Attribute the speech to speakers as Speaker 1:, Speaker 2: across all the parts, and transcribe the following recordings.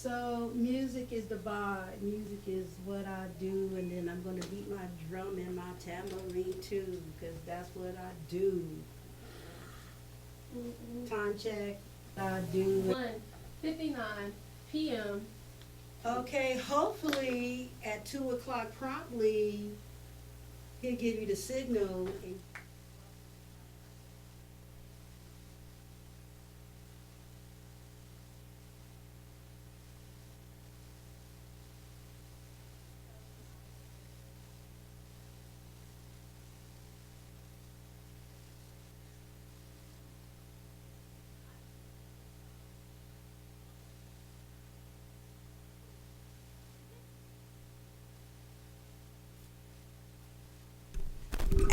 Speaker 1: So music is the vibe. Music is what I do, and then I'm gonna beat my drum and my tambourine too, because that's what I do. Time check. I do.
Speaker 2: 1:59 p.m.
Speaker 1: Okay, hopefully at 2 o'clock promptly, he'll give you the signal.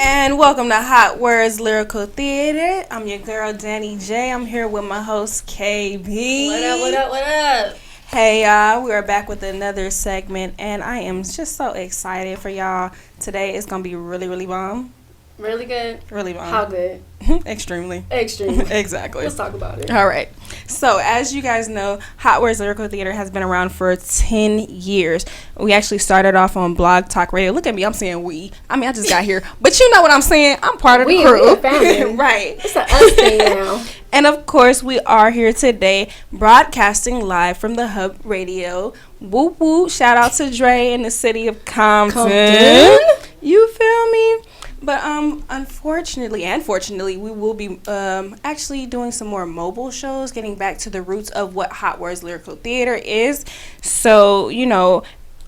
Speaker 3: And welcome to Hot Words Lyrical Theater. I'm your girl, Danny J. I'm here with my host, KB.
Speaker 2: What up, what up, what up?
Speaker 3: Hey, y'all. We are back with another segment, and I am just so excited for y'all. Today is going to be really, really bomb.
Speaker 2: Really good?
Speaker 3: Really bomb.
Speaker 2: How good?
Speaker 3: Extremely.
Speaker 2: Extreme.
Speaker 3: Exactly.
Speaker 2: Let's talk about it.
Speaker 3: All right. So, as you guys know, Hot Words Lyrical Theater has been around for 10 years. We actually started off on Blog Talk Radio. Look at me. I'm saying we. I mean, I just got here. But you know what I'm saying. I'm part of the crew.
Speaker 2: We a family.
Speaker 3: Right.
Speaker 2: It's an us thing now.
Speaker 3: And, of course, we are here today broadcasting live from the Hub Radio. Whoop, whoop. Shout out to Dre in the city of Compton. You feel me? But unfortunately and fortunately, we will be actually doing some more mobile shows, getting back to the roots of what Hot Words Lyrical Theater is. So, you know,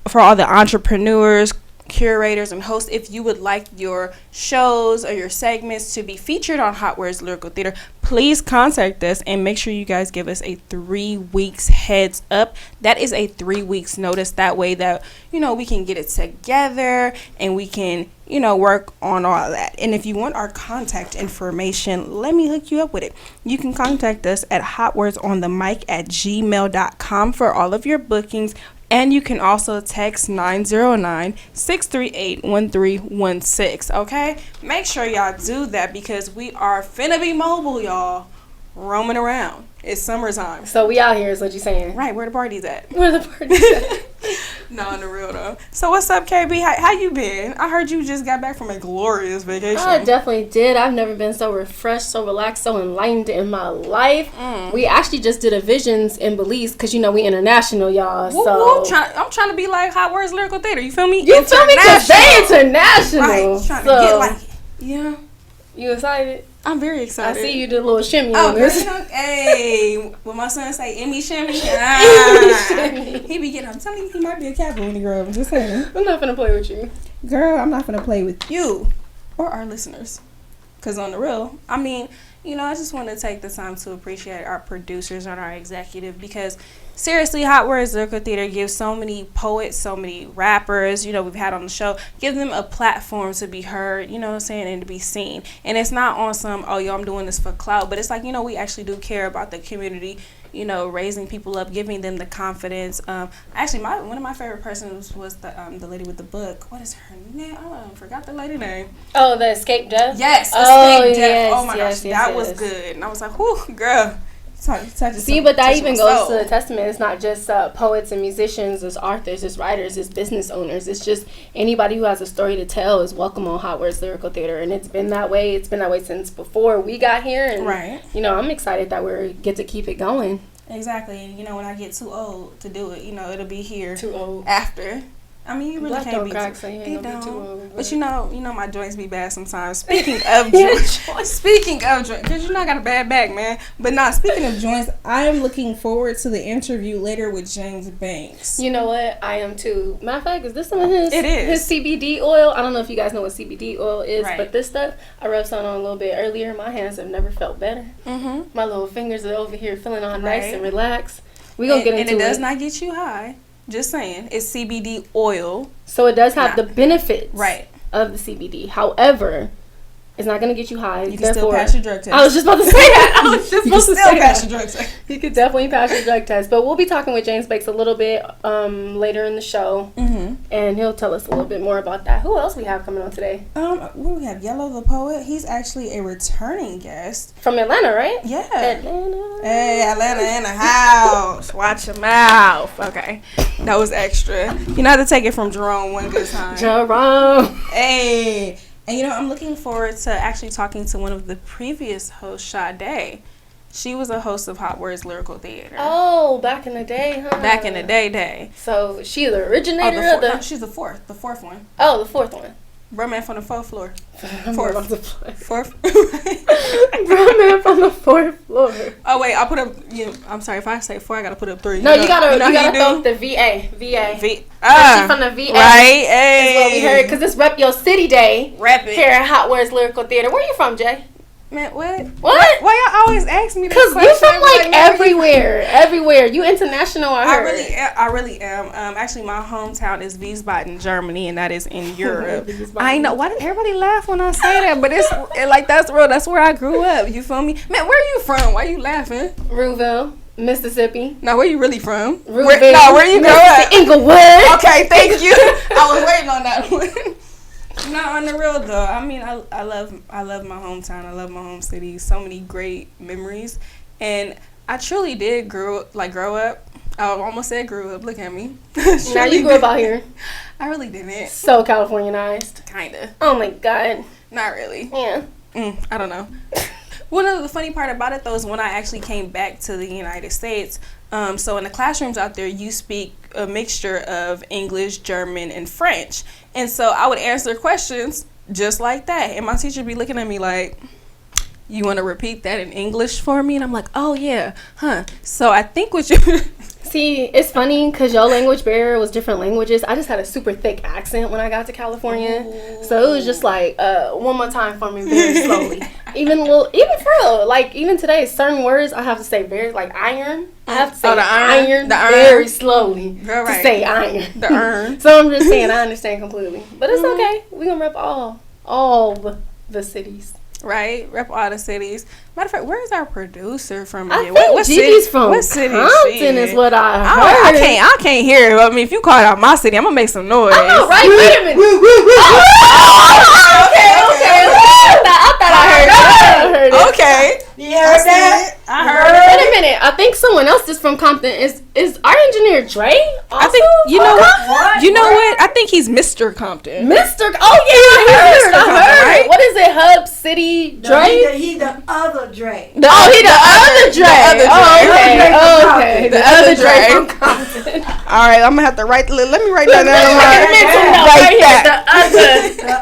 Speaker 3: for all the entrepreneurs, curators, and hosts, if you would like your shows or your segments to be featured on Hot Words Lyrical Theater, please contact us and make sure you guys give us a 3 weeks heads up. That is a 3 weeks notice. That way that, you know, we can get it together and we can, you know, work on all that. And if you want our contact information, let me hook you up with it. You can contact us at hotwordsonthemic@gmail.com for all of your bookings. And you can also text 909-638-1316, okay? Make sure y'all do that because we are finna be mobile, y'all. Roaming around. It's summertime.
Speaker 2: So we out here is what you saying.
Speaker 3: Right, where the party's at?
Speaker 2: Where the party's at?
Speaker 3: No, on the real though. So what's up, KB? How you been? I heard you just got back from a glorious vacation.
Speaker 2: I definitely did. I've never been so refreshed, so relaxed, so enlightened in my life. We actually just did a Visions in Belize because, you know, we international, y'all.
Speaker 3: Whoop,
Speaker 2: So
Speaker 3: whoop. I'm trying to be like Hot Words Lyrical Theater. You feel me?
Speaker 2: you feel me? Because they international.
Speaker 3: Right, trying
Speaker 2: So,
Speaker 3: to get like, yeah.
Speaker 2: you excited?
Speaker 3: I'm very excited.
Speaker 2: I see you did a little shimmy
Speaker 3: Oh,
Speaker 2: on
Speaker 3: girl,
Speaker 2: this.
Speaker 3: you know, hey, when my son say Emmy shimmy,
Speaker 2: Shimmy.
Speaker 3: he be getting, I'm telling you, he might be a Captain when he grow up. I'm just saying.
Speaker 2: I'm not gonna play with you.
Speaker 3: Girl, I'm not going to play with you or our listeners. Because on the real, I mean, you know, I just want to take the time to appreciate our producers and our executive because seriously, Hot Words Lyrical Theater gives so many poets, so many rappers, you know, we've had on the show, give them a platform to be heard, you know what I'm saying, and to be seen. And it's not on some, oh, yo, I'm doing this for clout, but it's like, you know, we actually do care about the community, you know, raising people up, giving them the confidence. Actually, one of my favorite persons was the lady with the book. What is her name? Oh, I forgot the lady name.
Speaker 2: Oh, the Escape Death?
Speaker 3: Yes,
Speaker 2: Escape
Speaker 3: Death.
Speaker 2: yes,
Speaker 3: Oh my gosh, that was good. And I was like, whew, girl.
Speaker 2: See, but that even goes to the testament. It's not just poets and musicians, it's authors, it's writers, it's business owners. It's just anybody who has a story to tell is welcome on Hot Words Lyrical Theater. And it's been that way. It's been that way since before we got here. And,
Speaker 3: right.
Speaker 2: You know, I'm excited that we get to keep it going.
Speaker 3: Exactly. And, you know, when I get too old to do it, you know, it'll be here.
Speaker 2: Too old.
Speaker 3: After. I mean, you really
Speaker 2: Black
Speaker 3: can't
Speaker 2: don't
Speaker 3: be
Speaker 2: crack,
Speaker 3: too,
Speaker 2: so you
Speaker 3: it
Speaker 2: ain't gonna be
Speaker 3: don't.
Speaker 2: too old.
Speaker 3: But you know my joints be bad sometimes. Speaking of joints, because you know I got a bad back, man. But nah, speaking of joints, I am looking forward to the interview later with James Banks.
Speaker 2: You know what? I am too. Matter of fact, is this some of his?
Speaker 3: It is.
Speaker 2: His CBD oil. I don't know if you guys know what CBD oil is,
Speaker 3: Right.
Speaker 2: but this stuff I rubbed some on a little bit earlier. My hands have never felt better.
Speaker 3: Mm-hmm.
Speaker 2: My little fingers are over here feeling all nice
Speaker 3: Right.
Speaker 2: and relaxed. We gonna get into it.
Speaker 3: And it does not get you high. Just saying, it's CBD oil.
Speaker 2: So it does have the benefits
Speaker 3: Right.
Speaker 2: of the CBD. However, it's not going to get you high.
Speaker 3: You can still pass your drug test.
Speaker 2: I was just about to say that.
Speaker 3: You can still pass your drug test.
Speaker 2: You could definitely pass your drug test. But we'll be talking with James Banks a little bit later in the show.
Speaker 3: Mm-hmm.
Speaker 2: and he'll tell us a little bit more about that. Who else we have coming on today?
Speaker 3: What do we have? Yellow the Poet. He's actually a returning guest.
Speaker 2: From Atlanta, right?
Speaker 3: Yeah.
Speaker 2: Atlanta.
Speaker 3: Hey, Atlanta in the house. Watch your mouth. Okay. That was extra. You know how to take it from Jerome one good time.
Speaker 2: Jerome.
Speaker 3: Hey. And you know, I'm looking forward to actually talking to one of the previous hosts, Sade. She was a host of Hot Words Lyrical Theater.
Speaker 2: Oh, back in the day, huh?
Speaker 3: Back in the day.
Speaker 2: So she the originator of the.
Speaker 3: No, she's the fourth one.
Speaker 2: Oh, the fourth one.
Speaker 3: Bro man from the fourth floor. Fourth.
Speaker 2: Bro man from the fourth floor.
Speaker 3: Oh wait, I'll put up. I'm sorry if I say 4, I gotta put up 3.
Speaker 2: No, you gotta throw up the VA. She from the VA.
Speaker 3: Right. Hey.
Speaker 2: Is what we heard, because it's Rep Your City Day.
Speaker 3: Rep it.
Speaker 2: Here at Hot Words Lyrical Theater. Where you from, Jay?
Speaker 3: Man, what?
Speaker 2: Why
Speaker 3: y'all always ask me that?
Speaker 2: Because you from like everywhere. You international. I
Speaker 3: really am. Actually, my hometown is Wiesbaden, Germany, and that is in Europe. I know. Why did everybody laugh when I say that? But it's like that's real. That's where I grew up. You feel me, man? Where you from? Why you laughing?
Speaker 2: Ruville, Mississippi.
Speaker 3: Now, where you really from?
Speaker 2: Ruville.
Speaker 3: Where you grow up?
Speaker 2: Inglewood.
Speaker 3: Okay, thank you. I was waiting on that one. No, on the real though. I mean, I love my hometown. I love my home city. So many great memories, and I truly did grow up. I almost said grew up. Look at me.
Speaker 2: Now you grew up out here.
Speaker 3: I really didn't.
Speaker 2: So Californianized.
Speaker 3: Kinda.
Speaker 2: Oh my God.
Speaker 3: Not really.
Speaker 2: Yeah.
Speaker 3: I don't know. One of the funny part about it though is when I actually came back to the United States. So in the classrooms out there, you speak a mixture of English, German, and French. And so I would answer questions just like that. And my teacher would be looking at me like, you want to repeat that in English for me? And I'm like, oh, yeah, huh. So I think what you...
Speaker 2: See, it's funny because your language barrier was different languages. I just had a super thick accent when I got to California. Ooh. So it was just like, one more time for me very slowly. even for real, like even today, certain words I have to say very, like iron. I have to say iron very slowly to say iron.
Speaker 3: The iron.
Speaker 2: So I'm just saying I understand completely. But it's okay. We're going to rep all the cities.
Speaker 3: Right, rep all the cities. Matter of fact, where's our producer from?
Speaker 2: I think Gigi's from
Speaker 3: what city
Speaker 2: Compton is what I heard.
Speaker 3: I can't hear it. I mean, if you call it out my city, I'm gonna make some noise.
Speaker 2: I know, right? Wait a minute. Okay. I thought I heard it.
Speaker 3: Okay.
Speaker 1: You heard that?
Speaker 3: I heard it.
Speaker 2: Wait a minute. I think someone else is from Compton. Is our engineer Dre also?
Speaker 3: I think you know
Speaker 1: what?
Speaker 3: You know what? I think he's Mr. Compton.
Speaker 2: Mr. Oh yeah, I heard.
Speaker 3: Right?
Speaker 2: What is it? Hub City Dre?
Speaker 1: No, he the other Dre.
Speaker 2: He the other Dre. Okay.
Speaker 3: The other Dre
Speaker 2: from Compton.
Speaker 3: All right, I'm gonna have to let me write that down.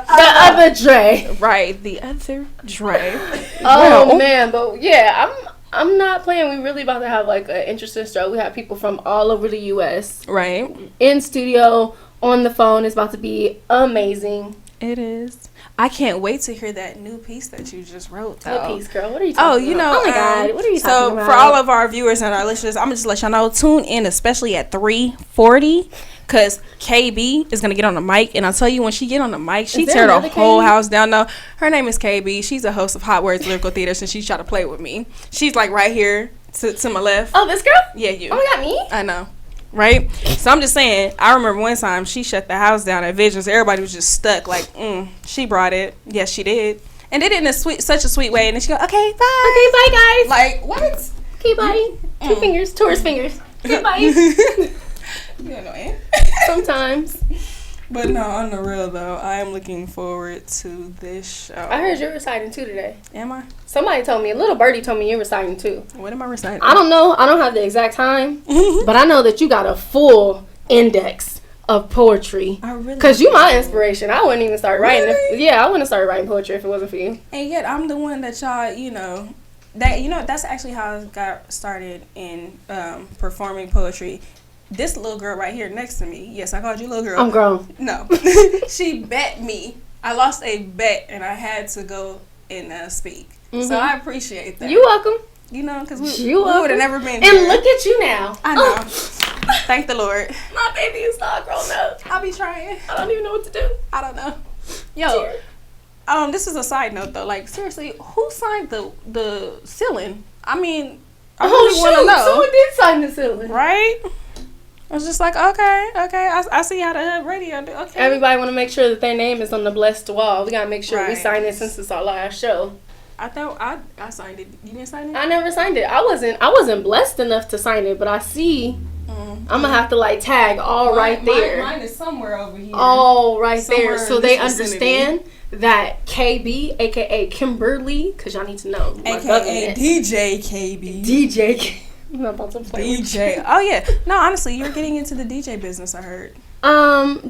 Speaker 2: The other Dre.
Speaker 3: Right, the other Dre.
Speaker 2: Oh man, but yeah, I'm not playing. We really about to have like an interesting show. We have people from all over the U.S.
Speaker 3: Right.
Speaker 2: In studio, on the phone. It's about to be amazing.
Speaker 3: It is. I can't wait to hear that new piece that you just wrote, though.
Speaker 2: What piece, girl? What are you talking about? Oh, my God. What are you talking about?
Speaker 3: So, for all of our viewers and our listeners, I'm going to just let y'all know, tune in, especially at 3:40, because KB is going to get on the mic. And I'll tell you, when she get on the mic, she tear the whole house down. No, her name is KB. She's a host of Hot Words Lyrical Theater, since she tried to play with me. She's, like, right here to my left.
Speaker 2: Oh, this girl?
Speaker 3: Yeah, you.
Speaker 2: Oh, my God, me?
Speaker 3: I know. Right? So I'm just saying, I remember one time she shut the house down at Visions. Everybody was just stuck like, she brought it. Yes, she did. And did it in such a sweet way. And then she go, okay, bye.
Speaker 2: Okay, bye, guys.
Speaker 3: Like, what?
Speaker 2: Okay, bye. 2 fingers, tourist fingers. Okay, bye.
Speaker 3: You don't know it.
Speaker 2: Sometimes.
Speaker 3: But no, on the real though, I am looking forward to this show.
Speaker 2: I heard you're reciting too today.
Speaker 3: Am I?
Speaker 2: Somebody told me, a little birdie told me you're reciting too.
Speaker 3: What am I reciting?
Speaker 2: I don't know. I don't have the exact time. But I know that you got a full index of poetry.
Speaker 3: I really
Speaker 2: Because you my inspiration. I wouldn't even start writing.
Speaker 3: Really?
Speaker 2: I wouldn't have started writing poetry if it wasn't for you.
Speaker 3: And yet I'm the one that y'all, that's actually how I got started in performing poetry. This little girl right here next to me, yes, I called you little girl.
Speaker 2: I'm grown.
Speaker 3: No. She bet me. I lost a bet and I had to go and speak. Mm-hmm. So I appreciate that.
Speaker 2: You're welcome.
Speaker 3: Because we would have never been
Speaker 2: and
Speaker 3: here.
Speaker 2: Look at you now.
Speaker 3: I know. Thank the Lord.
Speaker 2: My baby is not grown up.
Speaker 3: I'll be trying.
Speaker 2: I don't even know what to do.
Speaker 3: I don't know. Yo, this is a side note though. Like, seriously, who signed the ceiling? I mean, I really want to know.
Speaker 2: Someone did sign the ceiling.
Speaker 3: Right? I was just like, okay, I see how the Hub Radio do. Okay.
Speaker 2: Everybody want to make sure that their name is on the blessed wall. We got to make sure we
Speaker 3: Right.
Speaker 2: sign it since it's our last show.
Speaker 3: I thought I signed it. You didn't sign it?
Speaker 2: I never signed it. I wasn't blessed enough to sign it, but I see I'm going to have to like tag all right there.
Speaker 3: Mine is somewhere over here.
Speaker 2: All right
Speaker 3: Somewhere
Speaker 2: there. So
Speaker 3: in
Speaker 2: they
Speaker 3: this vicinity.
Speaker 2: understand that KB, aka Kimberly, because y'all need to know. my
Speaker 3: AKA
Speaker 2: government.
Speaker 3: DJ KB.
Speaker 2: DJ. I'm not about to play with you.
Speaker 3: DJ. Oh yeah. No, honestly, you're getting into the DJ business, I heard.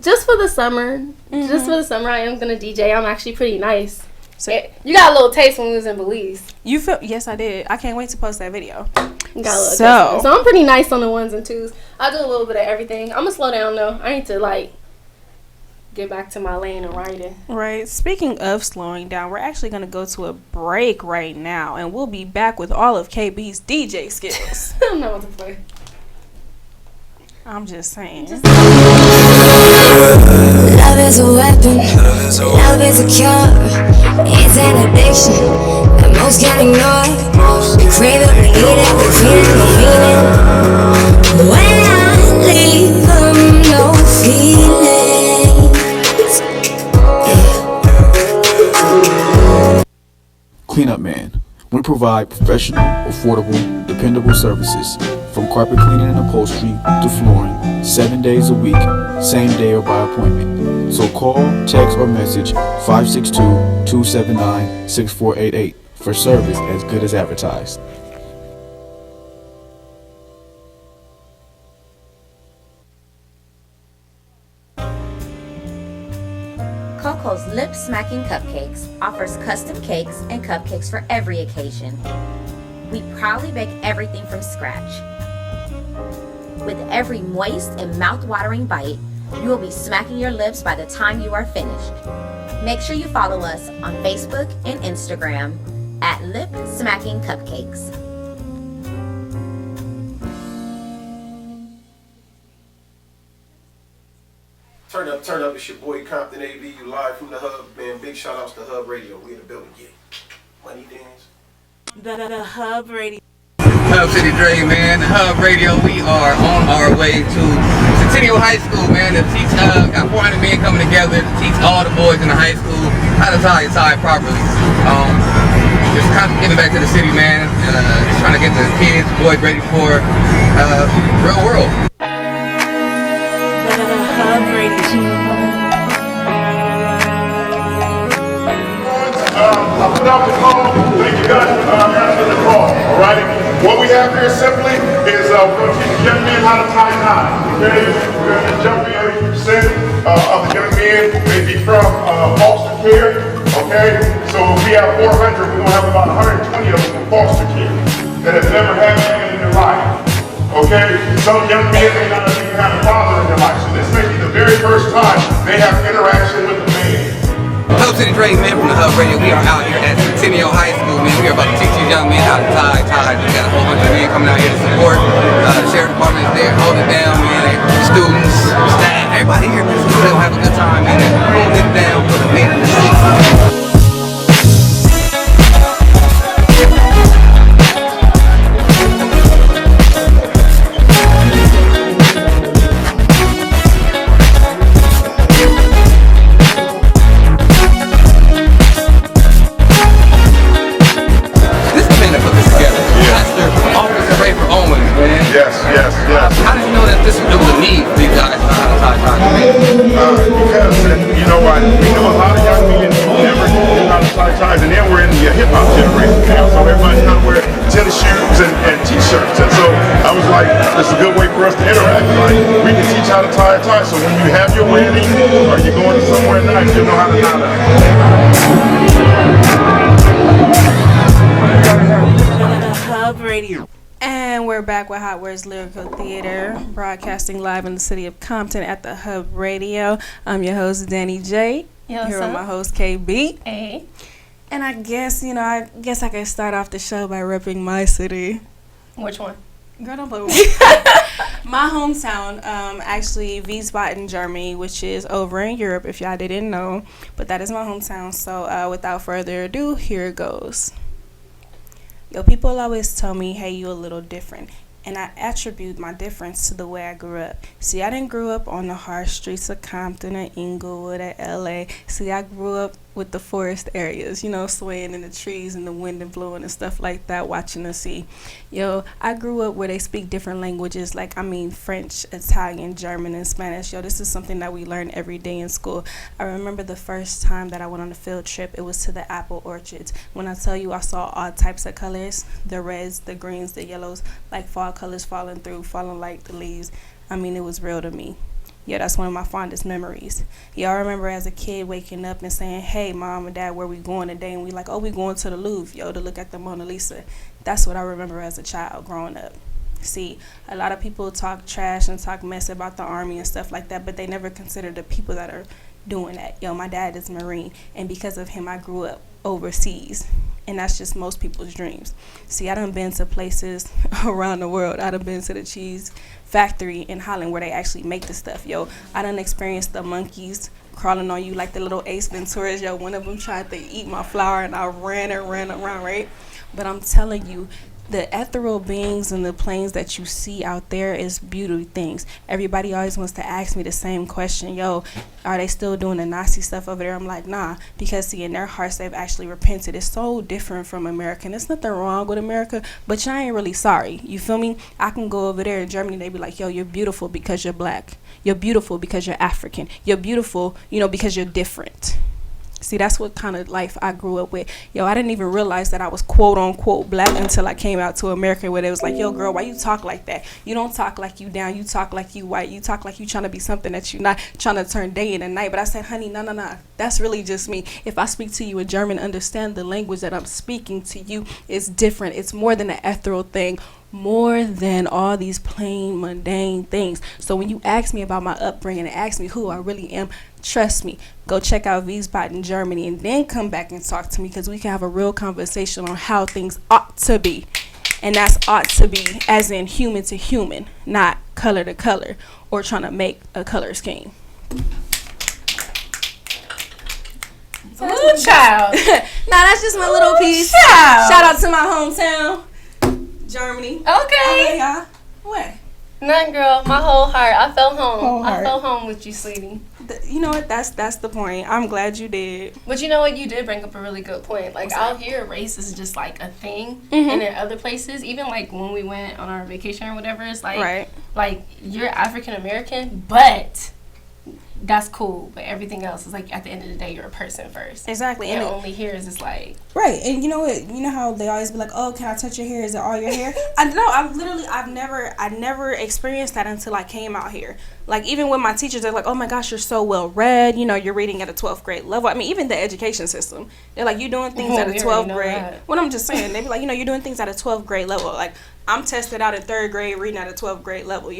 Speaker 2: Just for the summer.
Speaker 3: Mm-hmm.
Speaker 2: Just for the summer, I am gonna DJ. I'm actually pretty nice.
Speaker 3: So
Speaker 2: You got a little taste when we was in Belize.
Speaker 3: you feel? Yes, I did. I can't wait to post that video.
Speaker 2: You got a little
Speaker 3: So-
Speaker 2: taste. So I'm pretty nice on the ones and twos. I do a little bit of everything. I'm gonna slow down though. I need to like get back to my lane of writing.
Speaker 3: Right. Speaking of slowing down, we're actually gonna go to a break right now, and we'll be back with all of KB's DJ skills.
Speaker 2: I'm not about to play.
Speaker 3: I'm just saying.
Speaker 4: Love is a weapon, love is a cure. It's an addiction that most can't ignore. We crave it, we need it, we feel it, we feel it. When I leave them, no feelings.
Speaker 5: Cleanup Man. We provide professional, affordable, dependable services from carpet cleaning and upholstery to flooring, 7 days a week, same day or by appointment. So call, text, or message 562-279-6488 for service as good as advertised.
Speaker 6: Coco's Lip Smacking Cupcakes offers custom cakes and cupcakes for every occasion. We proudly bake everything from scratch. With every moist and mouth-watering bite, you will be smacking your lips by the time you are finished. Make sure you follow us on Facebook and Instagram at Lip Smacking Cupcakes.
Speaker 7: Turn up, it's your boy Compton AB, you live from the Hub, man. Big shout outs to Hub Radio. We in the building, yeah. Money dance.
Speaker 3: The Hub Radio.
Speaker 8: Hub City Dre, man. The Hub Radio, we are on our way to Centennial High School, man, to teach, got 400 men coming together to teach all the boys in the high school how to tie a tie properly. Just kind of giving back to the city, man. Just trying to get the kids, boys ready for real world.
Speaker 3: The Hub Radio.
Speaker 9: I put out the call. Thank you guys for answering the call. All right. What we have here simply is we're going to teach the young men how to tie ties. Okay. We're going to jump in 80% of the young men may be from foster care. Okay. So if we have 400, we're going to have about 120 of them from foster care that have never had anything in their life. Okay. Some young men may not even have a father in their life. So this may be the very first time they have interaction with a man.
Speaker 8: Hub City Dre, man, from the Hub Radio. We are out here at Centennial High School, man. We are about to teach these young men how to tie ties. We got a whole bunch of men coming out here to support. The sheriff department is there, hold it down, man. Students, staff, everybody here, man. So they'll have a good time, man. And hold it down for the men in the city. How did you know that there was a need for these guys to know how to tie ties?
Speaker 9: Because, you know what, we know a lot of young men never knew how to tie ties, and then we're in the hip-hop generation now, so everybody's kind of wearing tennis shoes and t-shirts, and so I was like, it's a good way for us to interact. Like, we can teach how to tie a tie, so when you have your wedding, or you're going to somewhere nice, you know how to tie that.
Speaker 3: The Hub Radio. And we're back with Hot Words Lyrical Theater, broadcasting live in the city of Compton at the Hub Radio. I'm your host, Danny J.
Speaker 2: Yo,
Speaker 3: Here
Speaker 2: what's
Speaker 3: with my
Speaker 2: up?
Speaker 3: host, KB.
Speaker 2: Hey.
Speaker 3: And I guess I can start off the show by repping my city.
Speaker 2: Which one?
Speaker 3: Girl, don't play with me. My hometown, actually, Wiesbaden, Germany, which is over in Europe, if y'all didn't know. But that is my hometown. So without further ado, here it goes. Yo, people always tell me, hey, you a little different. And I attribute my difference to the way I grew up. See, I didn't grow up on the harsh streets of Compton or Inglewood or LA. See, I grew up with the forest areas, you know, swaying in the trees and the wind and blowing and stuff like that, watching the sea. Yo, I grew up where they speak different languages, like, French, Italian, German, and Spanish. Yo, this is something that we learn every day in school. I remember the first time that I went on a field trip, it was to the apple orchards. When I tell you I saw all types of colors, the reds, the greens, the yellows, like fall colors falling like the leaves. It was real to me. Yeah, that's one of my fondest memories. Yeah, I remember as a kid waking up and saying, hey, Mom and Dad, where we going today? And we like, oh, we going to the Louvre, yo, to look at the Mona Lisa. That's what I remember as a child growing up. See, a lot of people talk trash and talk mess about the Army and stuff like that, but they never consider the people that are doing that. Yo, my dad is Marine, and because of him, I grew up overseas. And that's just most people's dreams. See, I done been to places around the world. I done been to the cheese factory in Holland where they actually make the stuff. Yo, I done experienced the monkeys crawling on you like the little Ace Venturas. Yo, one of them tried to eat my flower and I ran around, right? But I'm telling you, the ethereal beings and the planes that you see out there is beauty things. Everybody always wants to ask me the same question. Yo, are they still doing the Nazi stuff over there? I'm like, nah, because see, in their hearts, they've actually repented. It's so different from America. And there's nothing wrong with America, but y'all ain't really sorry. You feel me? I can go over there in Germany, they be like, yo, you're beautiful because you're black. You're beautiful because you're African. You're beautiful, because you're different. See, that's what kind of life I grew up with. Yo, I didn't even realize that I was quote unquote black until I came out to America, where they was like, yo, girl, why you talk like that? You don't talk like you down. You talk like you white. You talk like you trying to be something that you're not, trying to turn day into night. But I said, honey, no. That's really just me. If I speak to you in German, understand the language that I'm speaking to you is different. It's more than an ethereal thing, more than all these plain, mundane things. So when you ask me about my upbringing and ask me who I really am, trust me, go check out Wiesbaden in Germany and then come back and talk to me, because we can have a real conversation on how things ought to be. And that's ought to be as in human to human, not color to color or trying to make a color scheme.
Speaker 2: Ooh, child.
Speaker 3: That's just my little piece.
Speaker 2: Child.
Speaker 3: Shout out to my hometown, Germany.
Speaker 2: Okay.
Speaker 3: Yeah. What?
Speaker 2: Nothing, girl. My whole heart. I felt home. I felt home with you, sweetie.
Speaker 3: You know what? That's the point. I'm glad you did.
Speaker 2: But you know what? You did bring up a really good point. Like, out here, race is just like a thing. And in other places, even like when we went on our vacation or whatever, it's like, like you're African American, but that's cool. But everything else is like, at the end of the day, you're a person first.
Speaker 3: Exactly.
Speaker 2: And only here is just like.
Speaker 3: Right. And you know what? You know how they always be like, oh, can I touch your hair? Is it all your hair? I never experienced that until I came out here. Like, even with my teachers, they're like, oh my gosh, you're so well read. You're reading at a 12th grade level. Even the education system, they're like, you're doing things at a 12th grade. What I'm just saying, they be like, you're doing things at a 12th grade level. Like, I'm tested out in 3rd grade, reading at a 12th grade level,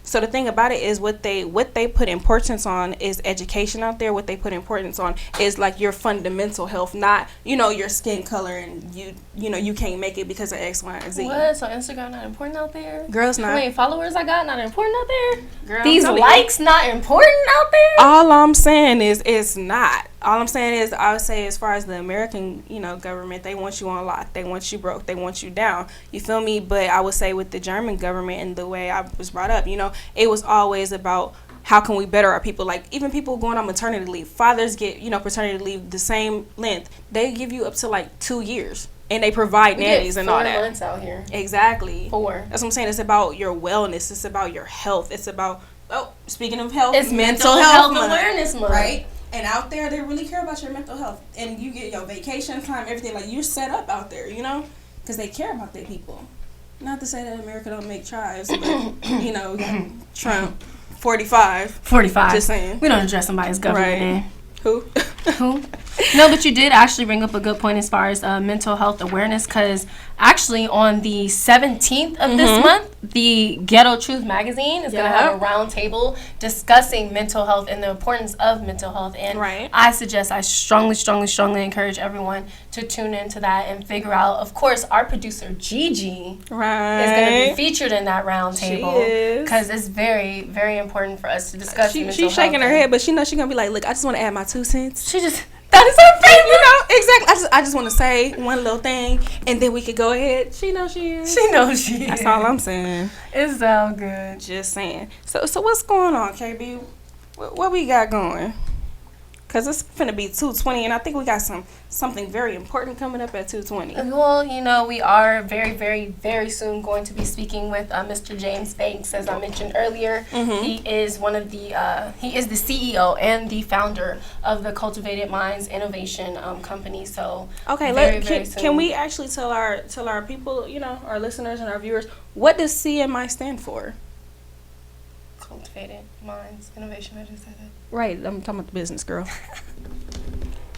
Speaker 3: So the thing about it is what they put importance on is education out there. What they put importance on is like your fundamental health, not, your skin color and you can't make it because of X, Y, and Z.
Speaker 2: What? So Instagram not important out there?
Speaker 3: Girls not.
Speaker 2: How many followers I got not important out there?
Speaker 3: Girl,
Speaker 2: these likes not important out there?
Speaker 3: All I'm saying is it's not. All I'm saying is, I would say, as far as the American, government, they want you on lock. They want you broke. They want you down. You feel me? But I would say with the German government and the way I was brought up, it was always about how can we better our people. Like, even people going on maternity leave, fathers get, paternity leave the same length. They give you up to like 2 years. And they provide nannies and all that.
Speaker 2: 4 months out here.
Speaker 3: Exactly.
Speaker 2: 4.
Speaker 3: That's what I'm saying. It's about your wellness. It's about your health. It's about, speaking of health,
Speaker 2: it's mental health awareness month.
Speaker 3: Right? And out there, they really care about your mental health. And you get your vacation time, everything. Like, you're set up out there, because they care about their people. Not to say that America don't make tribes, but, Trump, 45. Just saying.
Speaker 2: We don't address somebody's government name.
Speaker 3: Who?
Speaker 2: No, but you did actually bring up a good point as far as mental health awareness, because actually on the 17th of this month, the Ghetto Truth magazine is going to have a round table discussing mental health and the importance of mental health. And I strongly encourage everyone to tune into that and figure out, of course, our producer Gigi is going to be featured in that round table, because it's very, very important for us to discuss mental health.
Speaker 3: She's shaking her head, but she knows she's going to be like, look, I just want to add my 2 cents.
Speaker 2: She just... That is her favorite.
Speaker 3: You know, exactly. I just want to say one little thing, and then we could go ahead. She knows she is.
Speaker 2: She knows she is.
Speaker 3: That's all I'm saying.
Speaker 2: It sounds good.
Speaker 3: Just saying. So what's going on, KB? What we got going? Because it's finna be 2:20, and I think we got something very important coming up at 2:20.
Speaker 2: Well, you know, we are very, very, very soon going to be speaking with Mr. James Banks, as I mentioned earlier.
Speaker 3: Mm-hmm.
Speaker 2: He is he is the CEO and the founder of the Cultivated Minds Innovation Company. So,
Speaker 3: Okay,
Speaker 2: very soon.
Speaker 3: can we actually tell our people, you know, our listeners and our viewers, what does CMI stand for?
Speaker 2: Cultivated Minds Innovation. I just said that.
Speaker 3: Right, I'm talking about the business, girl.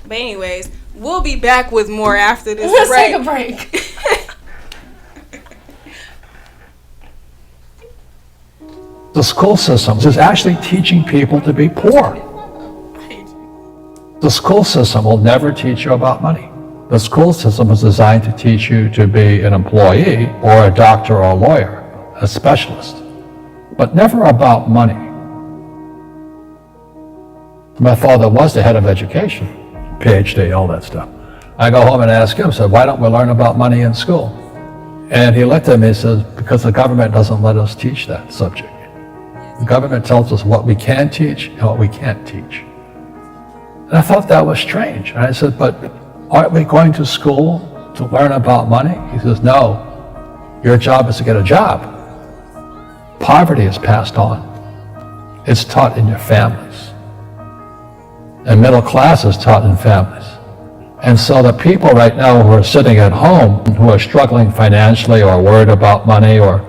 Speaker 3: But anyways, we'll be back with more after this
Speaker 2: Let's
Speaker 3: break.
Speaker 2: take a break.
Speaker 10: The school system is actually teaching people to be poor. The school system will never teach you about money. The school system is designed to teach you to be an employee or a doctor or a lawyer, a specialist, but never about money. My father was the head of education, PhD, all that stuff. I go home and ask him, said, why don't we learn about money in school? And he looked at me and says, because the government doesn't let us teach that subject. The government tells us what we can teach and what we can't teach. And I thought that was strange. And I said, but aren't we going to school to learn about money? He says, no, your job is to get a job. Poverty is passed on. It's taught in your families. And middle class is taught in families. And so the people right now who are sitting at home, who are struggling financially or worried about money or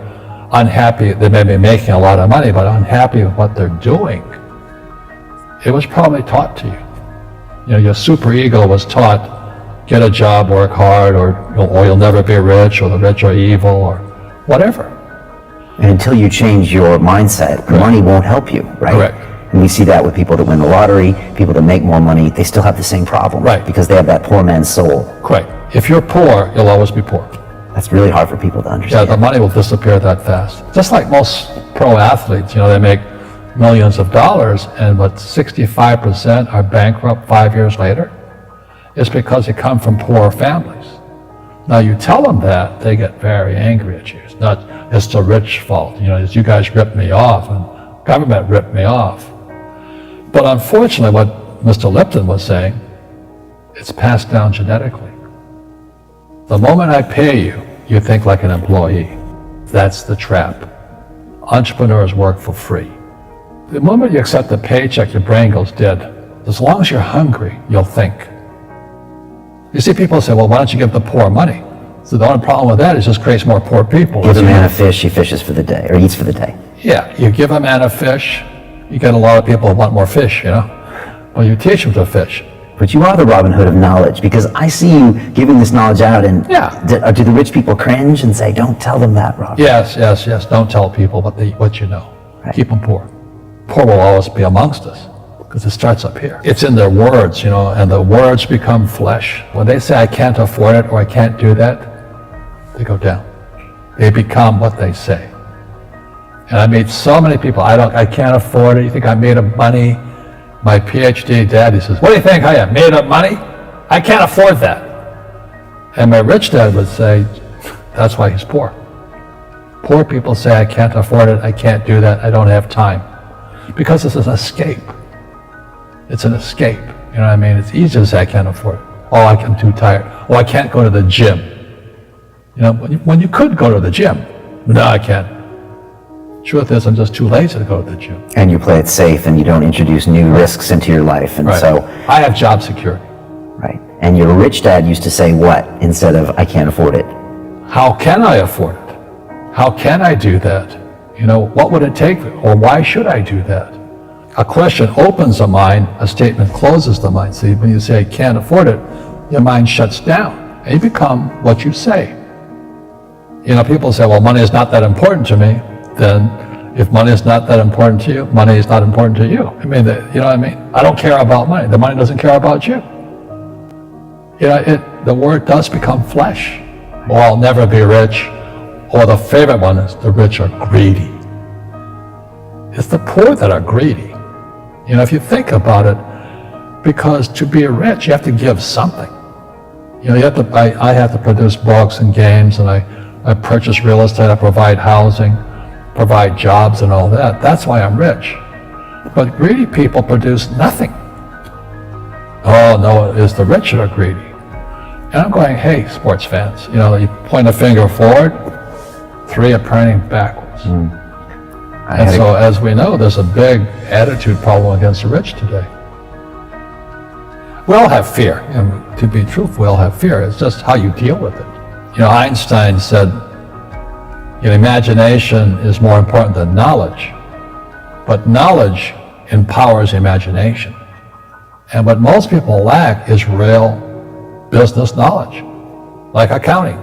Speaker 10: unhappy, they may be making a lot of money, but unhappy with what they're doing, it was probably taught to you. You know, your superego was taught, get a job, work hard, or you'll never be rich, or the rich are evil, or whatever.
Speaker 11: And until you change your mindset, money won't help you, right?
Speaker 10: Correct.
Speaker 11: And we see that with people that win the lottery, people that make more money, they still have the same problem.
Speaker 10: Right.
Speaker 11: Because they have that poor man's soul.
Speaker 10: Correct. If you're poor, you'll always be poor.
Speaker 11: That's really hard for people to
Speaker 10: Yeah,
Speaker 11: understand.
Speaker 10: the money will disappear that fast. Just like most pro athletes, you know, they make millions of dollars, and but 65% are bankrupt 5 years later. It's because they come from poor families. Now you tell them that, they get very angry at you. It's not, it's the rich fault. You know, you guys ripped me off, and government ripped me off. But unfortunately, what Mr. Lipton was saying, it's passed down genetically. The moment I pay you, you think like an employee. That's the trap. Entrepreneurs work for free. The moment you accept a paycheck, your brain goes dead. As long as you're hungry, you'll think. You see, people say, well, why don't you give the poor money? So the only problem with that is it just creates more poor people.
Speaker 11: Give a man a fish, he fishes for the day, or eats for the day.
Speaker 10: Yeah, you give a man a fish, you get a lot of people who want more fish, you know? Well, you teach them to fish.
Speaker 11: But you are the Robin Hood of knowledge, because I see you giving this knowledge out, and do the rich people cringe and say, don't tell them that, Robin?
Speaker 10: Yes. Don't tell people what you know. Right. Keep them poor. Poor will always be amongst us, because it starts up here. It's in their words, you know, and the words become flesh. When they say, I can't afford it, or I can't do that, they go down. They become what they say. And I meet so many people, I can't afford it. You think I'm made of money? My PhD dad, he says, what do you think I am, made of money? I can't afford that. And my rich dad would say, that's why he's poor. Poor people say, I can't afford it, I can't do that, I don't have time. Because it's an escape. It's an escape. You know what I mean? It's easy to say, I can't afford it. Oh, I'm too tired. Oh, I can't go to the gym. You know, when you could go to the gym. No, I can't. Truth is, I'm just too lazy to go to the gym.
Speaker 11: And you play it safe, and you don't introduce new risks into your life, and so...
Speaker 10: I have job security.
Speaker 11: Right. And your rich dad used to say what, instead of, I can't afford it?
Speaker 10: How can I afford it? How can I do that? You know, what would it take, or why should I do that? A question opens the mind, a statement closes the mind. See, when you say, I can't afford it, your mind shuts down, and you become what you say. You know, people say, well, money is not that important to me. Then if money is not that important to you, money is not important to you. I mean, you know what I mean? I don't care about money. The money doesn't care about you. You know, the word does become flesh. Or I'll never be rich. Or the favorite one is the rich are greedy. It's the poor that are greedy. You know, if you think about it, because to be rich, you have to give something. You know, I have to produce books and games, and I purchase real estate, I provide housing, provide jobs and all that. That's why I'm rich. But greedy people produce nothing. Oh no, it's the rich that are greedy. And I'm going, hey, sports fans, you know, you point a finger forward, 3 are pointing backwards. And so, as we know, there's a big attitude problem against the rich today. We all have fear, and to be truthful, we all have fear. It's just how you deal with it. You know, Einstein said, you know, imagination is more important than knowledge, but knowledge empowers imagination. And what most people lack is real business knowledge, like accounting,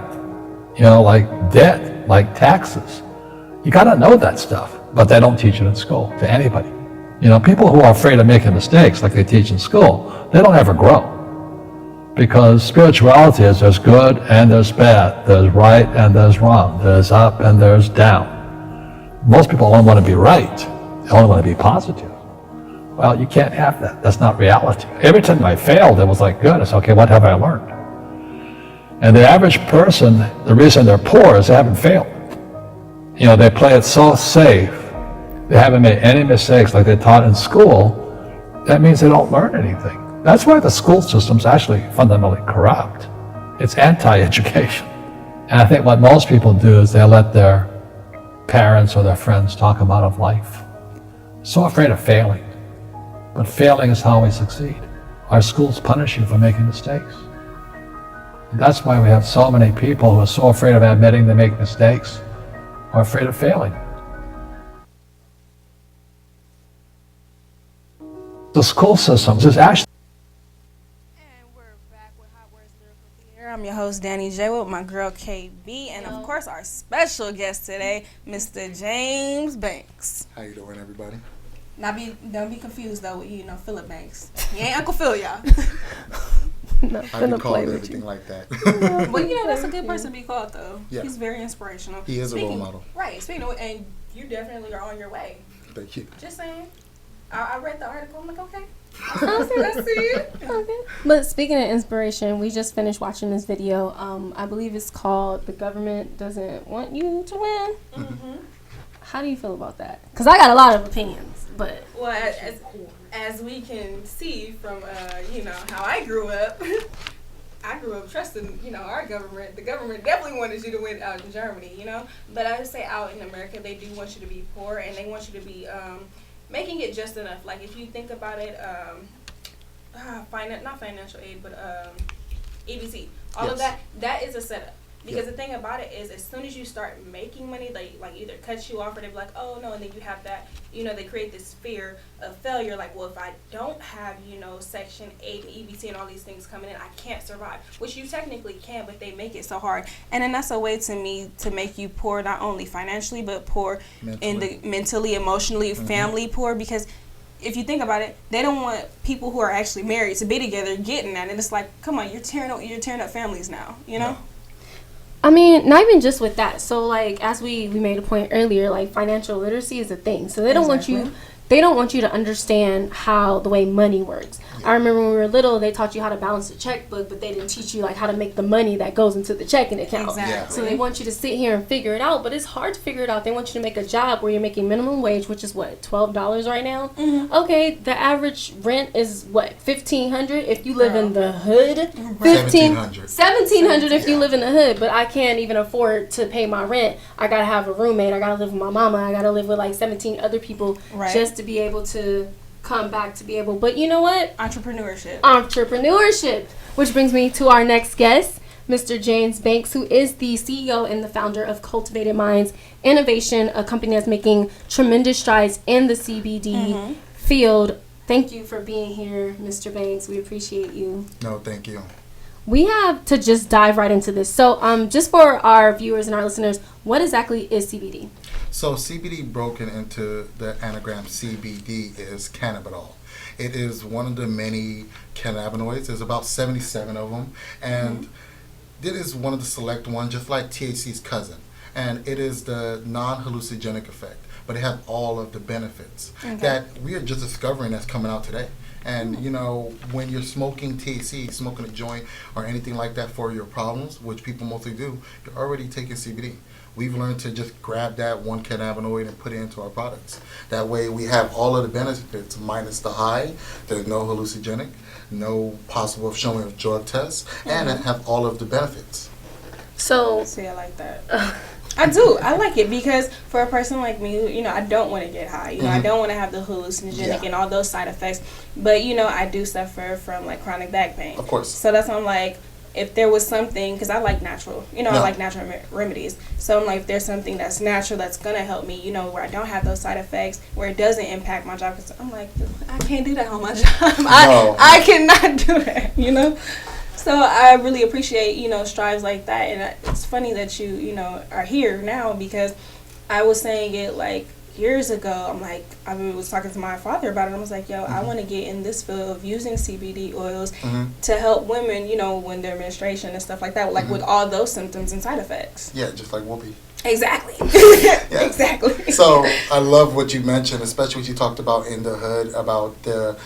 Speaker 10: you know, like debt, like taxes. You gotta know that stuff, but they don't teach it in school to anybody. You know, people who are afraid of making mistakes like they teach in school, they don't ever grow. Because spirituality is there's good and there's bad, there's right and there's wrong, there's up and there's down. Most people don't want to be right, they only want to be positive. Well, you can't have that. That's not reality. Every time I failed, it was like, good. It's okay, what have I learned? And the average person, the reason they're poor is they haven't failed. You know, they play it so safe. They haven't made any mistakes like they taught in school. That means they don't learn anything. That's why the school system's actually fundamentally corrupt. It's anti-education. And I think what most people do is they let their parents or their friends talk them out of life. So afraid of failing. But failing is how we succeed. Our schools punish you for making mistakes. And that's why we have so many people who are so afraid of admitting they make mistakes or afraid of failing. The school system is actually...
Speaker 3: And we're back with Hot Words Lyrical Theater. I'm your host, Danny J, with my girl, KB, and of course, our special guest today, Mr. James Banks.
Speaker 12: How you doing, everybody?
Speaker 3: Don't be confused though with Philip Banks. He ain't Uncle Phil, y'all.
Speaker 2: No,
Speaker 12: I've been called everything like that.
Speaker 3: But that's a good person to be called though.
Speaker 12: Yeah.
Speaker 3: He's very inspirational.
Speaker 12: He is a role model.
Speaker 3: Right. Speaking of, and you definitely are on your way.
Speaker 12: Thank you.
Speaker 3: Just saying. I read the article. I'm like, okay. I see it.
Speaker 2: Okay. But speaking of inspiration, we just finished watching this video. I believe it's called "The Government Doesn't Want You to Win."
Speaker 3: Mm-hmm.
Speaker 2: How do you feel about that? Because I got a lot of opinions, but
Speaker 3: as we can see from how I grew up, I grew up trusting our government. The government definitely wanted you to win out in Germany, But I would say out in America, they do want you to be poor, and they want you to be making it just enough. Like if you think about it, not financial aid, but EBT, all of that is a setup. Because the thing about it is, as soon as you start making money, they like either cut you off or they're like, oh no, and then you have that, they create this fear of failure. Like, well, if I don't have, Section 8 and EBT and all these things coming in, I can't survive. Which you technically can, but they make it so hard. And then that's a way to me to make you poor, not only financially, but poor mentally, emotionally, family poor. Because if you think about it, they don't want people who are actually married to be together getting that. And it's like, come on, you're tearing up families now,
Speaker 12: No.
Speaker 2: I mean, not even just with that. So, like, as we made a point earlier, like, financial literacy is a thing. So they don't want you to understand how the way money works. I remember when we were little, they taught you how to balance a checkbook, but they didn't teach you, like, how to make the money that goes into the checking account.
Speaker 3: Exactly.
Speaker 2: So they want you to sit here and figure it out, but it's hard to figure it out. They want you to make a job where you're making minimum wage, which is, what, $12 right now?
Speaker 3: Mm-hmm.
Speaker 2: Okay, the average rent is, what, $1,500 if you live in the hood? $1,700 if you live in the hood, but I can't even afford to pay my rent. I gotta have a roommate, I gotta live with my mama, I gotta live with, like, 17 other people just to be able to come back to be able, but you know what?
Speaker 3: Entrepreneurship,
Speaker 2: which brings me to our next guest, Mr. James Banks, who is the CEO and the founder of Cultivated Minds Innovation, a company that's making tremendous strides in the CBD field. Thank you for being here, Mr. Banks. We appreciate you.
Speaker 12: No, thank you.
Speaker 2: We have to just dive right into this. So, just for our viewers and our listeners, what exactly is CBD?
Speaker 12: So CBD, broken into the anagram CBD, is cannabidiol. It is one of the many cannabinoids. There's about 77 of them. And it is one of the select ones, just like THC's cousin. And it is the non-hallucinogenic effect. but it has all of the benefits
Speaker 3: Okay.
Speaker 12: that we are just discovering that's coming out today. And you know, when you're smoking THC, smoking a joint or anything like that for your problems, which people mostly do, you're already taking CBD. We've learned to just grab that one cannabinoid and put it into our products. That way we have all of the benefits minus the high. There's no hallucinogenic, no possible showing of drug tests, and it have all of the benefits.
Speaker 2: So,
Speaker 3: See, I like that. I do. I like it because for a person like me, who, you know, I don't want to get high. You know, I don't want to have the hallucinogenic and all those side effects. But, you know, I do suffer from, like, chronic back pain.
Speaker 12: Of course.
Speaker 3: So that's why I'm like, if there was something, because I like natural, you know, I like natural remedies. So I'm like, if there's something that's natural that's going to help me, you know, where I don't have those side effects, where it doesn't impact my job. Cause I'm like, I can't do that on my job. I cannot do that, you know. So I really appreciate, you know, strives like that. And it's funny that you know, are here now because I was saying it like years ago. I'm like, I was talking to my father about it. I was like, yo, I want to get in this field of using CBD oils to help women, you know, when their menstruation and stuff like that, like with all those symptoms and side effects.
Speaker 12: Yeah, just like Whoopi.
Speaker 3: Exactly.
Speaker 12: Yeah.
Speaker 3: Exactly.
Speaker 12: So I love what you mentioned, especially what you talked about in the hood about the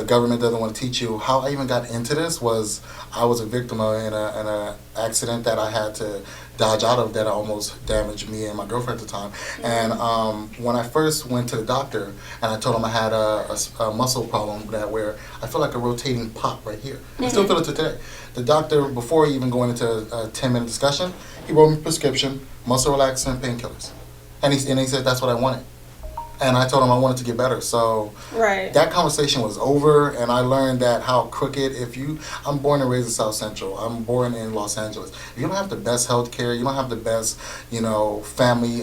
Speaker 12: government doesn't want to teach you. How I even got into this was I was a victim of in a accident that I had to dodge out of that almost damaged me and my girlfriend at the time. And when I first went to the doctor and I told him I had a muscle problem that where I feel like a rotating pop right here. I still feel it to today. The doctor, before even going into a 10-minute discussion, he wrote me a prescription, muscle relaxant, painkillers. And he said that's what I wanted. And I told him I wanted to get better. So that conversation was over, and I learned that how crooked, I'm born and raised in South Central. I'm born in Los Angeles. If you don't have the best health care, you don't have the best, you know, family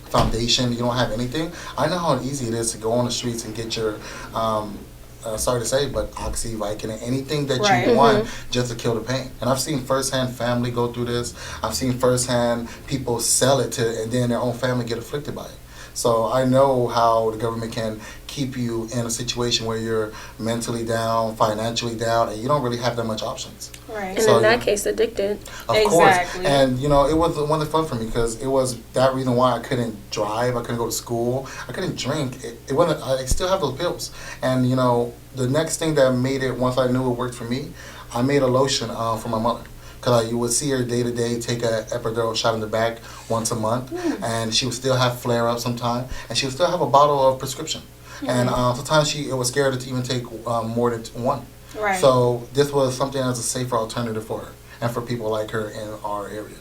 Speaker 12: foundation, you don't have anything, I know how easy it is to go on the streets and get your, sorry to say, but Oxy, Vicodin, anything that you want just to kill the pain. And I've seen firsthand family go through this. I've seen firsthand people sell it and then their own family get afflicted by it. So I know how the government can keep you in a situation where you're mentally down, financially down, and you don't really have that much options.
Speaker 2: Right. And so, in that case, addicted.
Speaker 12: Of course. And, you know, it was wonderful fun for me because it was that reason why I couldn't drive, I couldn't go to school, I couldn't drink. It wasn't, I still have those pills. And, you know, the next thing that made it, once I knew it worked for me, I made a lotion for my mother. Because you would see her day to day take a epidural shot in the back once a month, and she would still have flare ups sometimes, and she would still have a bottle of prescription. And sometimes it was scared to even take more than one.
Speaker 3: Right.
Speaker 12: So this was something as a safer alternative for her and for people like her in our area.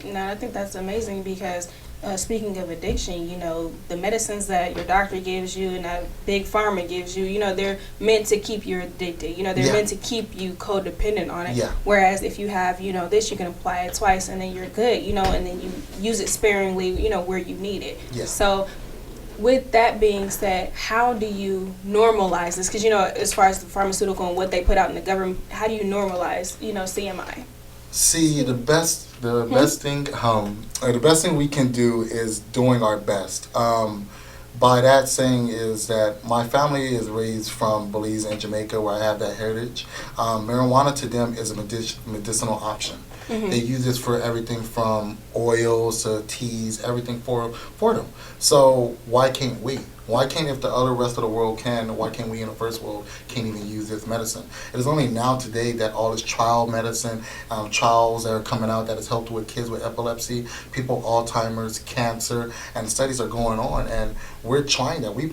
Speaker 3: No, I think that's amazing because speaking of addiction, you know, the medicines that your doctor gives you and that big pharma gives you, you know, they're meant to keep you addicted. You know, they're meant to keep you codependent on it.
Speaker 12: Yeah.
Speaker 3: Whereas if you have, you know, this, you can apply it twice and then you're good, you know, and then you use it sparingly, you know, where you need it.
Speaker 12: Yeah.
Speaker 3: So with that being said, how do you normalize this? Because, you know, as far as the pharmaceutical and what they put out in the government, how do you normalize, you know, CMI?
Speaker 12: See, the best thing, the best thing we can do is doing our best. By that saying is that my family is raised from Belize and Jamaica, where I have that heritage. Marijuana to them is a medicinal option. They use this for everything from oils to teas, everything for them. So why can't we? Why can't, if the other rest of the world can, why can't we in the first world can't even use this medicine? It is only now today that all this trial medicine, trials that are coming out that has helped with kids with epilepsy, people Alzheimer's, cancer, and studies are going on. And we're trying that. We've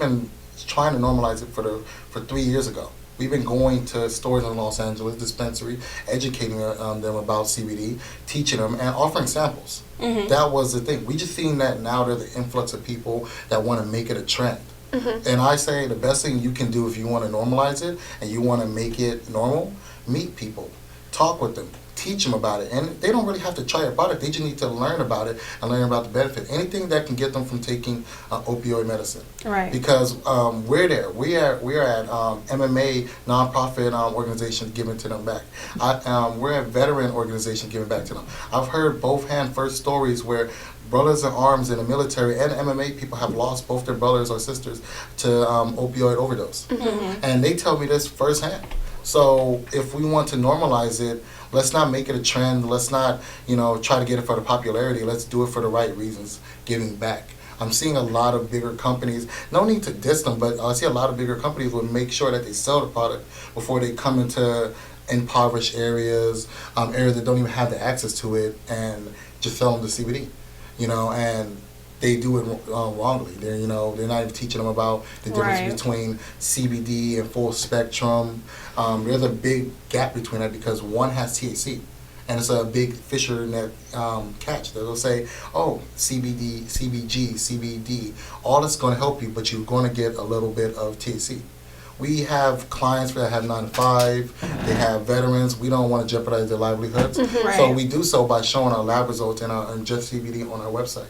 Speaker 12: been trying to normalize it for 3 years ago. We've been going to stores in Los Angeles, dispensary, educating them about CBD, teaching them, and offering samples. That was the thing. We just seen that now there's an influx of people that want to make it a trend. And I say the best thing you can do if you want to normalize it and you want to make it normal, meet people, talk with them, teach them about it. And they don't really have to try your product. They just need to learn about it and learn about the benefit. Anything that can get them from taking opioid medicine.
Speaker 3: Right.
Speaker 12: Because we're there. We are at MMA nonprofit organizations giving to them back. We're at veteran organizations giving back to them. I've heard both hand first stories where brothers in arms in the military and MMA people have lost both their brothers or sisters to opioid overdose. And they tell me this firsthand. So if we want to normalize it, let's not make it a trend. Let's not, try to get it for the popularity. Let's do it for the right reasons, giving back. I'm seeing a lot of bigger companies, no need to diss them, but I see a lot of bigger companies will make sure that they sell the product before they come into impoverished areas, areas that don't even have the access to it, and just sell them the CBD, and they do it wrongly. They're not even teaching them about the difference between CBD and full spectrum. There's a big gap between that because one has THC, and it's a big fisher net catch. They'll say, oh, CBD, CBG, CBD, all that's going to help you, but you're going to get a little bit of THC. We have clients that have 9 to 5. They have veterans. We don't want to jeopardize their livelihoods. So we do so by showing our lab results and just CBD on our website.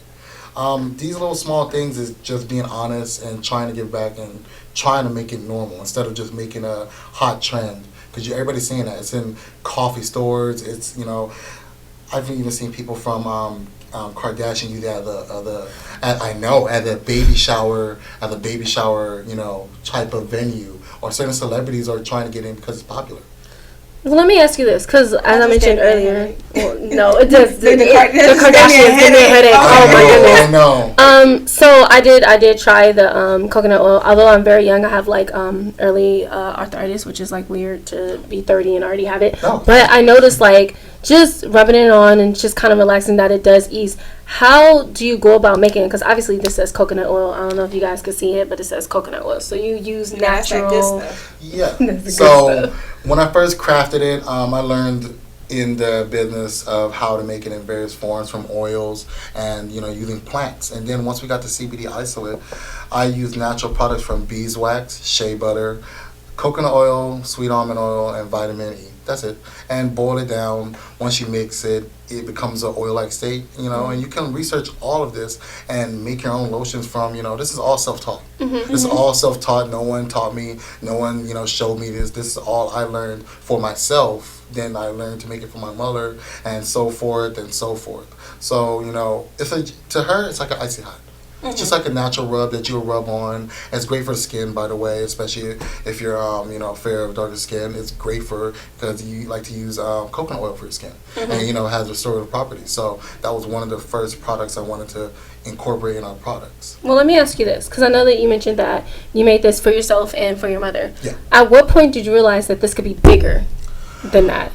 Speaker 12: These little small things is just being honest and trying to give back and trying to make it normal instead of just making a hot trend. Because everybody's saying that. It's in coffee stores. It's, I've even seen people from Kardashian use that at the baby shower, type of venue. Or certain celebrities are trying to get in because it's popular.
Speaker 2: Well, let me ask you this, because as I mentioned earlier, no, it does. The Kardashians give me a headache. Oh my goodness. I know. So I did try the coconut oil. Although I'm very young, I have like early arthritis, which is like weird to be 30 and already have it. Oh. But I noticed like just rubbing it on and just kind of relaxing that it does ease. How do you go about making it? Because obviously this says coconut oil. I don't know if you guys can see it, but it says coconut oil. So you use natural.
Speaker 12: Yeah. So when I first crafted it, I learned in the business of how to make it in various forms, from oils and using plants. And then once we got the CBD isolate, I used natural products from beeswax, shea butter, coconut oil, sweet almond oil, and vitamin E. That's it. And boil it down. Once you mix it, it becomes an oil-like state, and you can research all of this and make your own lotions from, this is all self-taught. This is all self-taught. No one taught me. No one, showed me this. This is all I learned for myself. Then I learned to make it for my mother and so forth and so forth. So, to her, it's like an icy hot. It's just like a natural rub that you'll rub on. It's great for the skin, by the way, especially if you're, fair of darker skin. It's great because you like to use coconut oil for your skin. And, has restorative properties. So that was one of the first products I wanted to incorporate in our products.
Speaker 2: Well, let me ask you this, because I know that you mentioned that you made this for yourself and for your mother.
Speaker 12: Yeah.
Speaker 2: At what point did you realize that this could be bigger than that?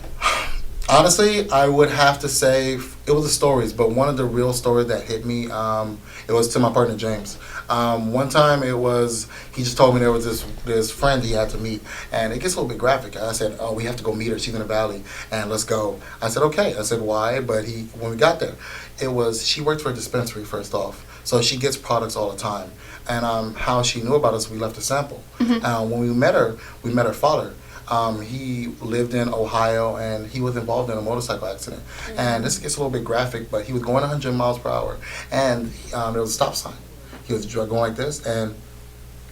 Speaker 12: Honestly, I would have to say it was the stories, but one of the real stories that hit me, it was to my partner James. One time he just told me there was this friend he had to meet, and it gets a little bit graphic. I said, oh, we have to go meet her. She's in the valley, and let's go. I said, okay. I said, why? But when we got there, she worked for a dispensary first off, so she gets products all the time. And how she knew about us, we left a sample. When we met her father. He lived in Ohio, and he was involved in a motorcycle accident. And this gets a little bit graphic, but he was going 100 miles per hour, and there was a stop sign. He was going like this and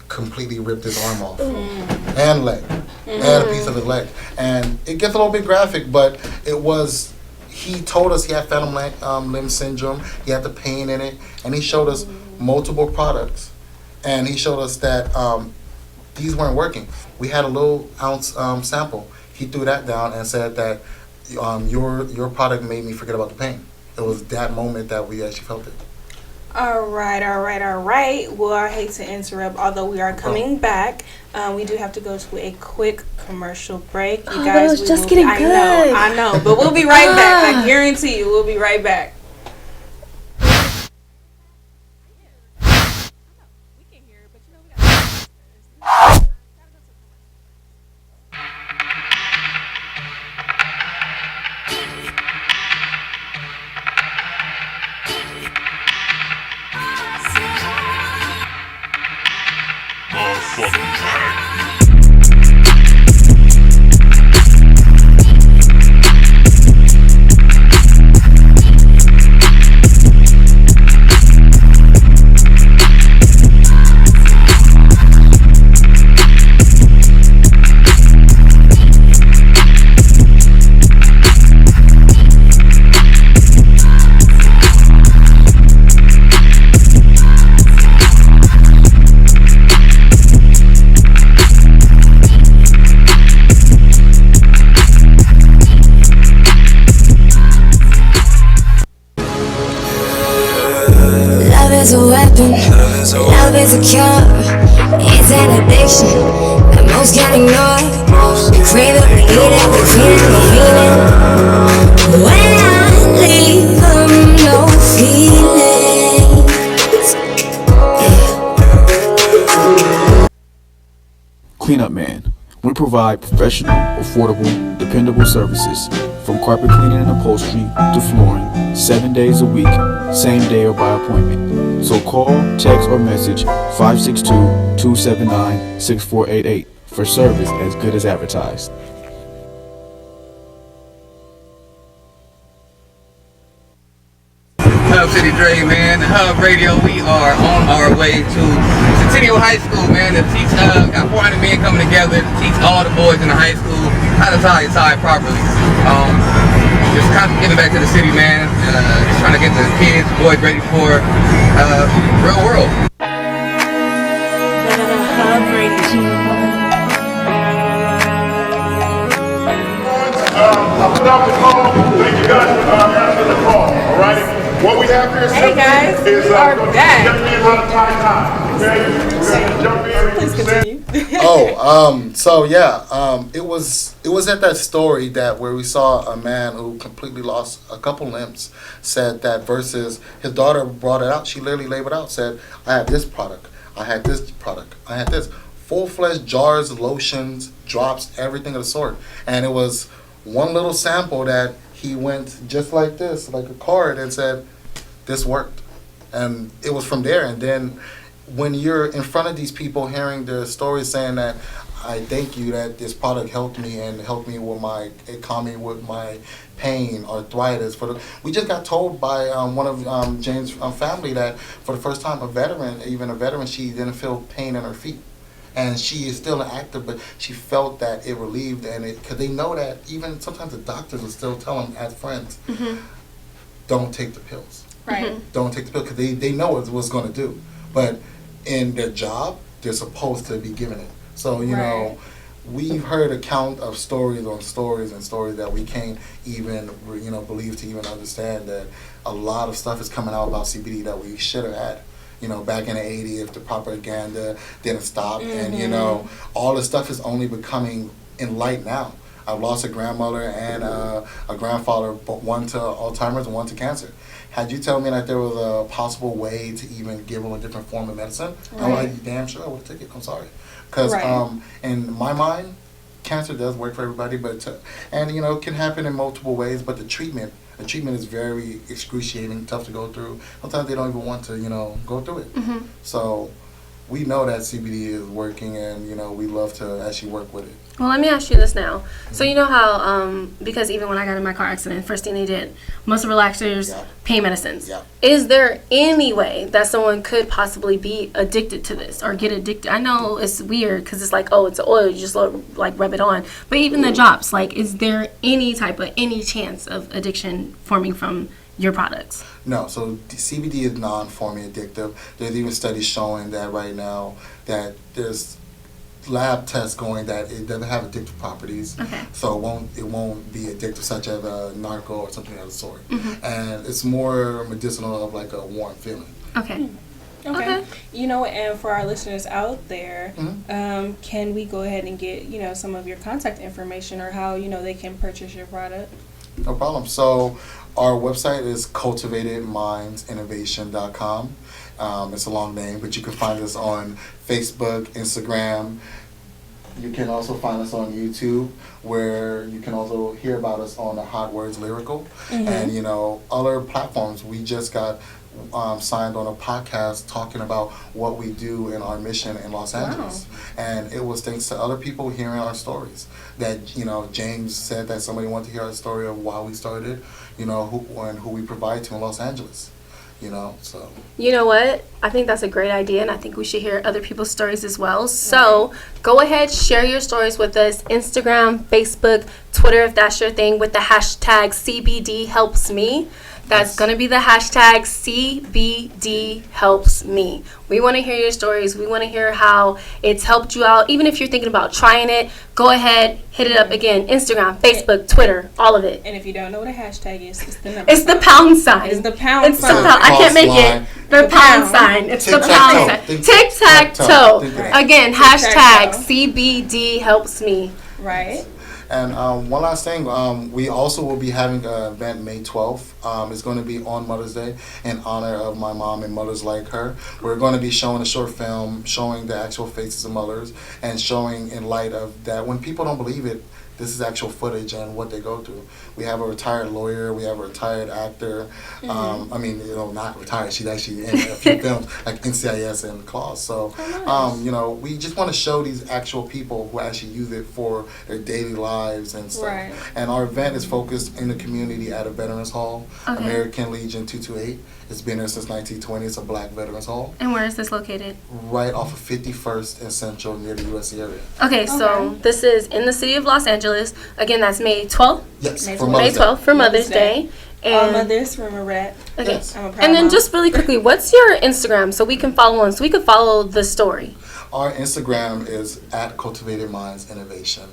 Speaker 12: completely ripped his arm off and leg and a piece of his leg. And it gets a little bit graphic, but he told us he had phantom limb syndrome. He had the pain in it, and he showed us multiple products, and he showed us that these weren't working. We had a little ounce sample. He threw that down and said that your product made me forget about the pain. It was that moment that we actually felt it.
Speaker 3: All right. Well, I hate to interrupt, although we are coming back. We do have to go to a quick commercial break. You guys,
Speaker 2: it was just getting good.
Speaker 3: I know, but we'll be right back. I guarantee you, we'll be right back.
Speaker 4: Love is a weapon, love is a cure. It's an addiction that most can't ignore. We crave it, we need it, we feel it, we feel it. When I leave them, no feelings.
Speaker 5: Cleanup Man. We provide professional, affordable, dependable services from carpet cleaning and upholstery to flooring, 7 days a week, same day or by appointment. So call, text, or message 562-279-6488 for service as good as advertised.
Speaker 8: Hub City Dre, man. The Hub Radio, we are on our way to Centennial High School, man. To teach, got 400 men coming together to teach all the boys in the high school how to tie your tie properly. Just kind of giving back to the city, man. Just trying to get the kids, boys ready for real world.
Speaker 3: Hub Radio.
Speaker 9: I put out the call. Thank you guys for answering the call. All right. What we have here
Speaker 3: guys,
Speaker 9: is
Speaker 3: we are back.
Speaker 9: young men how to tie tie. Okay, we're gonna jump in.
Speaker 3: Please continue.
Speaker 12: It was at that story that where we saw a man who completely lost a couple limbs said that versus his daughter brought it out. She literally labeled out, said, I had this product, I had this product, I had this. Full-fledged jars, lotions, drops, everything of the sort. And it was one little sample that he went just like this, like a card, and said, this worked. And it was from there. And then when you're in front of these people hearing their stories saying that, I thank you that this product helped me and helped me with it calmed me with my pain, arthritis. We just got told by one of James' family that for the first time, a veteran, she didn't feel pain in her feet. And she is still active, but she felt that it relieved, and because they know that even sometimes the doctors will still tell them as friends, don't take the pills.
Speaker 3: Right.
Speaker 12: Don't take the pill because they know what it's going to do. But in their job, they're supposed to be giving it. So, you know, we've heard account of stories on stories and stories that we can't even, believe to even understand that a lot of stuff is coming out about CBD that we should have had. Back in the 80s, if the propaganda didn't stop. And, all this stuff is only becoming in light now. I've lost a grandmother and a grandfather, but one to Alzheimer's and one to cancer. Had you told me that there was a possible way to even give them a different form of medicine, I'm like, damn sure I would have taken it. I'm sorry. Because in my mind, cancer does work for everybody, but it can happen in multiple ways, but the treatment is very excruciating, tough to go through. Sometimes they don't even want to, go through it. So we know that CBD is working, and, we love to actually work with it.
Speaker 2: Well, let me ask you this now. So you know how, because even when I got in my car accident, first thing they did, muscle relaxers, pain medicines. Is there any way that someone could possibly be addicted to this or get addicted? I know it's weird because it's like, oh, it's oil, you just rub it on. But even the drops, is there any chance of addiction forming from your products?
Speaker 12: No, so CBD is non-forming addictive. There's even studies showing that right now that there's lab tests going that it doesn't have addictive properties, so it won't be addictive, such as a narco or something of the sort. And it's more medicinal of like a warm feeling.
Speaker 3: Okay. And for our listeners out there, can we go ahead and get some of your contact information or how they can purchase your product?
Speaker 12: No problem. So our website is cultivatedmindsinnovation.com. It's a long name, but you can find us on Facebook, Instagram. You can also find us on YouTube, where you can also hear about us on the Hot Words Lyrical. And, other platforms. We just got signed on a podcast talking about what we do in our mission in Los Angeles. And it was thanks to other people hearing our stories. That, James said that somebody wanted to hear our story of why we started, who we provide to in Los Angeles. So. You
Speaker 2: know what? I think that's a great idea, and I think we should hear other people's stories as well. So go ahead, share your stories with us. Instagram, Facebook, Twitter, if that's your thing, with the hashtag CBD helps me. That's going to be the hashtag CBD helps me. We want to hear your stories. We want to hear how it's helped you out. Even if you're thinking about trying it, go ahead, hit it up again. Instagram, Facebook, Twitter, all of it.
Speaker 3: And if you don't know what a hashtag is, it's the number.
Speaker 2: It's the pound sign.
Speaker 3: It's the pound sign.
Speaker 2: I can't make it. The pound sign. It's the pound sign. Tic-tac-toe. Again, hashtag CBD helps me.
Speaker 3: Right.
Speaker 12: And one last thing, we also will be having an event May 12th. It's going to be on Mother's Day in honor of my mom and mothers like her. We're going to be showing a short film, showing the actual faces of mothers, and showing in light of that when people don't believe it, this is actual footage and what they go through. We have a retired lawyer. We have a retired actor. I mean, not retired. She's actually in a few films like NCIS and Claws. So, we just want to show these actual people who actually use it for their daily lives and stuff.
Speaker 3: Right.
Speaker 12: And our event is focused in the community at a Veterans Hall, American Legion 228. It's been there since 1920. It's a black Veterans Hall.
Speaker 2: And where is this located?
Speaker 12: Right off of 51st and Central near the USC area.
Speaker 2: Okay, so this is in the city of Los Angeles. Again, that's May 12th?
Speaker 12: Yes,
Speaker 2: May 12th for Mother's Day.
Speaker 3: All mothers, remember Rat.
Speaker 2: Okay.
Speaker 12: Yes.
Speaker 3: I'm a proud
Speaker 2: And then
Speaker 3: mom.
Speaker 2: just really quickly, what's your Instagram so we can follow on, so we can follow the story?
Speaker 12: Our Instagram is at Cultivated Minds Innovation.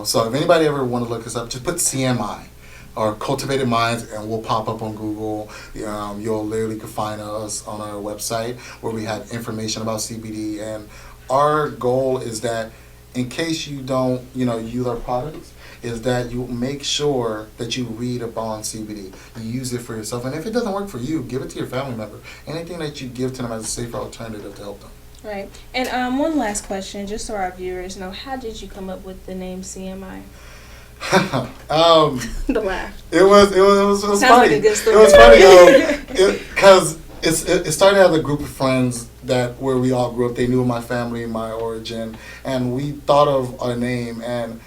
Speaker 12: So if anybody ever want to look us up, just put CMI or Cultivated Minds, and we'll pop up on Google. You'll literally can find us on our website where we have information about CBD. And our goal is that in case you don't, use our products, is that you make sure that you read about CBD. You use it for yourself. And if it doesn't work for you, give it to your family member. Anything that you give to them as a safer alternative to help them.
Speaker 3: Right. And one last question, just so our viewers know, how did you come up with the name CMI?
Speaker 2: The laugh.
Speaker 12: It was
Speaker 3: Sounds
Speaker 12: funny.
Speaker 3: like a good story.
Speaker 12: It was funny because it started as a group of friends where we all grew up. They knew my family, my origin, and we thought of a name. And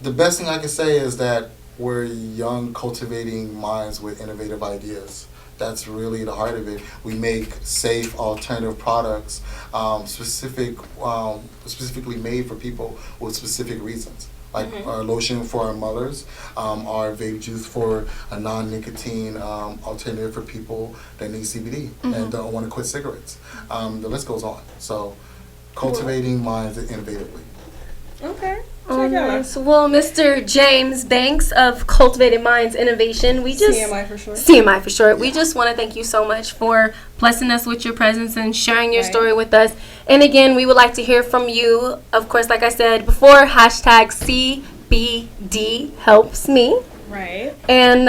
Speaker 12: the best thing I can say is that we're young, cultivating minds with innovative ideas. That's really the heart of it. We make safe alternative products, specifically made for people with specific reasons. Like our lotion for our mothers, our vape juice for a non-nicotine alternative for people that need CBD and don't want to quit cigarettes. The list goes on. So, cultivating minds innovatively.
Speaker 3: Okay.
Speaker 2: Nice. Well, Mr. James Banks of Cultivated Minds Innovation,
Speaker 3: CMI for short.
Speaker 2: CMI for short. We just want to thank you so much for blessing us with your presence and sharing your story with us. And again, we would like to hear from you. Of course, like I said before, hashtag CBD helps me.
Speaker 3: Right.
Speaker 2: And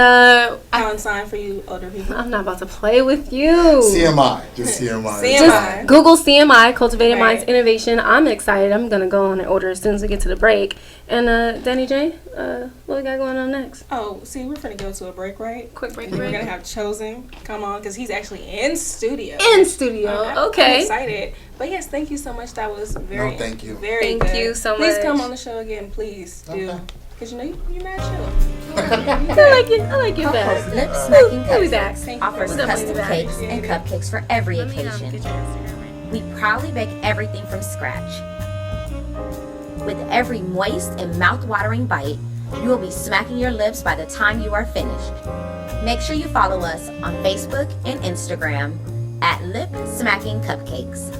Speaker 3: pound sign for you older people.
Speaker 2: I'm not about to play with you.
Speaker 12: CMI, just CMI.
Speaker 2: Just Google CMI, Cultivated Minds Innovation. I'm excited. I'm gonna go on and order as soon as we get to the break. And Danny J, what we got going on next?
Speaker 3: Oh, see, we're gonna go to a break, right?
Speaker 2: Quick break.
Speaker 3: We're gonna have Chosen come on because he's actually in studio.
Speaker 2: Okay.
Speaker 3: I'm excited. But yes, thank you so much. That was very.
Speaker 12: thank you.
Speaker 3: Very
Speaker 2: Thank
Speaker 3: good.
Speaker 2: you so
Speaker 3: Please
Speaker 2: much.
Speaker 3: come on the show again, please do.
Speaker 12: Okay.
Speaker 3: Because you're mad chill.
Speaker 2: I like you best.
Speaker 6: Lip Smacking
Speaker 2: We'll be back.
Speaker 6: Cupcakes offers
Speaker 2: We'll definitely
Speaker 6: custom
Speaker 2: be back.
Speaker 6: cakes and cupcakes for every occasion. We proudly bake everything from scratch. With every moist and mouth-watering bite, you will be smacking your lips by the time you are finished. Make sure you follow us on Facebook and Instagram at Lip Smacking Cupcakes.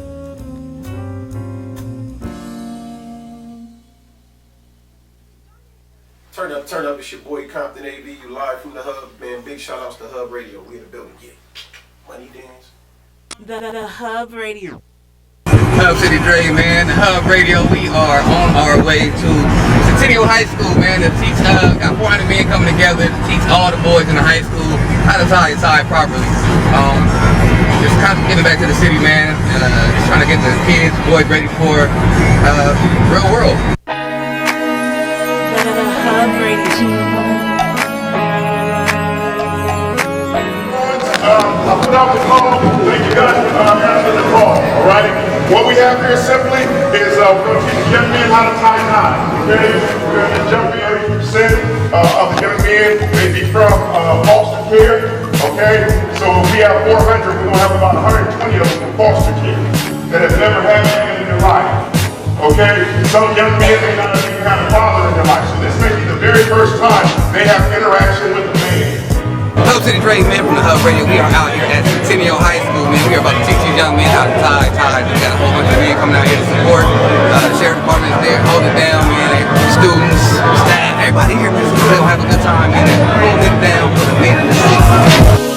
Speaker 7: Turn up, it's your boy Compton AB, you live from the Hub, man. Big shout outs to Hub Radio. We in the building, yeah. Money dance.
Speaker 13: The Hub Radio.
Speaker 8: Hub City Dre, man. The Hub Radio, we are on our way to Centennial High School, man, to teach, got 400 men coming together to teach all the boys in the high school how to tie your tie properly. Just kind of getting back to the city, man. Just trying to get the kids, boys ready for real world.
Speaker 9: I put out the call. Thank you guys for answering the call. All right. What we have here simply is we're going to teach young men how to tie ties. Okay. We're going to jump in 80% of the young men may be from foster care. Okay. So if we have 400, we're going to have about 120 of them from foster care that have never had anything in their life. Okay. Some young men may not even have a father in their life. So this may be the very first time they have interaction with a man.
Speaker 8: Hub City Dre, man, from the Hub Radio. We are out here at Centennial High School, man. We are about to teach these young men how to tie ties. We got a whole bunch of men coming out here to support. The sheriff department is there, hold it down, man. Students, staff, everybody here, man. We're gonna have a good time, man. Hold it down for the men in the streets.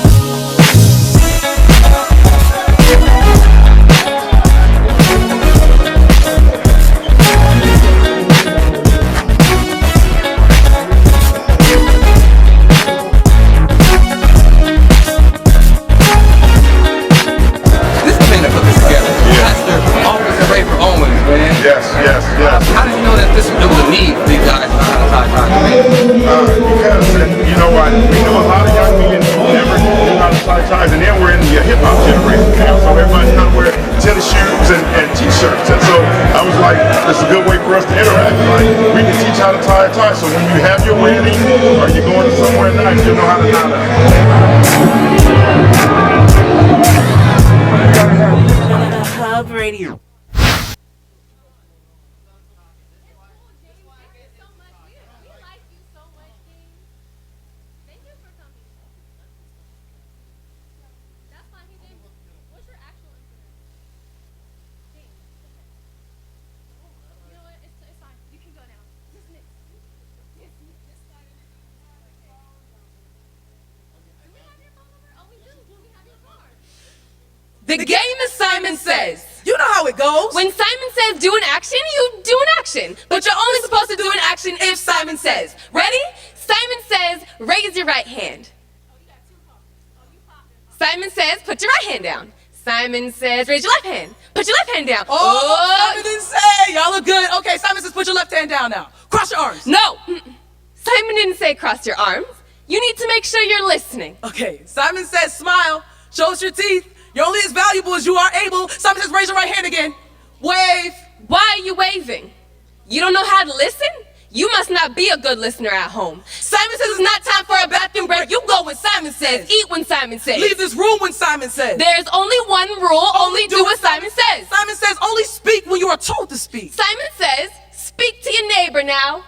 Speaker 8: How did you know that there was a need for these guys to tie ties?
Speaker 9: Because, you know what, we know a lot of young men who never knew how to tie ties, and then we're in the hip-hop generation now, so everybody's trying to wear tennis shoes and t-shirts, and so I was like, it's a good way for us to interact. Like, we can teach how to tie a tie, so when you have your wedding, or you're going somewhere nice, you'll know how to tie that.
Speaker 13: Hub Radio.
Speaker 14: The game is Simon Says.
Speaker 13: You know how it goes.
Speaker 14: When Simon says do an action, you do an action. But you're only supposed to do an action if Simon says. Ready? Simon says, raise your right hand. Simon says, put your right hand down. Simon says, raise your left hand. Put your left hand down.
Speaker 13: Oh, Simon didn't say. Y'all look good. Okay, Simon says, put your left hand down now. Cross your arms.
Speaker 14: No. Simon didn't say cross your arms. You need to make sure you're listening.
Speaker 13: Okay, Simon says, smile. Show us your teeth. You're only as valuable as you are able. Simon says, raise your right hand again. Wave.
Speaker 14: Why are you waving? You don't know how to listen? You must not be a good listener at home. Simon says it's not time for a bathroom break. You go when Simon says. Eat when Simon says.
Speaker 13: Leave this room when Simon says.
Speaker 14: There's only one rule. Only do what Simon says.
Speaker 13: Simon says only speak when you are told to speak.
Speaker 14: Simon says, speak to your neighbor now.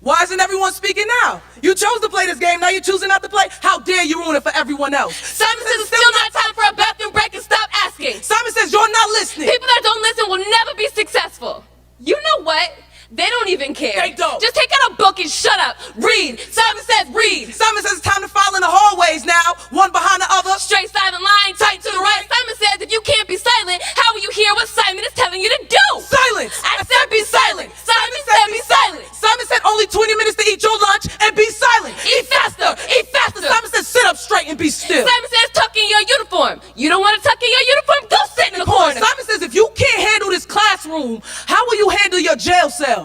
Speaker 13: Why isn't everyone speaking now? You chose to play this game, now you're choosing not to play? How dare you ruin it for everyone else?
Speaker 14: Simon says it's still not time for a bathroom break and stop asking.
Speaker 13: Simon says you're not listening.
Speaker 14: People that don't listen will never be successful. You know what? They don't even care.
Speaker 13: They don't.
Speaker 14: Just take out a book and shut up. Read. Simon says read.
Speaker 13: Simon says it's time to file in the hallways now, one behind the other.
Speaker 14: Straight silent line, tight to the right. Simon says if you can't be silent, how will you hear what Simon is telling you to do?
Speaker 13: Silence.
Speaker 14: I said be silent. Simon said be silent.
Speaker 13: Simon said only 20 minutes to eat your lunch and be silent.
Speaker 14: Eat faster. Eat faster.
Speaker 13: Simon says sit up straight and be still.
Speaker 14: Simon says tuck in your uniform. You don't want to tuck in your uniform? Go sit in the corner.
Speaker 13: Simon says if you can't handle this classroom, how will you handle your jail cell?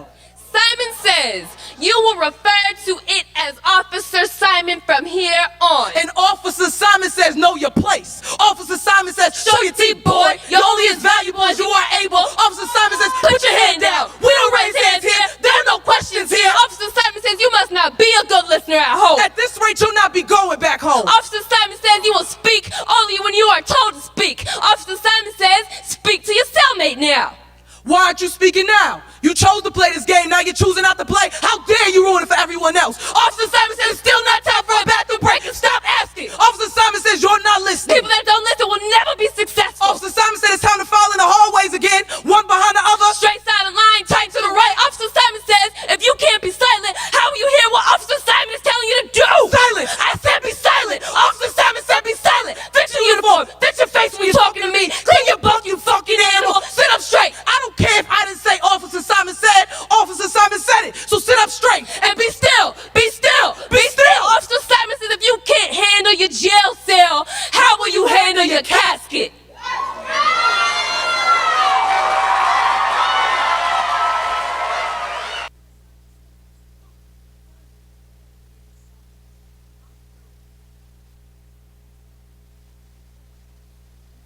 Speaker 14: Simon says you will refer to it as Officer Simon from here on.
Speaker 13: And Officer Simon says know your place. Officer Simon says show your teeth, boy. You're only as valuable as you are able. Officer Simon says put your hand down. We don't raise hands here. There are no questions here.
Speaker 14: Officer Simon says you must not be a good listener at home.
Speaker 13: At this rate, you'll not be going back home.
Speaker 14: Officer Simon says you will speak only when you are told to speak. Officer Simon says speak to your cellmate now.
Speaker 13: Why aren't you speaking now? You chose to play this game, now you're choosing not to play. How dare you ruin it for everyone else?
Speaker 14: Officer Simon says it's still not time for a bathroom break and stop asking.
Speaker 13: Officer Simon says you're not listening.
Speaker 14: People that don't listen will never be successful.
Speaker 13: Officer Simon said it's time to file in the hallways again, one behind the other.
Speaker 14: Straight silent line, tight to the right. Officer Simon says if you can't be silent, how will you hear what Officer Simon is telling you to do?
Speaker 13: Silence!
Speaker 14: I said be silent. Officer Simon said be silent. Fix your uniform. Fix your face when you're talking to me. Clean your bunk, you fucking animal. Sit up straight.
Speaker 13: I don't care if I didn't say Officer Simon said. Officer Simon said it. So sit up straight
Speaker 14: and be still. Be still. Be still. Officer Simon says if you can't handle your jail cell, how will you handle your casket?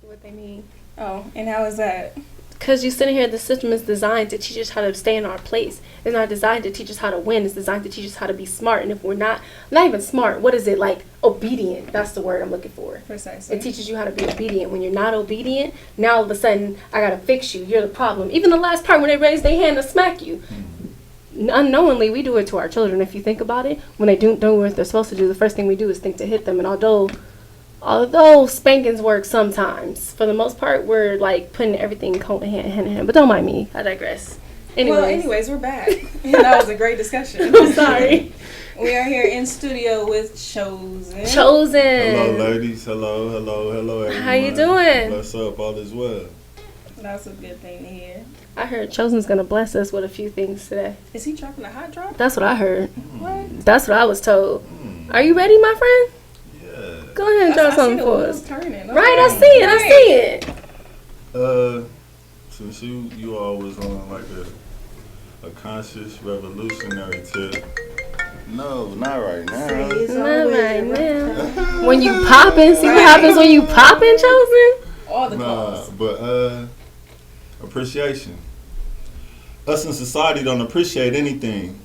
Speaker 2: What they mean.
Speaker 3: Oh, and how is that?
Speaker 2: Because you sitting here, the system is designed to teach us how to stay in our place. It's not designed to teach us how to win. It's designed to teach us how to be smart. And if we're not even smart, what is it? Like obedient. That's the word I'm looking for.
Speaker 3: Precisely.
Speaker 2: It teaches you how to be obedient. When you're not obedient, now all of a sudden, I got to fix you. You're the problem. Even the last part when they raise their hand to smack you. unknowingly, we do it to our children. If you think about it, when they don't do what they're supposed to do, the first thing we do is think to hit them. And although spankings work sometimes, for the most part, we're like putting everything hand in hand. But don't mind me. I digress.
Speaker 3: Anyways, we're back. That was a great discussion.
Speaker 2: I'm sorry.
Speaker 3: We are here in studio with Chosen.
Speaker 15: Hello, ladies. Hello, everyone.
Speaker 2: How you doing?
Speaker 15: Bless up. All is well.
Speaker 3: That's a good thing to hear.
Speaker 2: I heard Chosen's gonna bless us with a few things today.
Speaker 3: Is he dropping a hot drop?
Speaker 2: That's what I heard.
Speaker 3: What?
Speaker 2: That's what I was told. Are you ready, my friend?
Speaker 15: Yeah.
Speaker 2: Go ahead and drop something for us.
Speaker 3: Turning.
Speaker 2: Right, I see it.
Speaker 15: Since you always on like a conscious revolutionary tip. No, not right now.
Speaker 2: Not right now. When you poppin', see what happens when you poppin', Chosen?
Speaker 3: All the calls.
Speaker 15: But appreciation. Us in society don't appreciate anything.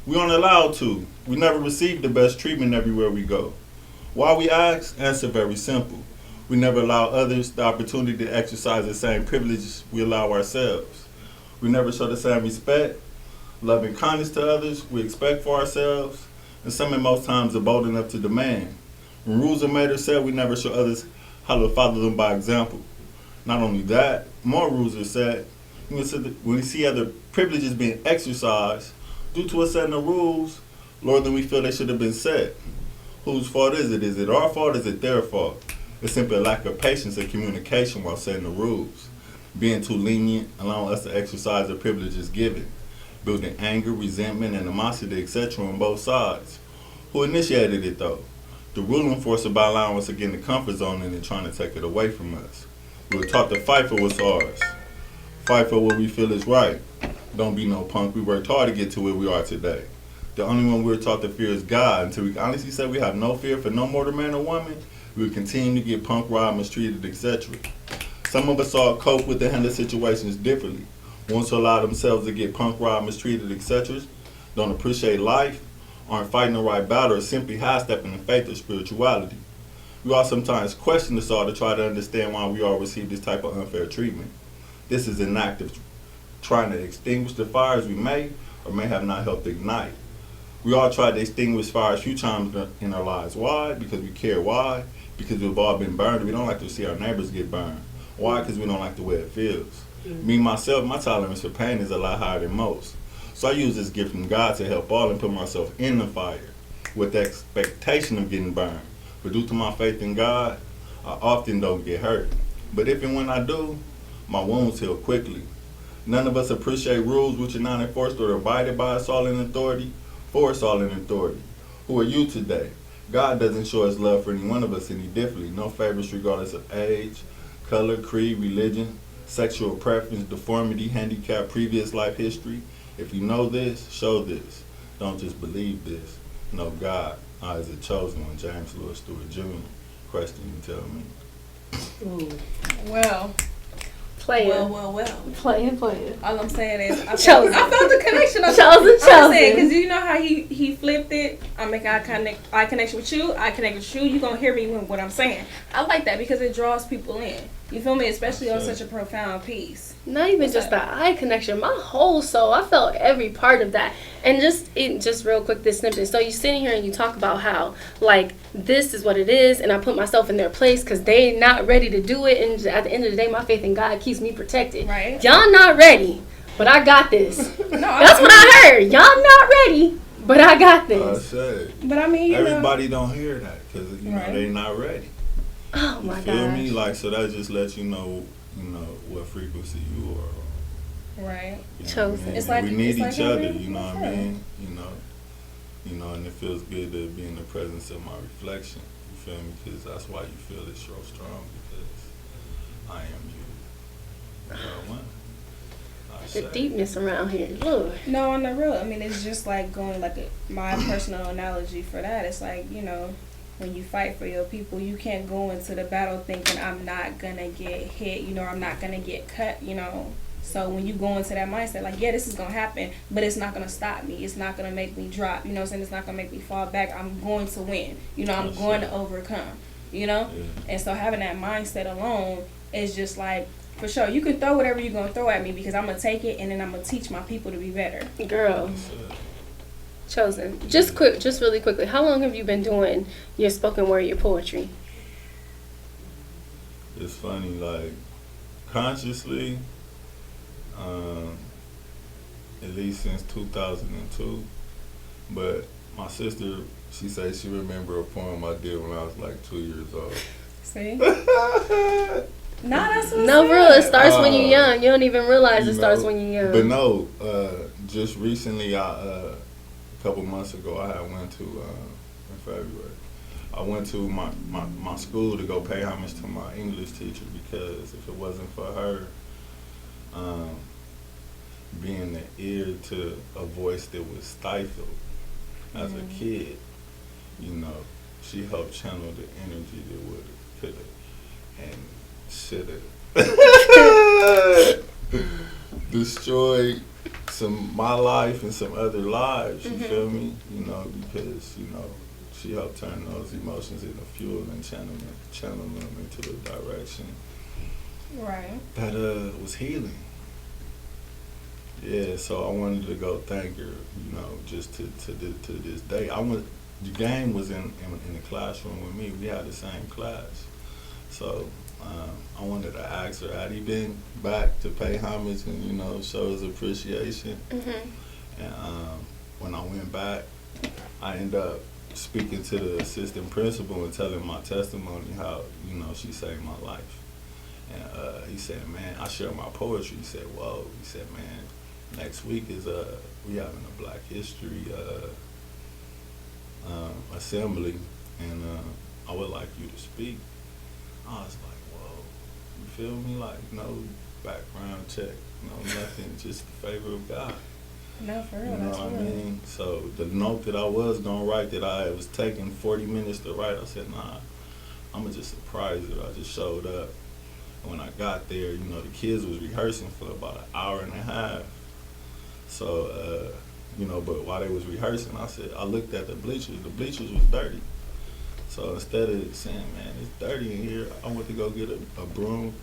Speaker 15: We aren't allowed to. We never receive the best treatment everywhere we go. Why we ask? Answer very simple. We never allow others the opportunity to exercise the same privileges we allow ourselves. We never show the same respect, love, and kindness to others we expect for ourselves, and some and most times are bold enough to demand. When rules are made or said, we never show others how to follow them by example. Not only that, more rules are set. When we see other privileges being exercised due to us setting the rules lower than we feel they should have been set. Whose fault is it? Is it our fault? Is it their fault? It's simply a lack of patience and communication while setting the rules. Being too lenient, allowing us to exercise the privileges given. Building anger, resentment, animosity, etc. on both sides. Who initiated it though? The ruling force by allowing us to get in the comfort zone and then trying to take it away from us. We were taught to fight for what's ours. Fight for what we feel is right. Don't be no punk. We worked hard to get to where we are today. The only one we're taught to fear is God. Until we honestly say we have no fear for no mortal man or woman, we will continue to get punk, robbed, mistreated, etc. Some of us all cope with the handle situations differently. Ones who allow themselves to get punk, robbed, mistreated, etc. don't appreciate life, aren't fighting the right battle, or simply high-stepping in faith or spirituality. We all sometimes question this all to try to understand why we all receive this type of unfair treatment. This is an act of trying to extinguish the fires we may or may have not helped ignite. We all tried to extinguish fires a few times in our lives. Why? Because we care. Why? Because we've all been burned. We don't like to see our neighbors get burned. Why? Because we don't like the way it feels. Me, myself, my tolerance for pain is a lot higher than most. So I use this gift from God to help all and put myself in the fire with the expectation of getting burned. But due to my faith in God, I often don't get hurt. But if and when I do, my wounds heal quickly. None of us appreciate rules which are not enforced or abided by us all in authority, for us all in authority. Who are you today? God doesn't show his love for any one of us any differently. No favorites regardless of age, color, creed, religion, sexual preference, deformity, handicap, previous life history. If you know this, show this. Don't just believe this. Know God. I is a chosen one. James Lewis Stewart Jr. Question you tell me.
Speaker 3: Well. Well.
Speaker 2: Play it.
Speaker 3: All I'm saying is, I
Speaker 2: Chosen.
Speaker 3: felt the connection.
Speaker 2: Chosen.
Speaker 3: Because you know how he flipped it. I make eye connection with you. I connect with you. You gonna hear me when what I'm saying. I like that because it draws people in. You feel me? Especially on such a profound piece.
Speaker 2: Not even just the eye connection. My whole soul. I felt every part of that. And just real quick, this snippet. So you sitting here and you talk about how, like, this is what it is, and I put myself in their place because they not ready to do it. And at the end of the day, my faith in God keeps me protected.
Speaker 3: Right.
Speaker 2: Y'all not ready, but I got this. That's what I heard. Y'all not ready, but I got this.
Speaker 3: But I mean,
Speaker 15: everybody don't hear that because they not ready.
Speaker 2: Oh my
Speaker 15: God.
Speaker 2: God.
Speaker 15: Feel me? Like, so that just lets you know what frequency you are.
Speaker 3: Right.
Speaker 2: Chosen.
Speaker 3: It's like
Speaker 15: we need
Speaker 3: it's
Speaker 15: each
Speaker 3: like
Speaker 15: other. You know what I mean? And it feels good to be in the presence of my reflection. You feel me? Because that's why you feel it so strong, because I am you.
Speaker 2: The deepness around here, Lord.
Speaker 3: No, on the real. I mean, it's just like going my personal analogy for that. It's like, when you fight for your people, you can't go into the battle thinking I'm not gonna get hit, I'm not gonna get cut, So when you go into that mindset, like, yeah, this is gonna happen, but it's not gonna stop me. It's not gonna make me drop. You know what I'm saying? It's not gonna make me fall back. I'm going to win. I'm going to overcome. Yeah. And so having that mindset alone is just like For sure. You can throw whatever you're going to throw at me because I'm going to take it and then I'm going to teach my people to be better.
Speaker 2: Girl. Chosen. Just really quickly. How long have you been doing your spoken word, your poetry?
Speaker 15: It's funny, like, consciously, at least since 2002. But my sister, she says she remember a poem I did when I was like 2 years old.
Speaker 3: See? That's what's
Speaker 2: No,
Speaker 3: up.
Speaker 2: real. It starts when you're young. You don't even realize it starts when you're young.
Speaker 15: But no, just recently, a couple months ago, I had went to, in February, I went to my school to go pay homage to my English teacher because if it wasn't for her being the ear to a voice that was stifled as a kid, you know, she helped channel the energy that would have, could have, and should have destroyed my life and some other lives, you feel me? You know, because, you know, she helped turn those emotions into fuel and channel them into the direction that was healing. Yeah, so I wanted to go thank her, you know, just to this day. The game was in the classroom with me. We had the same class. So I wanted to ask her, had he been back to pay homage and, you know, show his appreciation? And when I went back, I ended up speaking to the assistant principal and telling my testimony, how, you know, she saved my life. And he said, man, I share my poetry. He said, whoa. He said, man, next week is we having a Black History assembly, and I would like you to speak. I was like, whoa, you feel me? Like, no background check, no nothing, just the favor of God.
Speaker 3: No, for real.
Speaker 15: You know what I mean? So the note that I was gonna write that I was taking 40 minutes to write, I said, nah, I'm gonna just surprise her. I just showed up. And when I got there, you know, the kids was rehearsing for about an hour and a half. So, you know, but while they was rehearsing, I looked at the bleachers was dirty. So instead of saying, man, it's dirty in here, I went to go get a broom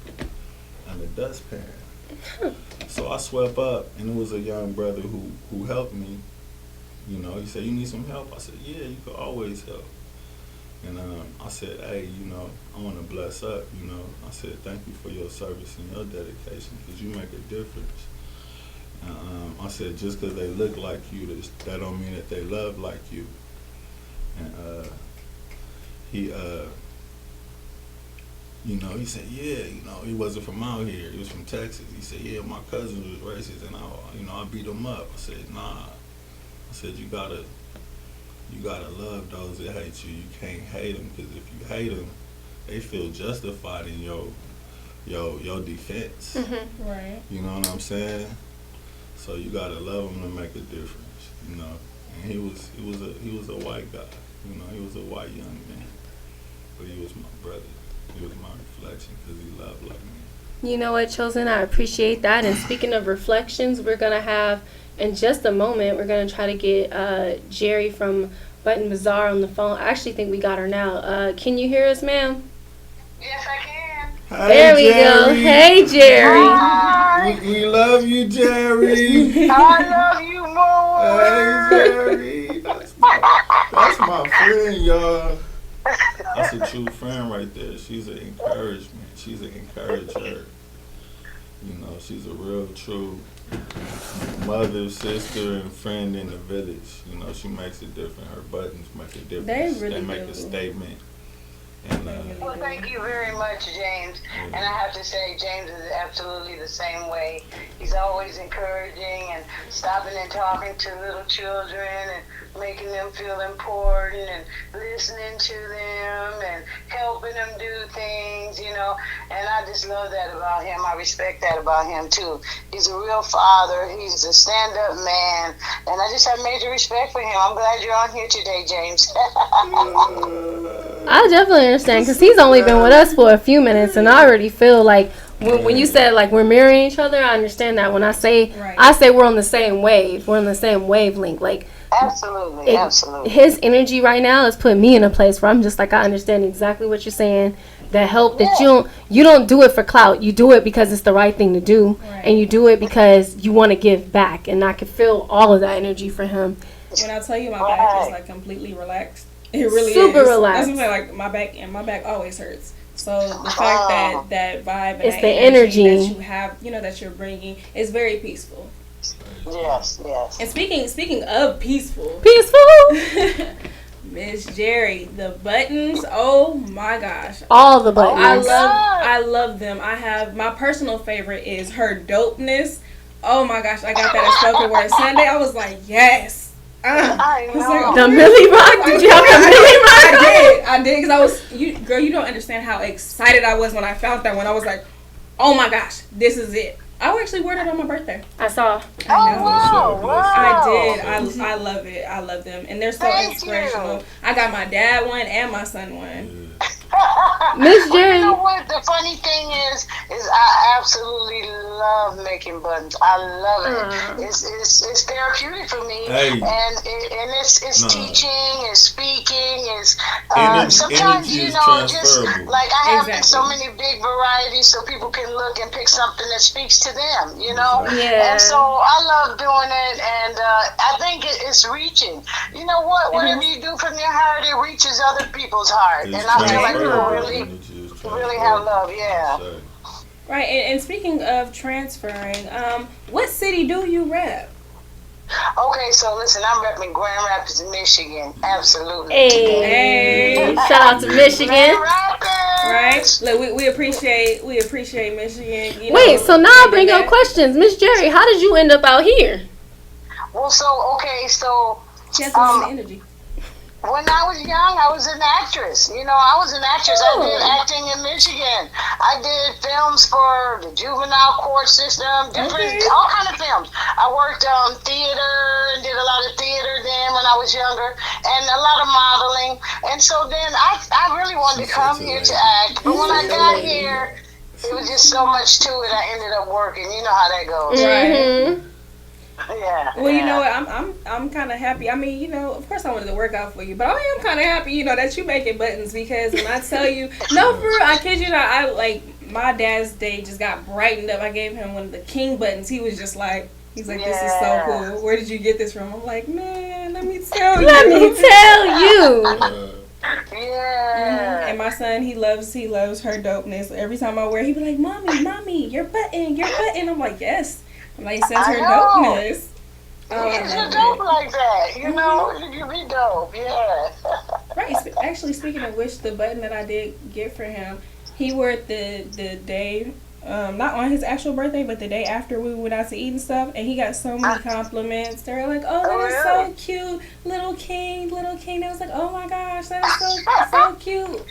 Speaker 15: and a dustpan. So I swept up, and it was a young brother who helped me. You know, he said, you need some help? I said, yeah, you could always help. And I said, hey, you know, I want to bless up, you know. I said, thank you for your service and your dedication, because you make a difference. I said, just because they look like you, that don't mean that they love like you. And he, you know, he said, yeah, you know, he wasn't from out here. He was from Texas. He said, yeah, my cousin was racist, and I beat him up. I said, nah. I said, you gotta love those that hate you. You can't hate them, because if you hate them, they feel justified in your defense.
Speaker 3: Right.
Speaker 15: You know what I'm saying? So you gotta love them to make a difference, you know. And he was a white guy, you know. He was a white young man, but he was my brother. He was my reflection because he loved like me.
Speaker 2: You know what, Chosen? I appreciate that. And speaking of reflections, we're gonna have in just a moment. We're gonna try to get Jerry from Button Bazaar on the phone. I actually think we got her now. Can you hear us, ma'am?
Speaker 16: Yes, I can.
Speaker 15: Hey,
Speaker 2: there we go. Hey, Jerry.
Speaker 16: Hi.
Speaker 15: We love you, Jerry.
Speaker 16: I love you more.
Speaker 15: Hey, Jerry. That's my friend, y'all. That's a true friend right there. She's an encouragement. She's an encourager. You know, she's a real, true mother, sister, and friend in the village. You know, she makes a difference. Her buttons make a difference. They make a statement. And,
Speaker 16: well, thank you very much, James. And I have to say, James is absolutely the same way. He's always encouraging and stopping and talking to little children and making them feel important and listening to them and helping them do things, you know. And I just love that about him. I respect that about him, too. He's a real father. He's a stand-up man. And I just have major respect for him. I'm glad you're on here today, James.
Speaker 2: I definitely understand, because he's only been with us for a few minutes, and I already feel like when you said like we're mirroring each other, I understand that. When I say we're on the same wave, we're on the same wavelength. Like
Speaker 16: absolutely.
Speaker 2: His energy right now is putting me in a place where I'm just like, I understand exactly what you're saying, that help that you don't do it for clout. You do it because it's the right thing to do, and you do it because you want to give back. And I can feel all of that energy for him.
Speaker 3: When I tell you my back is like completely relaxed, it really
Speaker 2: Super
Speaker 3: is.
Speaker 2: relaxed.
Speaker 3: That's what I'm saying, like my back always hurts. So the fact that vibe and
Speaker 2: It's
Speaker 3: that
Speaker 2: the
Speaker 3: energy
Speaker 2: energy.
Speaker 3: that you have, that you're bringing is very peaceful.
Speaker 16: Yes.
Speaker 3: And speaking of peaceful, Miss Jerry, the buttons, oh my gosh.
Speaker 2: All the buttons.
Speaker 3: I love them. I have, my personal favorite is her dopeness. Oh my gosh, I got that at Spoken Word Sunday. I was like, yes.
Speaker 16: I know.
Speaker 3: Like,
Speaker 2: the Millie Rock? Did you have the Millie Rock?
Speaker 3: I did, because I was, you don't understand how excited I was when I found that one. I was like, oh my gosh, this is it. I actually wore it on my birthday.
Speaker 2: I saw.
Speaker 16: Wow.
Speaker 3: I did. I love it. I love them. And they're so inspirational. I got my dad one and my son one.
Speaker 2: Miss Jerry.
Speaker 16: You know what? The funny thing is I absolutely love making buttons. I love it. It's therapeutic for me, and it's teaching, it's speaking, it's sometimes just like I have so many big varieties, so people can look and pick something that speaks to them,
Speaker 2: Yeah.
Speaker 16: And so I love doing it, and I think it's reaching. You know what? Whatever you do from your heart, it reaches other people's heart, and I feel like people really have love. Yeah.
Speaker 3: Right, and speaking of transferring, what city do you rep?
Speaker 16: Okay, so listen, I'm repping Grand Rapids, Michigan. Absolutely.
Speaker 2: Hey, shout out to Michigan.
Speaker 16: Grand Rapids.
Speaker 3: Right? Look, we appreciate Michigan.
Speaker 2: Wait, so now I bring up questions. Miss Jerry, how did you end up out here?
Speaker 16: Well, so
Speaker 3: she has some energy.
Speaker 16: When I was young, I was an actress. I was an actress. I did acting in Michigan. I did films for the juvenile court system, all kind of films. I worked on theater and did a lot of theater then when I was younger, and a lot of modeling. And so then I really wanted to come here to act. But when I got here, it was just so much to it. I ended up working. You know how that goes.
Speaker 3: Right.
Speaker 16: Yeah.
Speaker 3: Well, you know what? I'm kind of happy. I mean, of course I wanted to work out for you, but I am kind of happy, that you making buttons, because when I tell you, no, for real, I kid you not, I like my dad's day just got brightened up. I gave him one of the King buttons. He was just like, this is so cool. Where did you get this from? I'm like, man, let me tell you.
Speaker 16: Yeah.
Speaker 3: And my son, he loves her dopeness. Every time I wear, he be like, mommy, your button. I'm like, yes. I'm like, since her dopeness.
Speaker 16: Because you're dope like that, you be dope, yeah.
Speaker 3: Right. Actually, speaking of which, the button that I did get for him, he wore it the day, not on his actual birthday, but the day after we went out to eat and stuff, and he got so many compliments. They were like, oh, that is so cute, little king. They was like, oh my gosh, that is so cute.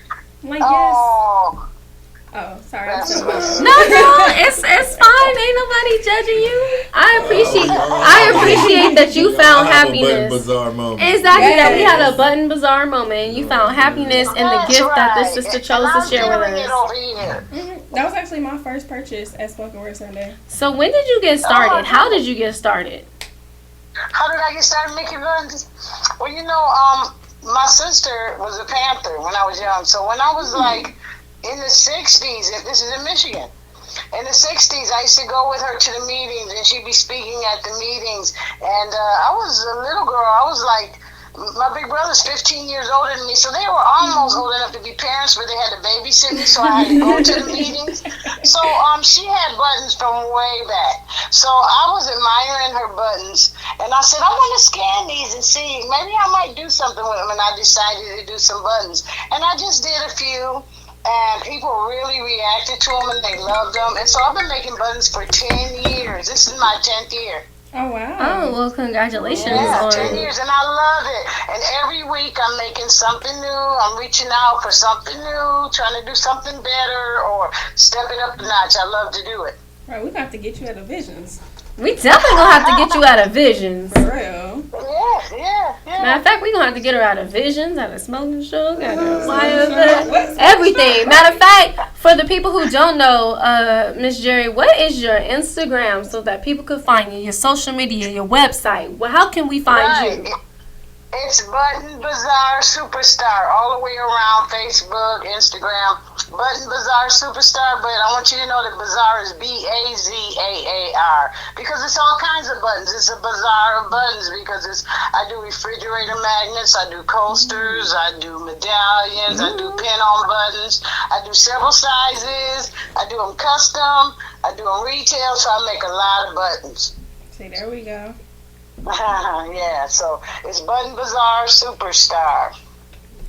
Speaker 3: I'm like, yes. Oh, sorry.
Speaker 2: No, it's fine. Ain't nobody judging you. I appreciate that you found happiness.
Speaker 15: Bizarre moment.
Speaker 2: Exactly, that we had a button bizarre moment, and you found happiness in the gift that this sister chose to share with us.
Speaker 3: That was actually my first purchase at Spoken Word Sunday.
Speaker 2: So when did you get started? How did you get started?
Speaker 16: How did I get started making buttons? Well, my sister was a Panther when I was young, so when I was like in the 60s, this is in Michigan. In the 60s, I used to go with her to the meetings, and she'd be speaking at the meetings. And I was a little girl. I was like, my big brother's 15 years older than me, so they were almost old enough to be parents, but they had to babysit me, so I had to go to the meetings. So she had buttons from way back. So I was admiring her buttons, and I said, I want to scan these and see. Maybe I might do something with them, and I decided to do some buttons. And I just did a few. And people really reacted to them, and they loved them. And so I've been making buttons for 10 years. This is my 10th year.
Speaker 3: Oh, wow.
Speaker 2: Oh, well, congratulations.
Speaker 16: Yeah, 10 years, and I love it. And every week I'm making something new. I'm reaching out for something new, trying to do something better, or stepping up a notch. I love to do it.
Speaker 3: Right, we got to get you out of Visions.
Speaker 2: We definitely gonna have to get you out of Visions.
Speaker 3: For real.
Speaker 16: Yeah.
Speaker 2: Matter of fact, we gonna have to get her out of Visions, out of Smoking Show, out of everything. Matter of fact, for the people who don't know, Miss Jerry, what is your Instagram so that people could find you, your social media, your website? Well, how can we find you?
Speaker 16: It's Button Bazaar Superstar, all the way around Facebook, Instagram. Button Bazaar Superstar, but I want you to know that Bazaar is Bazaar because it's all kinds of buttons. It's a bazaar of buttons because I do refrigerator magnets, I do coasters, I do medallions, I do pin-on buttons, I do several sizes, I do them custom, I do them retail, so I make a lot of buttons.
Speaker 3: See, there we go.
Speaker 16: Yeah, so it's Button Bazaar Superstar.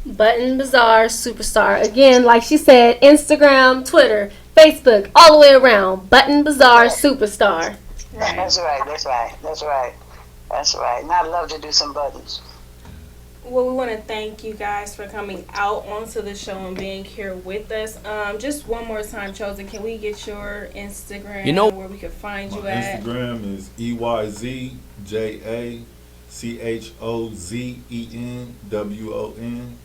Speaker 2: Button Bazaar Superstar. Again, like she said, Instagram, Twitter, Facebook, all the way around. Button Bazaar Superstar.
Speaker 16: That's right. And I'd love to do some buttons.
Speaker 3: Well, we want to thank you guys for coming out onto the show and being here with us. Just one more time, Chosen, can we get your Instagram where we can find you at?
Speaker 15: Instagram is EYZJACHOZENWON.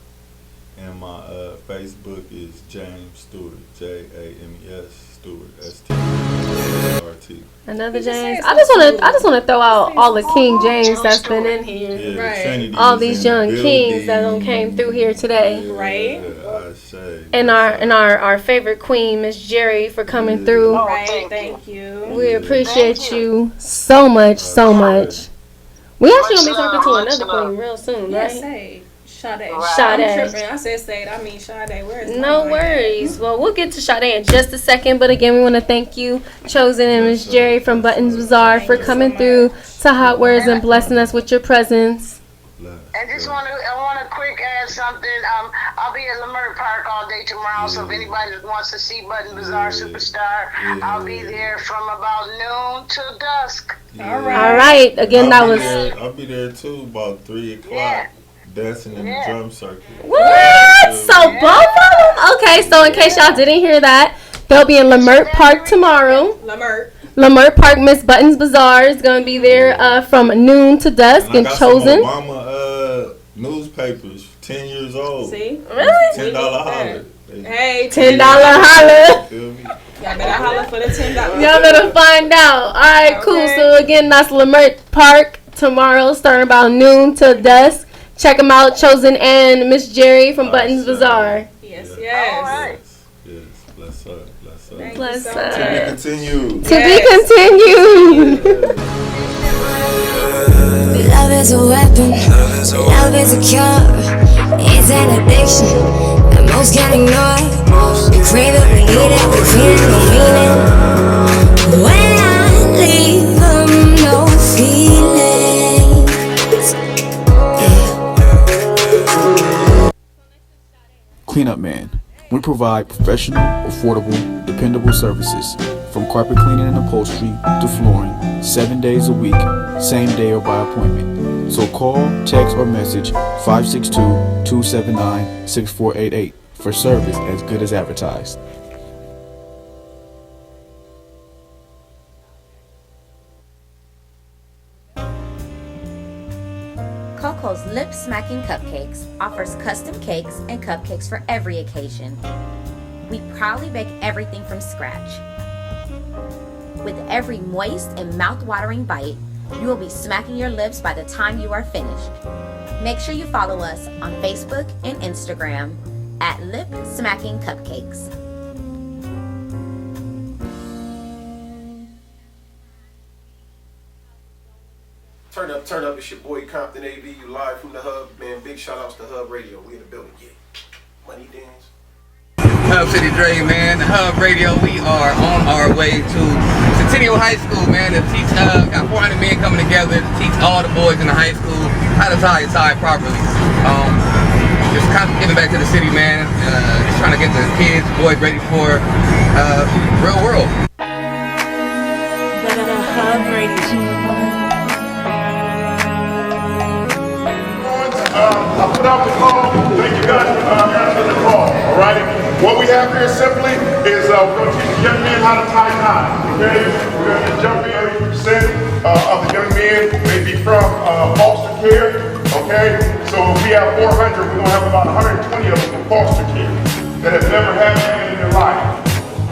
Speaker 15: And my Facebook is James Stewart, JAMES Stewart, STUART.
Speaker 2: Another James. I just want to throw out all the King James that's been in here.
Speaker 15: Yeah, right.
Speaker 2: All these young kings that came through here today.
Speaker 3: Right.
Speaker 2: And our favorite queen, Miss Jerry, for coming through.
Speaker 3: Right. Thank you.
Speaker 2: We appreciate you so much, so much. We actually gonna be talking to another queen real soon, right?
Speaker 3: Yes, Sade.
Speaker 2: Sade.
Speaker 3: I'm tripping. I said Sade. I mean Sade. Where is
Speaker 2: No worries. Well, we'll get to Sade in just a second. But again, we want to thank you, Chosen and Miss Jerry from Buttons Bazaar, for coming through to Hot Words and blessing us with your presence.
Speaker 16: And I want to quick add something. I'll be at Lamert Park all day tomorrow, so if anybody wants to see Button Bazaar Superstar, I'll be there from about noon till dusk.
Speaker 2: All right. Again,
Speaker 15: I'll be there too, about 3 o'clock.
Speaker 16: Yeah.
Speaker 15: Dancing in the drum circle.
Speaker 2: What? So both of them? Okay, so in case y'all didn't hear that, they'll be in Lamert Park tomorrow. Lamert Park, Miss Buttons Bazaar is going to be there from noon to dusk and Chosen.
Speaker 15: Some Obama newspapers, 10 years old.
Speaker 3: See?
Speaker 2: Really?
Speaker 15: $10 holler.
Speaker 3: Hey,
Speaker 2: $10 holler.
Speaker 3: Y'all better holler for the $10.
Speaker 2: Y'all better find out. All right, cool. So again, that's Lamert Park tomorrow, starting about noon to dusk. Check them out, Chosen and Miss Jerry from Buttons Bazaar.
Speaker 3: Yes.
Speaker 16: All right.
Speaker 15: Yes, bless her.
Speaker 2: Bless her.
Speaker 15: To be continued.
Speaker 2: To be continued.
Speaker 4: Love is a weapon, love is a cure. It's an addiction that most can't ignore. We crave it, we need it, we feel it, we mean it. When I leave them, no feelings.
Speaker 5: Cleanup Man. We provide professional, affordable, dependable services from carpet cleaning and upholstery to flooring, 7 days a week, same day or by appointment. So call, text, or message 562-279-6488 for service as good as advertised.
Speaker 6: Coco's Lip Smacking Cupcakes offers custom cakes and cupcakes for every occasion. We proudly bake everything from scratch. With every moist and mouth-watering bite, you will be smacking your lips by the time you are finished. Make sure you follow us on Facebook and Instagram at Lip Smacking Cupcakes.
Speaker 7: Turn up, it's your boy Compton AV, you live from the Hub, man, big shout outs to Hub Radio, we in the building, yeah. Money dance.
Speaker 8: Hub City Dre, man, the Hub Radio, we are on our way to Centennial High School, man, to teach, got 400 men coming together to teach all the boys in the high school how to tie your tie properly. Just kind of giving back to the city, man, just trying to get the kids, boys ready for real world.
Speaker 3: Hub Radio.
Speaker 9: I put out the call. Thank you guys for answering the call. All right. What we have here simply is we're going to teach the young men how to tie ties. Okay. We're going to jump in 80% of the young men may be from foster care. Okay. So if we have 400, we're going to have about 120 of them from foster care that have never had a man in their life.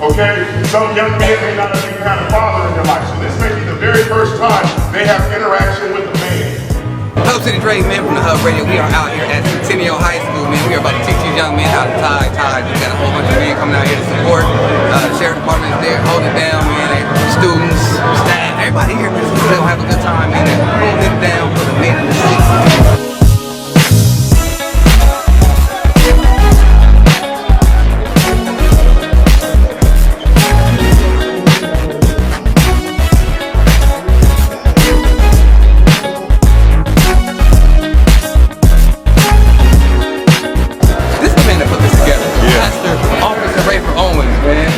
Speaker 9: Okay. Some young men may not have even had a father in their life. So this may be the very first time they have interaction with a man.
Speaker 8: Hub City Dre, man, from the Hub Radio. We are out here at Centennial High School, man. We are about to teach these young men how to tie ties. We got a whole bunch of men coming out here to support. The sheriff department is there, hold it down, man. Students, staff, everybody here, man. They'll have a good time, man. They're holding it down for the men in the streets.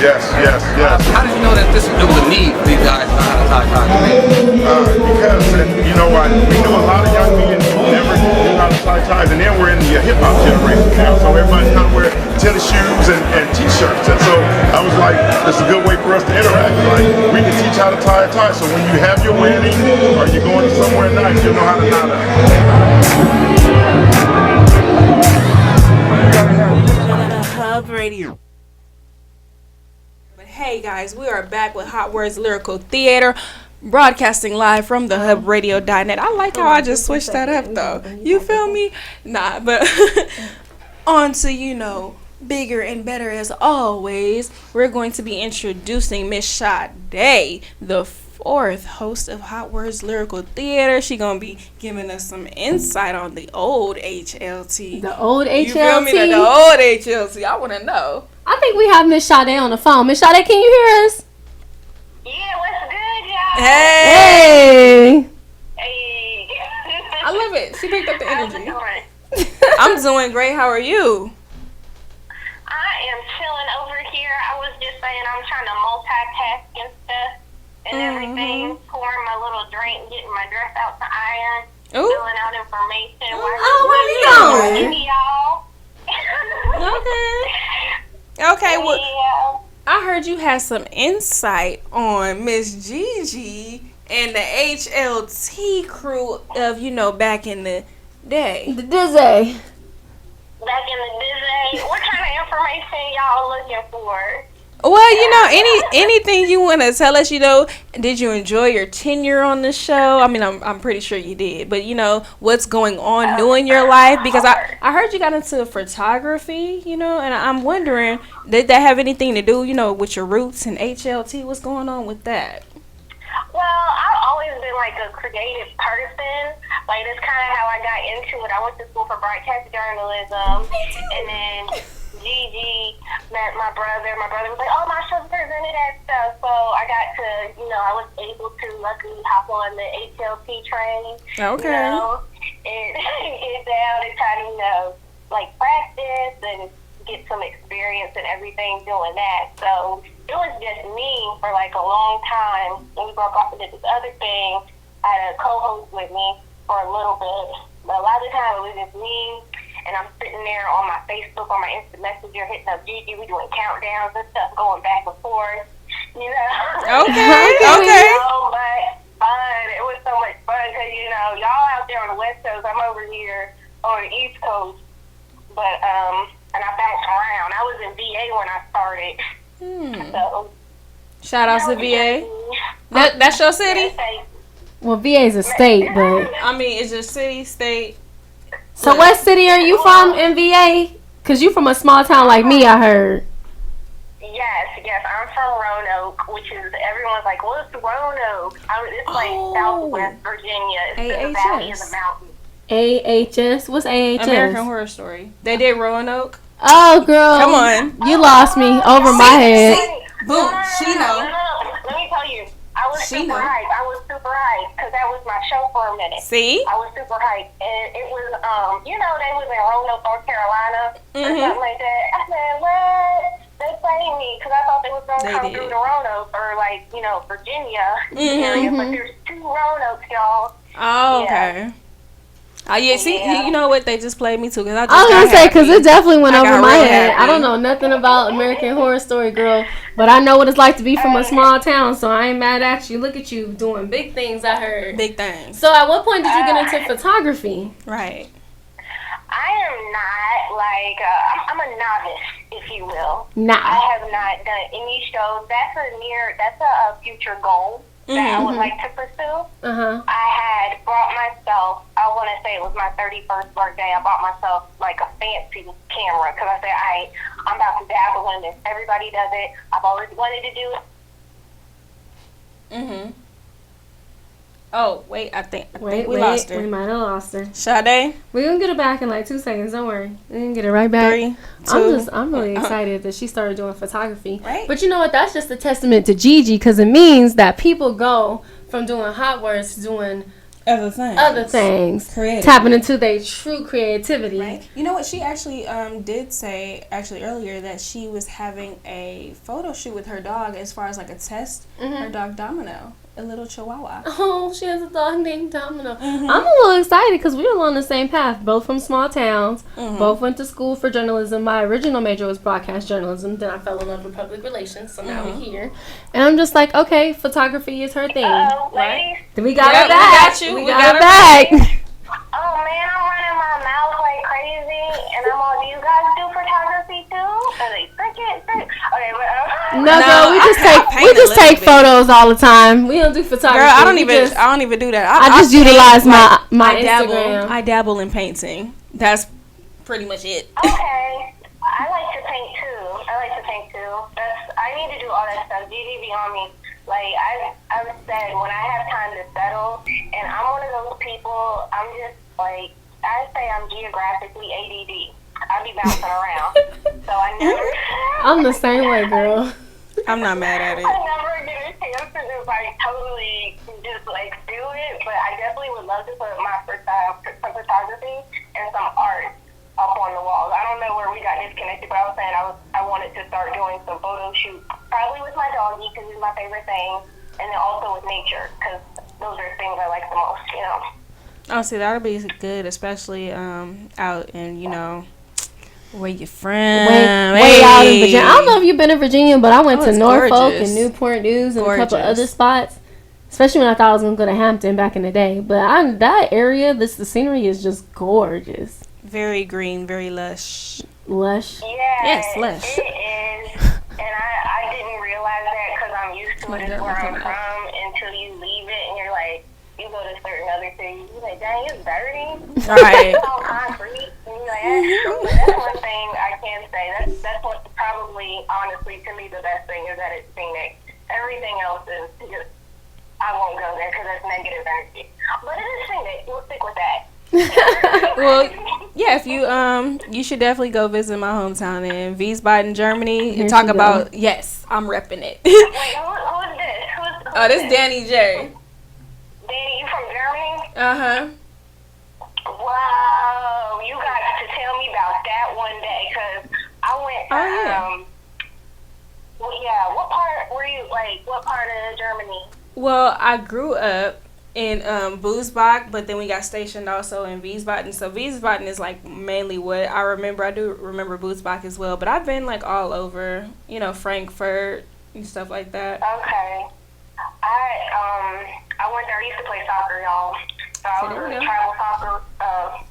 Speaker 9: Yes.
Speaker 8: How did you know that it was a need for these guys to know how to tie ties?
Speaker 9: Because, you know what, we know a lot of young men who never knew how to tie ties, and then we're in the hip-hop generation now, so everybody's kind of wearing tennis shoes and t-shirts, and so I was like, this is a good way for us to interact. Like, we can teach how to tie a tie, so when you have your wedding, or you're going to somewhere nice, you'll know how to knot it.
Speaker 3: Hub Radio. Hey guys, we are back with Hot Words Lyrical Theater, broadcasting live from the hubradio.net. I like how I just switched that up though. You feel me? Nah, but on to, bigger and better as always. We're going to be introducing Miss Sade, the fourth host of Hot Words Lyrical Theater. She gonna be giving us some insight on the old HLT.
Speaker 2: The old HLT?
Speaker 3: You feel me? The old HLT. I want to know.
Speaker 2: I think we have Miss Sade on the phone. Miss Sade, can you hear us?
Speaker 16: Yeah, what's good, y'all?
Speaker 3: Hey.
Speaker 16: Hey.
Speaker 3: I love it. She picked up the energy. I'm doing great. How are you?
Speaker 16: I am chilling over here. I was just saying I'm trying to multitask and stuff and everything. Pouring my little drink, getting my dress out to iron, filling out information.
Speaker 3: Where you going? Okay, well, I heard you had some insight on Miss Gigi and the HLT crew of, back in the day.
Speaker 2: The Dizzy.
Speaker 16: Back in the Dizzy. What kind of information y'all looking for?
Speaker 3: Well, anything you want to tell us, did you enjoy your tenure on the show? I mean, I'm pretty sure you did, but what's going on new in your life? Because I heard you got into photography, and I'm wondering, did that have anything to do, with your roots and HLT? What's going on with that?
Speaker 16: Well, I've always been like a creative person. Like, that's kind of how I got into it. I went to school for broadcast journalism, and then Gigi met my brother. My brother was like, oh, my show's presented and stuff. So I got to, I was able to luckily hop on the HLT train.
Speaker 3: Okay.
Speaker 16: And get down and try to, practice and get some experience and everything doing that. So it was just me for a long time. When we broke off and did this other thing, I had a co-host with me for a little bit. But a lot of the time it was just me. And I'm sitting there on my Facebook, on my Instant Messenger, hitting up Gigi. We doing countdowns and stuff, going back and forth. Okay.
Speaker 3: Okay.
Speaker 16: But fun. It was so much fun because y'all out there on the West Coast, I'm over here on the East Coast. But and I bounced around. I was in VA when I started. So
Speaker 3: shout out to VA. That's your city?
Speaker 2: Well, VA is a state, but
Speaker 3: I mean, it's your city, state.
Speaker 2: So what city are you from in VA? Because you from a small town like me, I heard.
Speaker 16: Yes, I'm from Roanoke, which is, everyone's like, what's Roanoke? It's Southwest Virginia. It's the valley of the mountains.
Speaker 2: AHS? What's AHS?
Speaker 3: American Horror Story. They did Roanoke.
Speaker 2: Oh, girl.
Speaker 3: Come on.
Speaker 2: You lost me over my head.
Speaker 3: Boom. She know.
Speaker 16: Let me tell you. I was super hyped. Because that was my show for a minute.
Speaker 3: See?
Speaker 16: I was super hyped. And it was, they was in Roanoke, North Carolina, or something like that. I said, what? They played me, because I thought they was going to come through to Roanoke, or Virginia area. But there's 2 Roanokes, y'all.
Speaker 3: Oh, okay. Oh, yeah, see, you know what? They just played me, too. Cause I
Speaker 2: was going to say, because it definitely went over my head.
Speaker 3: Happy.
Speaker 2: I don't know nothing about American Horror Story, girl. But I know what it's like to be from a small town, so I ain't mad at you. Look at you doing big things, I heard.
Speaker 3: Big things.
Speaker 2: So at what point did you get into photography?
Speaker 3: Right.
Speaker 16: I am not, I'm a novice, if you will.
Speaker 2: Nah.
Speaker 16: I have not done any shows. That's a future goal
Speaker 17: that I would like to pursue. I had brought myself, I want to say it was my 31st birthday, I bought myself like a fancy camera because I said, I'm about to dabble in this. Everybody does it. I've always wanted to do it.
Speaker 3: Oh, wait, I think we lost her.
Speaker 2: We might have lost her.
Speaker 3: Sade?
Speaker 2: We're going to get her back in like 2 seconds. Don't worry. We're going to get her right back.
Speaker 3: 3, 2.
Speaker 2: I'm really excited that she started doing photography. Right. But you know what? That's just a testament to Gigi because it means that people go from doing hot words to doing other things.
Speaker 3: Creative.
Speaker 2: Tapping into their true creativity.
Speaker 3: Right. You know what? She actually did say earlier that she was having a photo shoot with her dog as far as like a test. Her dog Domino. A little chihuahua.
Speaker 2: Oh, she has a dog named Domino. I'm a little excited because we were on the same path, both from small towns, both went to school for journalism. My original major was broadcast journalism. Then I fell in love with public relations, so now we're here. And I'm just like, okay, photography is her thing. Right? Then we got her back. We got her back.
Speaker 17: Oh man, I'm running my mouth like crazy, and I'm all, do you guys do photography too? And they okay, but
Speaker 2: No, girl, we just take photos all the time. We don't do photography.
Speaker 3: Girl, I don't even do that.
Speaker 2: I just utilize my Instagram.
Speaker 3: I dabble in painting. That's pretty much it.
Speaker 17: Okay, I like to paint too. I need to do all that stuff. Gigi be on me. Like I've said, when I have time to settle, and I'm one of those people. I'm just like I say, I'm geographically ADD. I be bouncing around, so I never.
Speaker 2: I'm the same way, girl.
Speaker 3: I'm not mad at it.
Speaker 17: I never get a chance to just like totally just like do it, but I definitely would love to put my some photography and some art up on the walls. I don't know where we got disconnected, but I was saying I wanted to start doing some photo shoots, probably with my doggy because he's my favorite thing, and then also with nature because those are things I like the most, you know.
Speaker 3: Oh, see, that'll be good, especially out in, where you from.
Speaker 2: Way out in Virginia. I don't know if you've been in Virginia, but I went to Norfolk
Speaker 3: gorgeous.
Speaker 2: and Newport News and a couple other spots. Especially when I thought I was going to go to Hampton back in the day. But that area, the scenery is just gorgeous.
Speaker 3: Very green, very lush.
Speaker 2: Lush?
Speaker 17: Yeah.
Speaker 3: Yes, lush.
Speaker 17: It is. And I didn't realize that because I'm used to it where I'm from until you leave it and you're like, you go to certain other cities, you're like, dang, it's dirty.
Speaker 3: Right.
Speaker 17: It's all concrete. And you're like, that's one thing I can say. That's what probably, honestly, to me, the best thing is that it's scenic. Everything else is just, I won't go there because that's negative energy. But it is scenic. We'll stick with that.
Speaker 3: Well, yeah, if you should definitely go visit my hometown in Wiesbaden, Germany, and talk about, yes, I'm repping it.
Speaker 17: Wait, who's this?
Speaker 3: Oh, this is Danny J.
Speaker 17: Danny, you from Germany?
Speaker 3: Uh-huh.
Speaker 17: Wow, you got to tell me about that one day, because I went to, what part were you, like, what part of Germany?
Speaker 3: Well, I grew up in Bussbach, but then we got stationed also in Wiesbaden. So Wiesbaden is like mainly what I remember. I do remember Bussbach as well, but I've been like all over, Frankfurt and stuff like that.
Speaker 17: Okay. I went there. I used to play soccer, y'all. So I was a travel soccer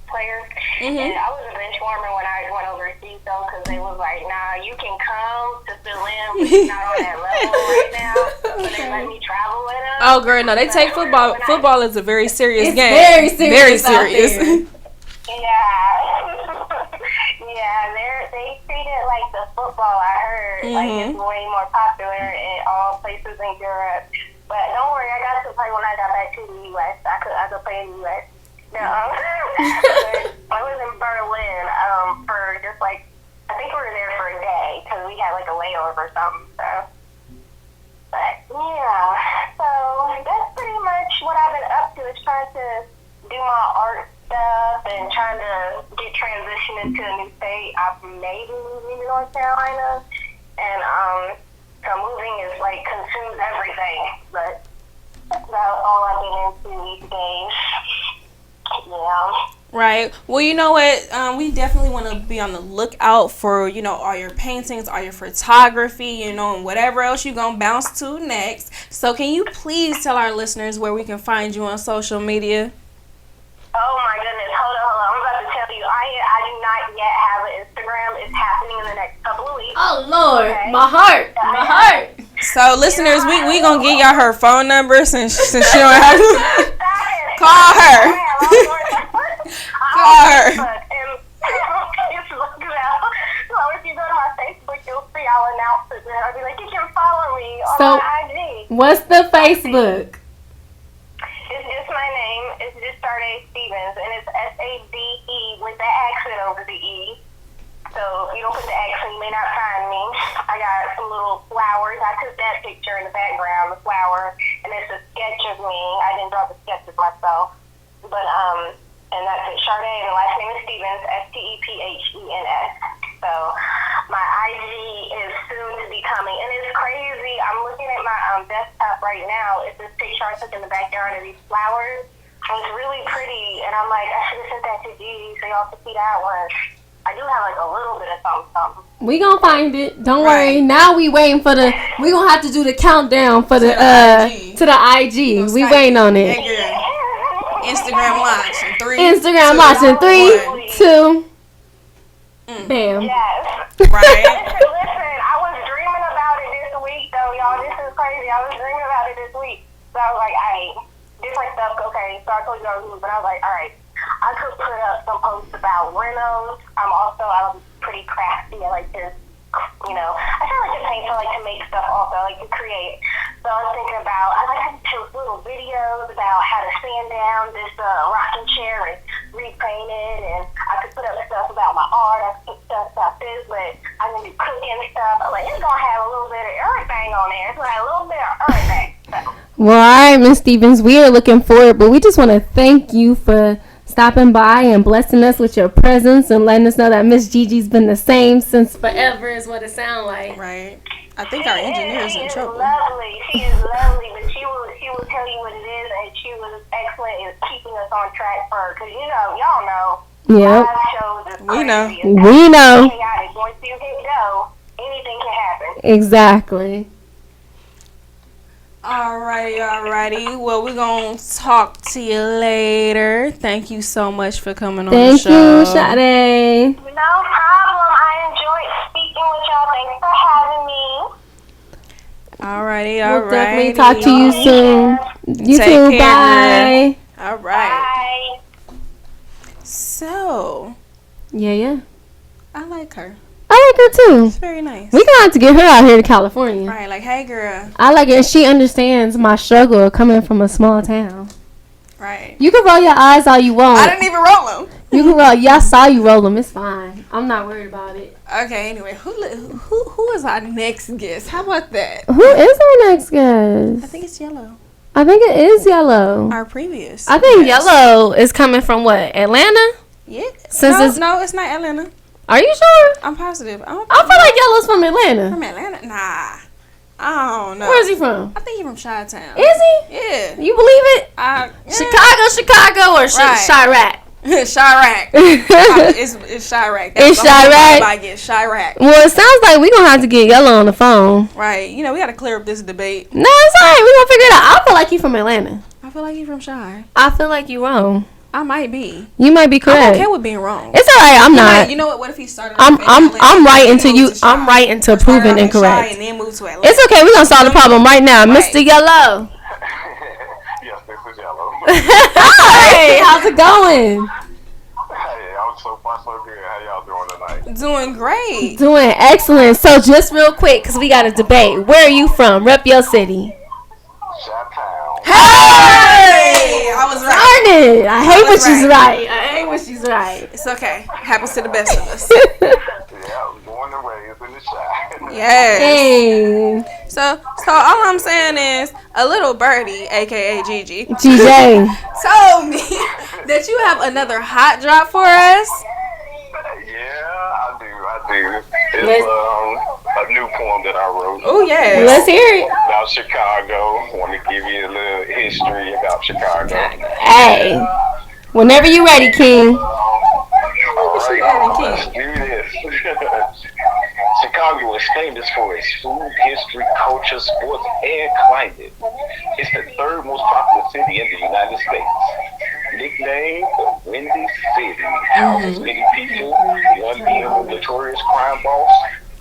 Speaker 17: player, and I was a bench warmer when I went overseas though, because they was like, nah, you can come to fill in, but you're not on that level right now. So they let me travel with them.
Speaker 3: Oh, girl, no, they take football. Football is a very serious game.
Speaker 2: Very serious.
Speaker 3: Very serious.
Speaker 17: They treat it like the football. I heard like it's way more popular in all places in Europe. But don't worry, I got to play when I got back to the U.S. I could play in the U.S. No, I was in Berlin for just like, I think we were there for a day because we had like a layover or something. So, but yeah, so that's pretty much what I've been up to, is trying to do my art stuff and trying to get transitioned into a new state. I've maybe moving to North Carolina, and so moving is like consumes everything, but that's about all I've been into these days. Yeah.
Speaker 3: Right. Well, you know what? We definitely want to be on the lookout for, all your paintings, all your photography, and whatever else you're going to bounce to next. So can you please tell our listeners where we can find you on social media?
Speaker 17: Oh my goodness, hold on. I'm about to tell you, I do not yet have an Instagram. It's happening in the next couple of weeks.
Speaker 2: Oh Lord,
Speaker 17: okay?
Speaker 2: my heart.
Speaker 3: So, listeners, we gonna get y'all her phone number since she don't have to call her. Call her.
Speaker 17: So if you go to my Facebook, you'll see I'll announce it. I'll be like, you can follow me on
Speaker 2: So,
Speaker 17: my IG.
Speaker 2: what's the Facebook?
Speaker 17: It's just my name. It's just Sade Stevens, and it's SADE with the accent over the E. So if you don't put the accent, you may not find me. I got some little flowers. I took that picture in the background, the flower, and it's a sketch of me. I didn't draw the sketches myself, but and that's it. Sade, and the last name is Stevens, STEPHENS. So my IG is soon to be coming, and it's crazy. I'm looking at my desktop right now. It's this picture I took in the backyard of these flowers. It was really pretty, and I'm like, I should have sent that to Gigi so y'all could see that one. I do have like a little bit of something.
Speaker 2: We gonna find it. Don't worry. Now we waiting for the. We gonna have to do the countdown for the to the IG. We waiting on it.
Speaker 3: Instagram launch in 3.
Speaker 2: Instagram launch in 3, 2. Bam.
Speaker 17: Yes.
Speaker 3: Right.
Speaker 17: Listen, I was dreaming about it this week, though, y'all. This is crazy. I was dreaming about it this week. So I was like, different stuff. Okay, so I told you I was moving, but I was like, all right. I could put up some posts about renos. I'm pretty crafty. I like to, I feel like to paint. I like to make stuff also. I like to create. So I was thinking about, I could post little videos about how to sand down this rocking chair and repaint it. And I could put up stuff about my art. I could put stuff about this, but I'm going to do cooking and stuff. I'm like, it's going to have a little bit of everything on there. It's going to have a little bit of everything. So.
Speaker 2: Well, all right, Miss Stevens, we are looking forward, but we just want to thank you for stopping by and blessing us with your presence and letting us know that Miss Gigi's been the same since forever is what it sounds like.
Speaker 3: Right. I think our engineer's in trouble.
Speaker 17: Lovely. She is lovely, but she will tell you what it is, and she was excellent in keeping us on track for her. Because, y'all know.
Speaker 2: Yep.
Speaker 17: Live shows is
Speaker 2: We know.
Speaker 17: crazy.
Speaker 2: We know.
Speaker 17: Chaotic. Once you hit go, anything can happen.
Speaker 2: Exactly.
Speaker 3: Alrighty. Well, we're going to talk to you later. Thank you so much for coming on the
Speaker 2: Thank
Speaker 3: show.
Speaker 2: you, Sade.
Speaker 17: No problem. I enjoyed speaking with y'all. Thanks for having me.
Speaker 3: Alrighty.
Speaker 2: We'll definitely talk to you soon. You
Speaker 3: Take
Speaker 2: too.
Speaker 3: care,
Speaker 2: Bye.
Speaker 3: All right. So.
Speaker 2: Yeah.
Speaker 3: I like her.
Speaker 2: I like her too.
Speaker 3: It's very nice.
Speaker 2: We're gonna have to get her out here to California.
Speaker 3: Right, like, hey, girl.
Speaker 2: I like it, and she understands my struggle of coming from a small town.
Speaker 3: Right.
Speaker 2: You can roll your eyes all you want.
Speaker 3: I didn't even roll them.
Speaker 2: You can roll. Yeah, I saw you roll them. It's fine. I'm not worried about it.
Speaker 3: Okay. Anyway, who is our next guest? How about that?
Speaker 2: Who is our next guest?
Speaker 3: I think it's Yellow.
Speaker 2: I think it is Yellow.
Speaker 3: Our previous.
Speaker 2: I think
Speaker 3: guest.
Speaker 2: Yellow is coming from what? Atlanta?
Speaker 3: Yeah.
Speaker 2: Since
Speaker 3: No, it's not Atlanta.
Speaker 2: Are you sure?
Speaker 3: I'm positive.
Speaker 2: I feel like Yellow's from Atlanta.
Speaker 3: From Atlanta? Nah. I don't know.
Speaker 2: Where is he from?
Speaker 3: I think he's from Chi-Town.
Speaker 2: Is he?
Speaker 3: Yeah.
Speaker 2: You believe it?
Speaker 3: Yeah.
Speaker 2: Chicago, or Chirac?
Speaker 3: Chirac. It's Chirac.
Speaker 2: It's Chirac.
Speaker 3: I get Chirac.
Speaker 2: Well, it sounds like we're going to have to get Yellow on the phone.
Speaker 3: Right. We got to clear up this debate.
Speaker 2: No, it's all right. We're going to figure it out. I feel like he's from Atlanta.
Speaker 3: I feel like he's from Chi.
Speaker 2: I feel like you're wrong.
Speaker 3: I might be.
Speaker 2: You might be correct.
Speaker 3: I'm okay with being wrong.
Speaker 2: It's all right. I'm not.
Speaker 3: You know what? What if he started?
Speaker 2: I'm right into you. I'm right into proving incorrect.
Speaker 3: And then move to Atlanta.
Speaker 2: It's okay. We're gonna solve the problem right now, Mr. Yellow.
Speaker 9: Yes, this is Yellow.
Speaker 2: Hi. How's it going?
Speaker 9: Hey, I'm so far so good. How y'all doing tonight?
Speaker 3: Doing great.
Speaker 2: Doing excellent. So just real quick, cause we got a debate. Where are you from? Rep your city.
Speaker 3: Hey! I was right.
Speaker 2: Darn it! I hate when she's right. I hate when she's right.
Speaker 3: It's okay. Happens to the best of us.
Speaker 9: Yeah, born and raised in the Chi.
Speaker 3: Yes.
Speaker 2: Hey.
Speaker 3: So all I'm saying is a little birdie, aka Gigi,
Speaker 2: GJ,
Speaker 3: told me that you have another hot drop for us.
Speaker 9: Yeah, I do. It's a new poem that I wrote.
Speaker 3: Oh yeah.
Speaker 2: Let's hear it.
Speaker 9: About Chicago. Want to give you a little history about Chicago.
Speaker 2: Hey. Whenever you ready, King.
Speaker 9: Alright, let's do this. Chicago is famous for its food, history, culture, sports, and climate. It's the third most popular city in the United States. Nicknamed the Windy City. Houses many people, one being the notorious crime boss,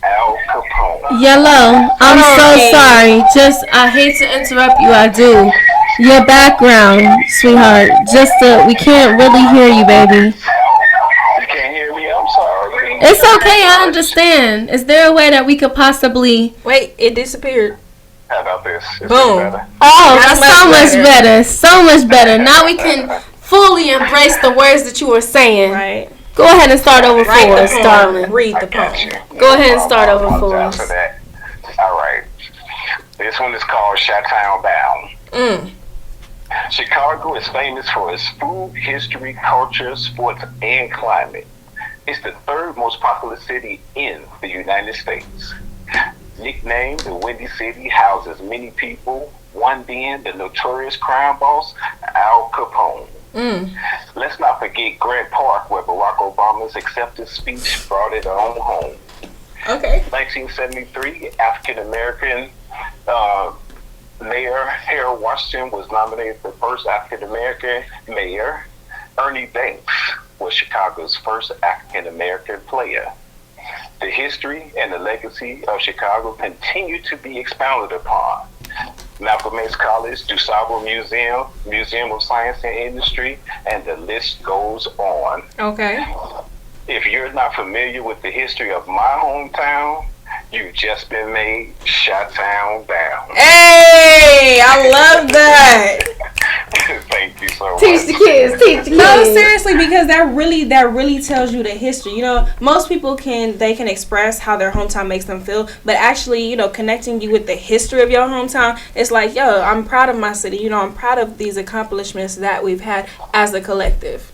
Speaker 9: Al Capone.
Speaker 2: Yellow, I'm so sorry. Dre, I hate to interrupt you, I do. Your background, sweetheart, we can't really hear you, baby.
Speaker 18: You can't hear me? I'm sorry.
Speaker 2: It's okay, I understand. Is there a way that we could possibly...
Speaker 3: Wait, it disappeared.
Speaker 18: How about this?
Speaker 3: Boom.
Speaker 2: Oh, that's so much better. So much better. Now we can fully embrace the words that you were saying.
Speaker 3: Right.
Speaker 2: Go ahead and start over for us, darling.
Speaker 3: Read the poem.
Speaker 2: Go ahead and start over for us.
Speaker 18: All right. This one is called Chi-Town Bound. Chicago is famous for its food, history, culture, sports, and climate. It's the third most populous city in the United States. Nicknamed the Windy City, houses many people, one being the notorious crime boss, Al Capone. Let's not forget Grant Park, where Barack Obama's acceptance speech brought it on home.
Speaker 3: Okay.
Speaker 18: 1973, African-American Mayor Harold Washington was nominated for first African-American mayor. Ernie Banks was Chicago's first African-American player. The history and the legacy of Chicago continue to be expounded upon. Malcolm X College, DuSable Museum, Museum of Science and Industry, and the list goes on.
Speaker 3: Okay.
Speaker 18: If you're not familiar with the history of my hometown, you've just been made Chi-Town Bound.
Speaker 3: Hey, I love that.
Speaker 18: Thank you so much.
Speaker 2: Teach the kids.
Speaker 3: No, seriously, because that really tells you the history. You know, most people can express how their hometown makes them feel, but actually, you know, connecting you with the history of your hometown, it's like, yo, I'm proud of my city. You know, I'm proud of these accomplishments that we've had as a collective.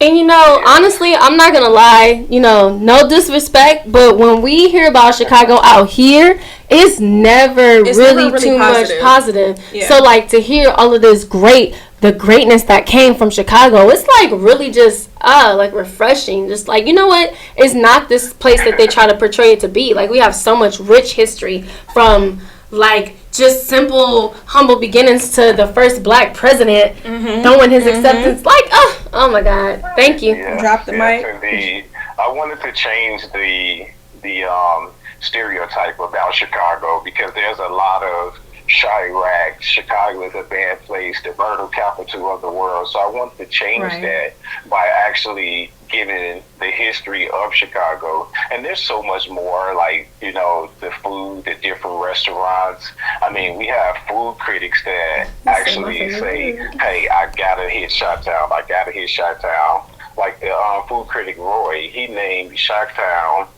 Speaker 2: And you know, honestly, I'm not gonna lie, you know, no disrespect, but when we hear about Chicago out here, it's never really too much positive. Yeah. So like to hear all of this the greatness that came from Chicago, it's like really just like refreshing. Just like, you know what, it's not this place that they try to portray it to be. Like we have so much rich history, from like just simple humble beginnings to the first black president throwing his acceptance. Like oh my God, thank you.
Speaker 18: Yes,
Speaker 3: Drop the mic.
Speaker 18: Indeed. I wanted to change the stereotype about Chicago, because there's a lot of Chirac. Chicago is a bad place, the murder capital of the world. So I wanted to change that by actually giving the history of Chicago. And there's so much more, like, you know, the food, the different restaurants. I mean, we have food critics that actually say, hey, I gotta hit Chi-Town. I gotta hit Chi-Town. Like the food critic Roy, he named Chi-Town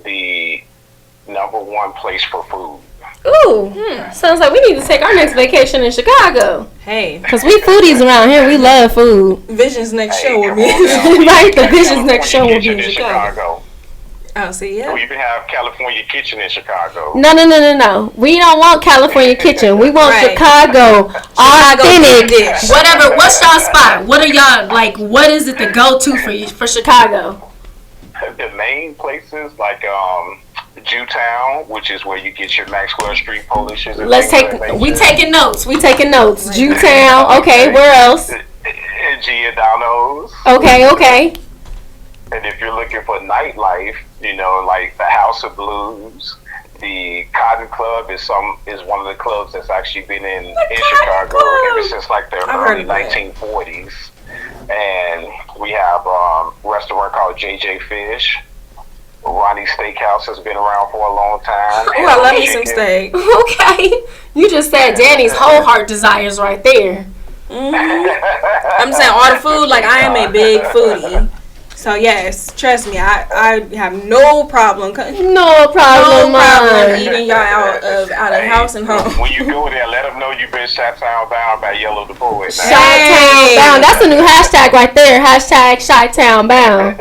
Speaker 18: the #1 place for food.
Speaker 2: Ooh, sounds like we need to take our next vacation in Chicago.
Speaker 3: Hey,
Speaker 2: because we foodies around here, we love food.
Speaker 3: Vision's next show will be
Speaker 2: right. The Vision's next show will be in Chicago.
Speaker 3: Oh, see, yeah.
Speaker 18: We even have California Kitchen in Chicago.
Speaker 2: No. We don't want California Kitchen. We want Chicago authentic. Whatever. What's y'all spot? What are y'all like? What is it the go-to for Chicago?
Speaker 18: The main places like Jewtown, which is where you get your Maxwell Street Polishes.
Speaker 2: We taking notes. Jewtown. Okay, where else?
Speaker 18: Giordano's.
Speaker 2: Okay.
Speaker 18: And if you're looking for nightlife, you know, like the House of Blues, the Cotton Club is one of the clubs that's actually been in Chicago ever since like the early 1940s. And we have a restaurant called JJ Fish. Ronnie's Steakhouse has been around for a long time.
Speaker 3: Oh, I love me some steak.
Speaker 2: Okay. You just said Danny's whole heart desires right there.
Speaker 3: I'm saying all the food, like I am a big foodie. So yes, trust me, I have no problem.
Speaker 2: No problem
Speaker 3: eating y'all out of house and home.
Speaker 18: When you go there, let them know you've been Chi-Town Bound by Yellow the Poet.
Speaker 2: Chi-Town Bound. That's a new hashtag right there. Hashtag Chi-Town Bound.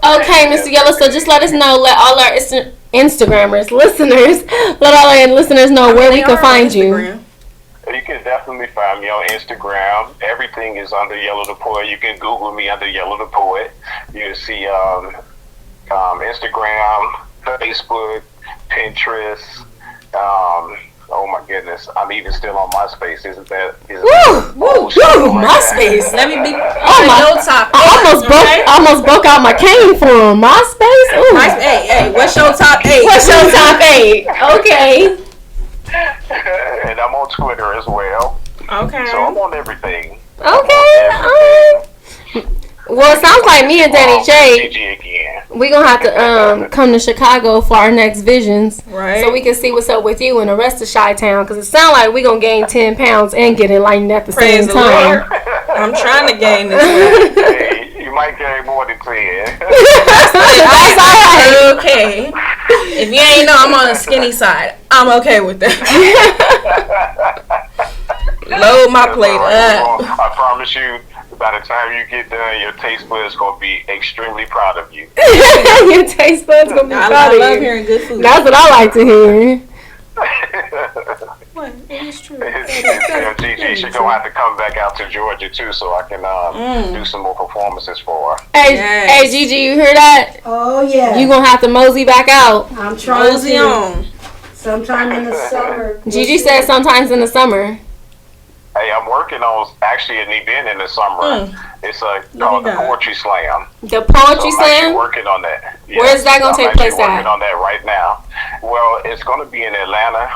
Speaker 2: Okay, Mr. Yellow. So just let us know. Let all our Instagrammers, listeners, let all our listeners know where we can find you.
Speaker 18: You can definitely find me on Instagram. Everything is under Yellow the Poet. You can Google me under Yellow the Poet. You'll see Instagram, Facebook, Pinterest. Oh my goodness, I'm even still on MySpace. Isn't that?
Speaker 2: MySpace.
Speaker 3: Let me be.
Speaker 2: I almost broke out my cane for him. MySpace. Ooh.
Speaker 3: Hey, what's your top 8?
Speaker 2: What's your top 8? Okay.
Speaker 18: And I'm on Twitter as well.
Speaker 3: Okay.
Speaker 18: So I'm on everything.
Speaker 2: Okay. Well, it sounds like me and Danny J,
Speaker 18: GG again.
Speaker 2: we gonna have to come to Chicago for our next visions,
Speaker 3: Right.
Speaker 2: so we can see what's up with you and the rest of Chi-Town, because it sounds like we gonna gain 10 pounds and get enlightened at the
Speaker 3: Praise
Speaker 2: same
Speaker 3: the
Speaker 2: time.
Speaker 3: Lord. I'm trying to gain this weight.
Speaker 18: Hey, you might gain more than 10.
Speaker 2: That's all right.
Speaker 3: Okay. If you ain't know, I'm on the skinny side. I'm okay with that. Load my plate up.
Speaker 18: I promise you, by the time you get done, your taste buds gonna be extremely proud of you.
Speaker 2: Your taste buds gonna be proud
Speaker 3: I
Speaker 2: of
Speaker 3: love
Speaker 2: you.
Speaker 3: hearing good food.
Speaker 2: That's what I like to hear.
Speaker 3: What? It is true.
Speaker 18: Gigi, she gonna have to come back out to Georgia too, so I can do some more performances for her.
Speaker 2: Hey, Gigi, you hear that?
Speaker 1: Oh yeah.
Speaker 2: You gonna have to mosey back out.
Speaker 1: I'm trying
Speaker 3: Mosey
Speaker 1: to.
Speaker 3: on.
Speaker 1: Sometime in the summer.
Speaker 2: Gigi said sometimes in the summer.
Speaker 18: Hey, I'm working on actually an event in the summer. It's called the Poetry Slam.
Speaker 2: The Poetry
Speaker 18: So I'm actually
Speaker 2: Slam?
Speaker 18: working on that.
Speaker 2: Where's that gonna take place
Speaker 18: I'm working
Speaker 2: at?
Speaker 18: on that right now. Well, it's gonna be in Atlanta,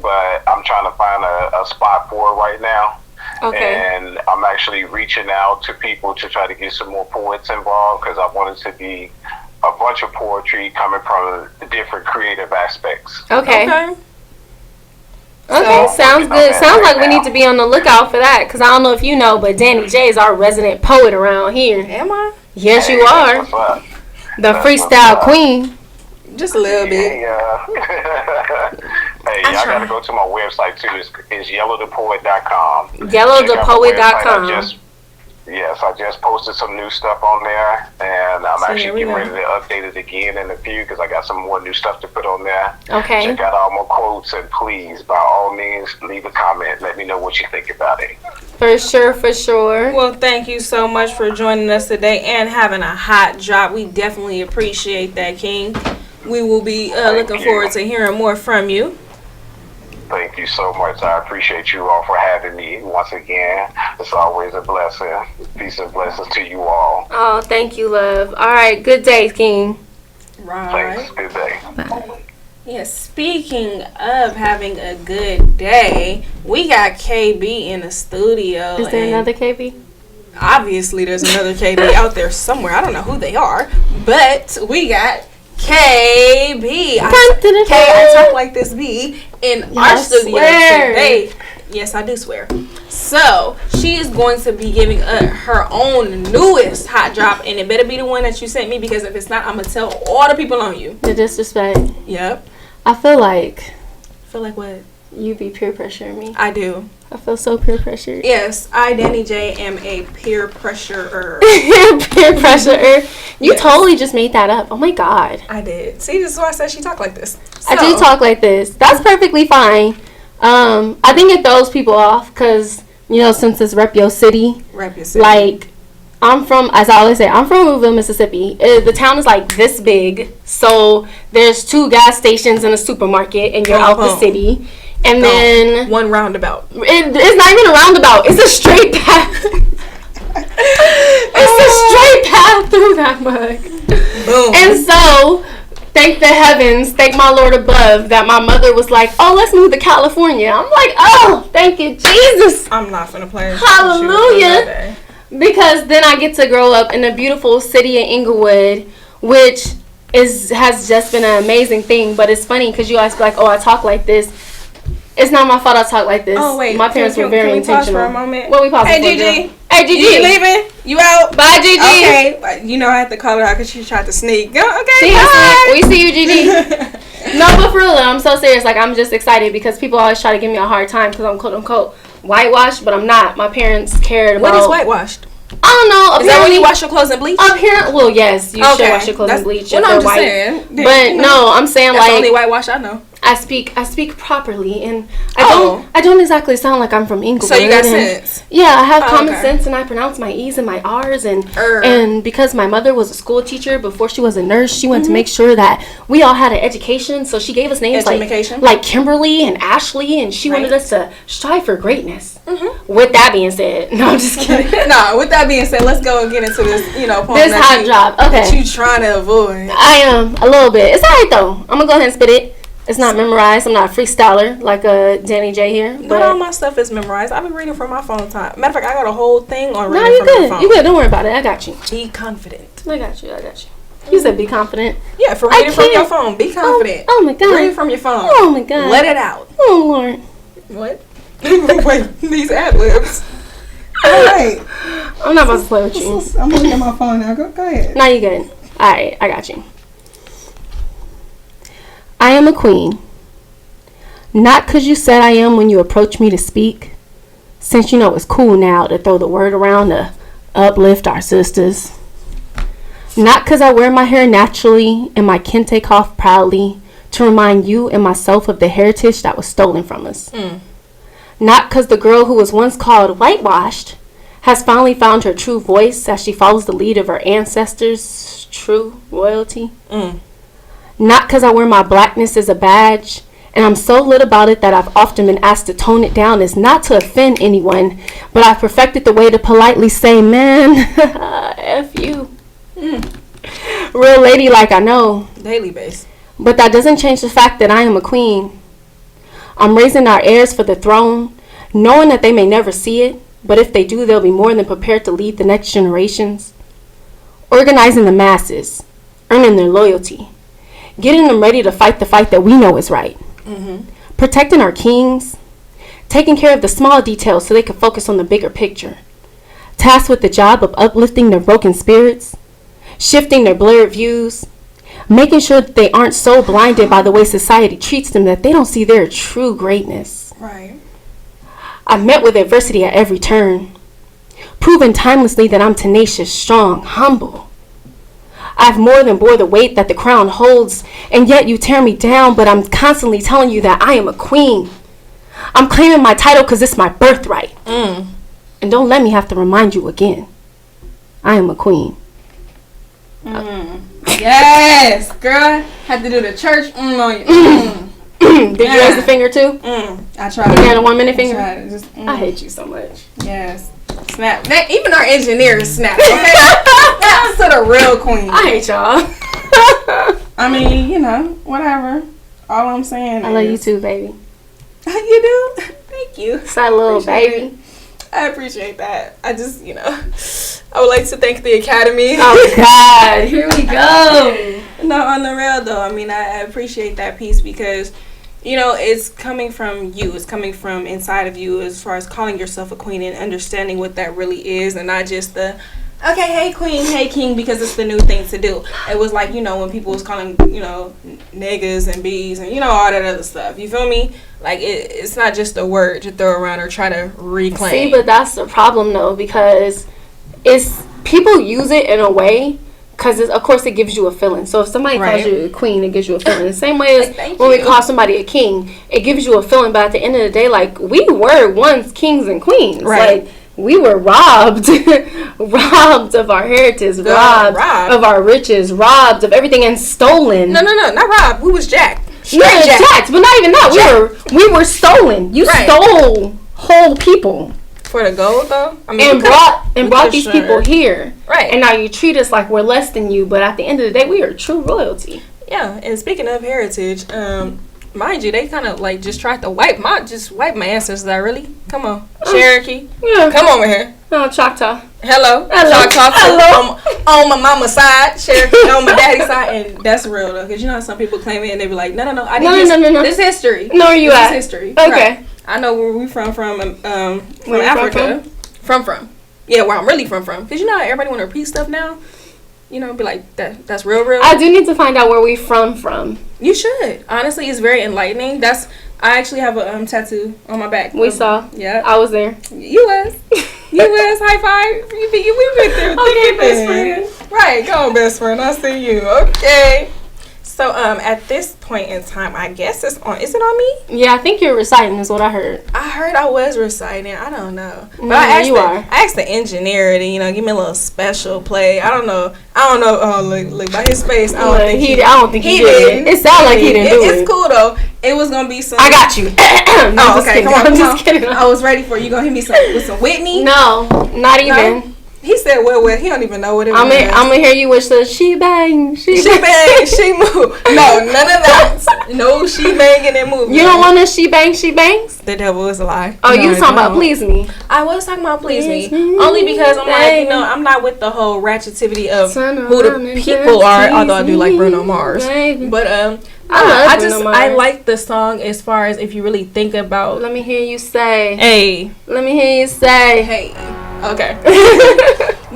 Speaker 18: but I'm trying to find a spot for it right now.
Speaker 2: Okay.
Speaker 18: And I'm actually reaching out to people to try to get some more poets involved, because I want it to be a bunch of poetry coming from different creative aspects.
Speaker 2: Okay. Okay, sounds good. Sounds like we need to be on the lookout for that, because I don't know if you know, but Danny J is our resident poet around here.
Speaker 3: Am I?
Speaker 2: Yes, you are. The freestyle queen.
Speaker 3: Just a little bit.
Speaker 18: Hey, y'all gotta go to my website too. It's yellowthepoet.com.
Speaker 2: Yellowthepoet.com.
Speaker 18: Yes, I just posted some new stuff on there, and I'm
Speaker 2: So
Speaker 18: actually
Speaker 2: here we
Speaker 18: getting
Speaker 2: go.
Speaker 18: ready to update it again in a few, because I got some more new stuff to put on there.
Speaker 2: Okay.
Speaker 18: Check out all my quotes, and please, by all means, leave a comment. Let me know what you think about it.
Speaker 2: For sure, for sure.
Speaker 3: Well, thank you so much for joining us today and having a hot drop. We definitely appreciate that, King. We will be looking forward to hearing more from you.
Speaker 18: Thank you so much. I appreciate you all for having me once again. It's always a blessing. Peace and blessings to you all.
Speaker 2: Oh, thank you, love. All right, good day, King.
Speaker 3: Right.
Speaker 18: Thanks. Good day.
Speaker 3: Yeah, speaking of having a good day, we got KB in the studio.
Speaker 2: Is there
Speaker 3: and
Speaker 2: another KB?
Speaker 3: Obviously, there's another KB out there somewhere. I don't know who they are, but we got KB. I talk like this B in our studio today. Yes, I do swear. So she is going to be giving her own newest hot drop, and it better be the one that you sent me, because if it's not, I'm gonna tell all the people on you.
Speaker 2: The disrespect.
Speaker 3: Yep.
Speaker 2: I feel like
Speaker 3: what?
Speaker 2: You be peer pressuring me.
Speaker 3: I do.
Speaker 2: I feel so peer pressured.
Speaker 3: Yes, I, Danny J, am a peer pressurer.
Speaker 2: Peer pressurer. You totally just made that up. Oh my god.
Speaker 3: I did. See, this is why I said she talked like this.
Speaker 2: I do talk like this. That's perfectly fine. I think it throws people off because, you know, since it's Rep Your City.
Speaker 3: Rep Your City.
Speaker 2: Like, I'm from, as I always say, I'm from Woodville, Mississippi. The town is like this big. So there's 2 gas stations and a supermarket, and you're out the city. And then
Speaker 3: one roundabout.
Speaker 2: It's not even a roundabout. It's a straight path. It's a straight path through that mug.
Speaker 3: Boom.
Speaker 2: And so, thank the heavens, thank my Lord above, that my mother was like, "Oh, let's move to California." I'm like, "Oh, thank you, Jesus."
Speaker 3: I'm not finna play.
Speaker 2: Hallelujah. Because then I get to grow up in the beautiful city of Inglewood, which has just been an amazing thing. But it's funny because you guys be like, "Oh, I talk like this." It's not my fault I talk like this.
Speaker 3: Oh wait,
Speaker 2: my parents were very
Speaker 3: can we pause
Speaker 2: intentional.
Speaker 3: for a moment?
Speaker 2: What we pausing
Speaker 3: Hey,
Speaker 2: for,
Speaker 3: Gigi.
Speaker 2: girl? Hey, Gigi.
Speaker 3: You leaving? You out?
Speaker 2: Bye, Gigi.
Speaker 3: Okay. You know I had to call her out because she tried to sneak. Go. Okay.
Speaker 2: See,
Speaker 3: Bye.
Speaker 2: we see you, Gigi. No, but for real, though, I'm so serious. Like, I'm just excited because people always try to give me a hard time because I'm quote unquote whitewashed, but I'm not. My parents cared about.
Speaker 3: What is whitewashed?
Speaker 2: I don't know.
Speaker 3: Is that when you wash your clothes and bleach?
Speaker 2: Apparently, well, yes, you should wash your clothes and bleach if they're white.
Speaker 3: Saying.
Speaker 2: But no, I'm saying
Speaker 3: That's
Speaker 2: like
Speaker 3: the only whitewash I know.
Speaker 2: I speak properly, and I don't exactly sound like I'm from Inglewood.
Speaker 3: So you got
Speaker 2: and,
Speaker 3: sense.
Speaker 2: Yeah, I have
Speaker 3: Oh,
Speaker 2: common
Speaker 3: okay.
Speaker 2: sense, and I pronounce my E's and my R's, and because my mother was a school teacher before she was a nurse, she wanted to make sure that we all had an education. So she gave us names like Kimberly and Ashley, and she wanted us to strive for greatness. With that being said, no, I'm just kidding.
Speaker 3: No, with that being said, let's go and get into this, point
Speaker 2: This
Speaker 3: that
Speaker 2: hot drop. Okay.
Speaker 3: that you trying to avoid.
Speaker 2: I am a little bit. It's alright though. I'm gonna go ahead and spit it. It's not memorized. I'm not a freestyler like Danny J here.
Speaker 3: Not all my stuff is memorized. I've been reading from my phone time. Matter of fact, I got a whole thing on
Speaker 2: No,
Speaker 3: reading
Speaker 2: you
Speaker 3: from my
Speaker 2: good.
Speaker 3: phone.
Speaker 2: You good. Don't worry about it. I got you.
Speaker 3: Be confident.
Speaker 2: I got you. You said be confident.
Speaker 3: Yeah, for reading from your phone. Be confident.
Speaker 2: Oh my God.
Speaker 3: Read from your phone.
Speaker 2: Oh my God.
Speaker 3: Let it out.
Speaker 2: Oh Lord.
Speaker 3: What? Wait, these ad-libs. All right.
Speaker 2: I'm not about to play with you.
Speaker 3: I'm looking at my phone now. Go ahead.
Speaker 2: No, you good. All right, I got you. I am a queen. Not 'cause you said I am when you approached me to speak, since you know it's cool now to throw the word around to uplift our sisters. Not 'cause I wear my hair naturally and my kin take off proudly to remind you and myself of the heritage that was stolen from us. Not 'cause the girl who was once called whitewashed has finally found her true voice as she follows the lead of her ancestors' true royalty. Not 'cause I wear my blackness as a badge and I'm so lit about it that I've often been asked to tone it down as not to offend anyone, but I've perfected the way to politely say, man, F you. Real lady like I know.
Speaker 3: Daily base.
Speaker 2: But that doesn't change the fact that I am a queen. I'm raising our heirs for the throne, knowing that they may never see it, but if they do, they'll be more than prepared to lead the next generations. Organizing the masses, earning their loyalty, getting them ready to fight the fight that we know is right. Protecting our kings, taking care of the small details so they can focus on the bigger picture. Tasked with the job of uplifting their broken spirits, shifting their blurred views, making sure that they aren't so blinded by the way society treats them that they don't see their true greatness.
Speaker 3: Right.
Speaker 2: I've met with adversity at every turn, proven timelessly that I'm tenacious, strong, humble. I've more than bore the weight that the crown holds, and yet you tear me down, but I'm constantly telling you that I am a queen. I'm claiming my title because it's my birthright. And don't let me have to remind you again. I am a queen.
Speaker 3: Yes, girl. Had to do the church on you.
Speaker 2: Did you raise the finger too?
Speaker 3: I tried.
Speaker 2: You had a 1 minute finger?
Speaker 3: I tried. Just,
Speaker 2: I hate you so much.
Speaker 3: Yes. Snap. Even our engineers snap. Okay. That's to the real queen.
Speaker 2: I hate y'all.
Speaker 3: I mean, you know, whatever. All I'm saying
Speaker 2: I love you too, baby.
Speaker 3: You do? Thank you.
Speaker 2: It's that little baby.
Speaker 3: I appreciate that. I just, you know, I would like to thank the Academy.
Speaker 2: Oh, God. Here we go.
Speaker 3: No, on the real, though, I mean, I appreciate that piece because, you know, it's coming from you. It's coming from inside of you as far as calling yourself a queen and understanding what that really is and not just the, okay, hey, queen, hey, king, because it's the new thing to do. It was like, you know, when people was calling, you know, niggas and bees and, you know, all that other stuff. You feel me? Like, it's not just a word to throw around or try to reclaim.
Speaker 2: See, but that's the problem, though, because it's people use it in a way because, of course, it gives you a feeling. So if somebody calls you a queen, it gives you a feeling. The same way as when we call somebody a king, it gives you a feeling. But at the end of the day, like, we were once kings and queens.
Speaker 3: Right.
Speaker 2: Like, we were robbed, robbed of our heritage, robbed of our riches, robbed of everything, and stolen.
Speaker 3: No, not robbed. We was jacked.
Speaker 2: Yeah, jacked, but not even that. We were stolen. You stole whole people.
Speaker 3: For the gold, though? I mean,
Speaker 2: and brought these people here.
Speaker 3: Right.
Speaker 2: And now you treat us like we're less than you, but at the end of the day, we are true royalty.
Speaker 3: Yeah, and speaking of heritage, mind you, they kind of like just tried to wipe my ancestors out. Really? Come on, Cherokee.
Speaker 2: Yeah.
Speaker 3: Come over here.
Speaker 2: Oh, Choctaw.
Speaker 3: Hello. Choctaw. On my mama's side, Cherokee on my daddy's side, and that's real though, because you know how some people claim it and they be like, no. No. This history.
Speaker 2: No, where you at?
Speaker 3: This history.
Speaker 2: Okay.
Speaker 3: Right. I know where we from Africa. From. Yeah, where I'm really from, because you know how everybody want to repeat stuff now. You know, be like that's real.
Speaker 2: I do need to find out where we from.
Speaker 3: You should. Honestly, it's very enlightening. I actually have a tattoo on my back.
Speaker 2: We saw.
Speaker 3: Yeah.
Speaker 2: I was there.
Speaker 3: You was. High five. We been there.
Speaker 2: Okay, best friend.
Speaker 3: Right. Go on, best friend. I see you. Okay. So at this point in time, I guess it's on. Is it on me?
Speaker 2: Yeah, I think you're reciting is what I heard.
Speaker 3: I heard I was reciting. I don't know. But
Speaker 2: No,
Speaker 3: I asked the engineer to, give me a little special play. I don't know. Oh, look by his face. I don't think he did.
Speaker 2: It sounded like he didn't do it.
Speaker 3: It's cool though. It was gonna be some.
Speaker 2: I got you.
Speaker 3: Oh, okay. Come on.
Speaker 2: I'm just kidding.
Speaker 3: I was ready for you. Gonna hit me with some Whitney?
Speaker 2: No, not even.
Speaker 3: No? He said, well, he don't even know what it was.
Speaker 2: I'm gonna hear you with the she bang, she
Speaker 3: bang, she move. No, none of that. No she bang in that movie.
Speaker 2: You don't want to she bangs?
Speaker 3: The devil is a lie.
Speaker 2: Oh,
Speaker 3: No,
Speaker 2: you was
Speaker 3: I
Speaker 2: talking about
Speaker 3: don't.
Speaker 2: Please Me.
Speaker 3: I was talking about Please Me. Only because I'm like, you know, I'm not with the whole ratchetivity of who the people are, although I do like Bruno Mars. But I
Speaker 2: Bruno
Speaker 3: just
Speaker 2: Mars.
Speaker 3: I like the song as far as if you really think about.
Speaker 2: Let me hear you say.
Speaker 3: Hey.
Speaker 2: Let me hear you say.
Speaker 3: Hey. Okay.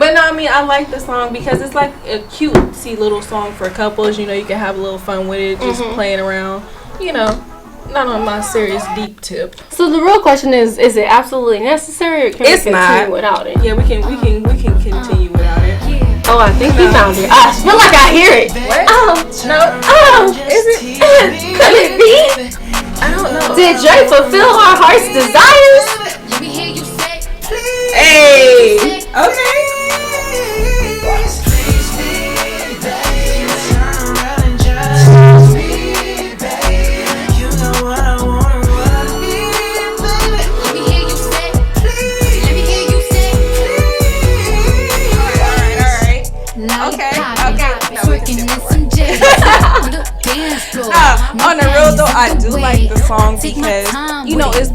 Speaker 3: But no, I mean, I like the song because it's like a cutesy little song for couples. You know, you can have a little fun with it, just playing around. You know, not on my serious deep tip.
Speaker 2: So the real question is it absolutely necessary or can
Speaker 3: It's
Speaker 2: we continue
Speaker 3: not
Speaker 2: without it?
Speaker 3: Yeah, we can continue without it.
Speaker 2: Oh, I think we found it. I feel like I hear it.
Speaker 3: What?
Speaker 2: Oh,
Speaker 3: No.
Speaker 2: oh,
Speaker 3: Is it?
Speaker 2: Could it be?
Speaker 3: I don't know.
Speaker 2: Did Dre fulfill our heart's desires?
Speaker 3: Hey. Okay. On the real though, I do like the song because you know it's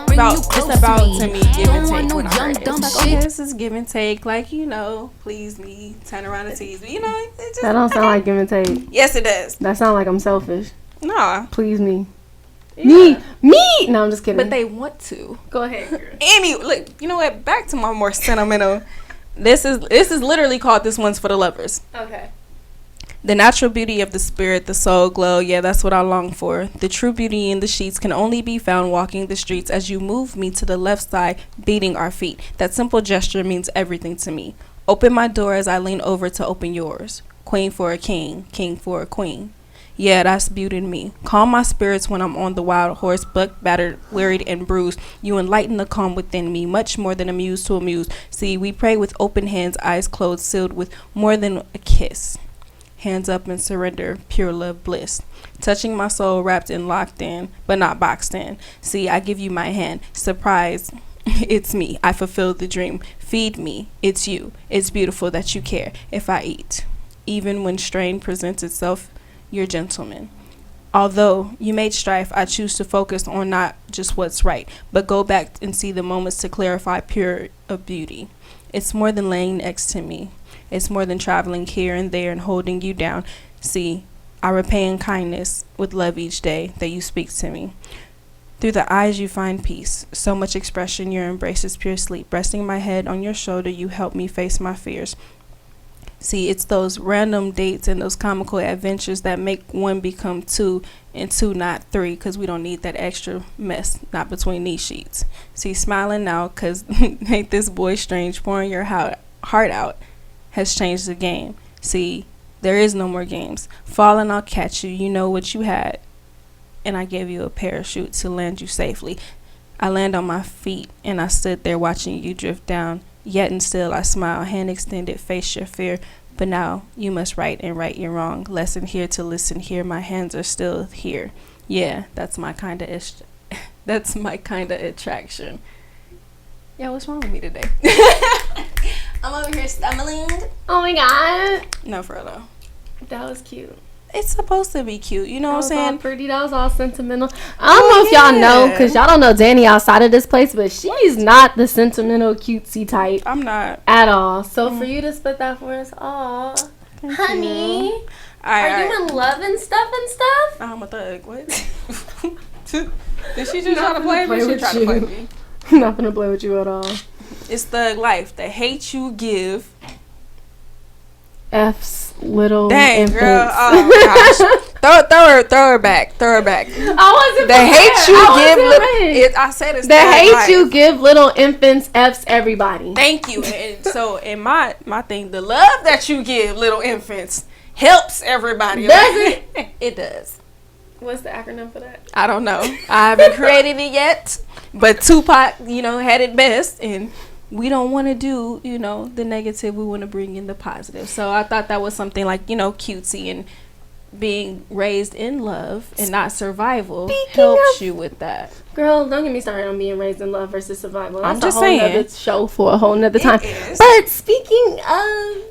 Speaker 3: about to me give and take. When I heard it, it's like, okay, this is give and take. Like, you know, please me, turn around and tease me. You know, it just,
Speaker 2: That don't sound like give and take.
Speaker 3: Yes, it does.
Speaker 2: That sound like I'm selfish.
Speaker 3: Nah.
Speaker 2: Please me. Me. No, I'm just kidding.
Speaker 3: But they want to.
Speaker 2: Go ahead, girl.
Speaker 3: Look, you know what? Back to my more sentimental. This is literally called "This One's for the Lovers."
Speaker 2: Okay.
Speaker 3: The natural beauty of the spirit, the soul glow, yeah, that's what I long for. The true beauty in the sheets can only be found walking the streets as you move me to the left side, beating our feet. That simple gesture means everything to me. Open my door as I lean over to open yours. Queen for a king, king for a queen. Yeah, that's beauty in me. Calm my spirits when I'm on the wild horse, bucked, battered, wearied, and bruised. You enlighten the calm within me, much more than amuse to amuse. See, we pray with open hands, eyes closed, sealed with more than a kiss. Hands up and surrender, pure love bliss. Touching my soul wrapped and locked in, but not boxed in. See, I give you my hand. Surprise, it's me. I fulfill the dream. Feed me, it's you. It's beautiful that you care if I eat. Even when strain presents itself, you're gentleman. Although you made strife, I choose to focus on not just what's right, but go back and see the moments to clarify pure of beauty. It's more than laying next to me. It's more than traveling here and there and holding you down. See, I repay in kindness with love each day that you speak to me. Through the eyes you find peace. So much expression, your embrace is pure sleep. Resting my head on your shoulder, you help me face my fears. See, it's those random dates and those comical adventures that make one become two and two not three, because we don't need that extra mess not between these sheets. See, smiling now because ain't this boy strange, pouring your heart out has changed the game. See, there is no more games. Falling, I'll catch you. You know what you had. And I gave you a parachute to land you safely. I land on my feet and I stood there watching you drift down. Yet and still I smile, hand extended, face your fear. But now you must right and right your wrong. Lesson here to listen here. My hands are still here. Yeah, that's my kind of that's my kind of attraction. Yeah, what's wrong with me today? I'm over here stumbling.
Speaker 2: Oh my god.
Speaker 3: No, for real though.
Speaker 2: That was cute.
Speaker 3: It's supposed to be cute, you know what I'm saying?
Speaker 2: That was all pretty. That was all sentimental. I don't know if y'all know, because y'all don't know Danny outside of this place, but she's not the sentimental, cutesy type.
Speaker 3: I'm not.
Speaker 2: At all. So for you to spit that for us, aw. Honey. Are you in love and stuff?
Speaker 3: I'm a thug. What? Did she just try to play me? She tried to play me.
Speaker 2: I'm not gonna play with you at all.
Speaker 3: It's thug life. The hate you give.
Speaker 2: F's little
Speaker 3: Dang,
Speaker 2: infants.
Speaker 3: girl. Oh, gosh. throw her back.
Speaker 2: I wasn't
Speaker 3: the hate you give. I said it's
Speaker 2: the hate
Speaker 3: life.
Speaker 2: you give little infants F's everybody.
Speaker 3: Thank you. And so, in my thing, the love that you give little infants helps everybody.
Speaker 2: Does it?
Speaker 3: It does.
Speaker 2: What's the acronym for that?
Speaker 3: I don't know. I haven't created it yet, but Tupac, had it best, and we don't want to do, the negative. We want to bring in the positive. So I thought that was something like, cutesy, and being raised in love and not survival helps you with that.
Speaker 2: Girl, don't get me started on being raised in love versus survival. That's
Speaker 3: I'm just
Speaker 2: a whole
Speaker 3: saying.
Speaker 2: nother show for a whole nother time. But speaking of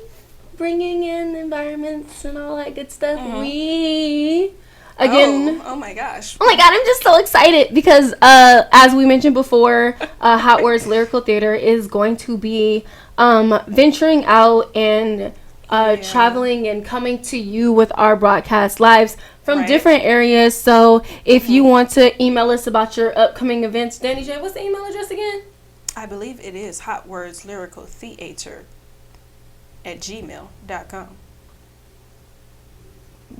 Speaker 2: bringing in environments and all that good stuff, we Again,
Speaker 3: oh my gosh.
Speaker 2: Oh my God, I'm just so excited because as we mentioned before, Hot Words Lyrical Theater is going to be venturing out and traveling and coming to you with our broadcast lives from different areas. So if you want to email us about your upcoming events, Danny J, what's the email address again?
Speaker 3: I believe it is hotwordslyricaltheater@gmail.com.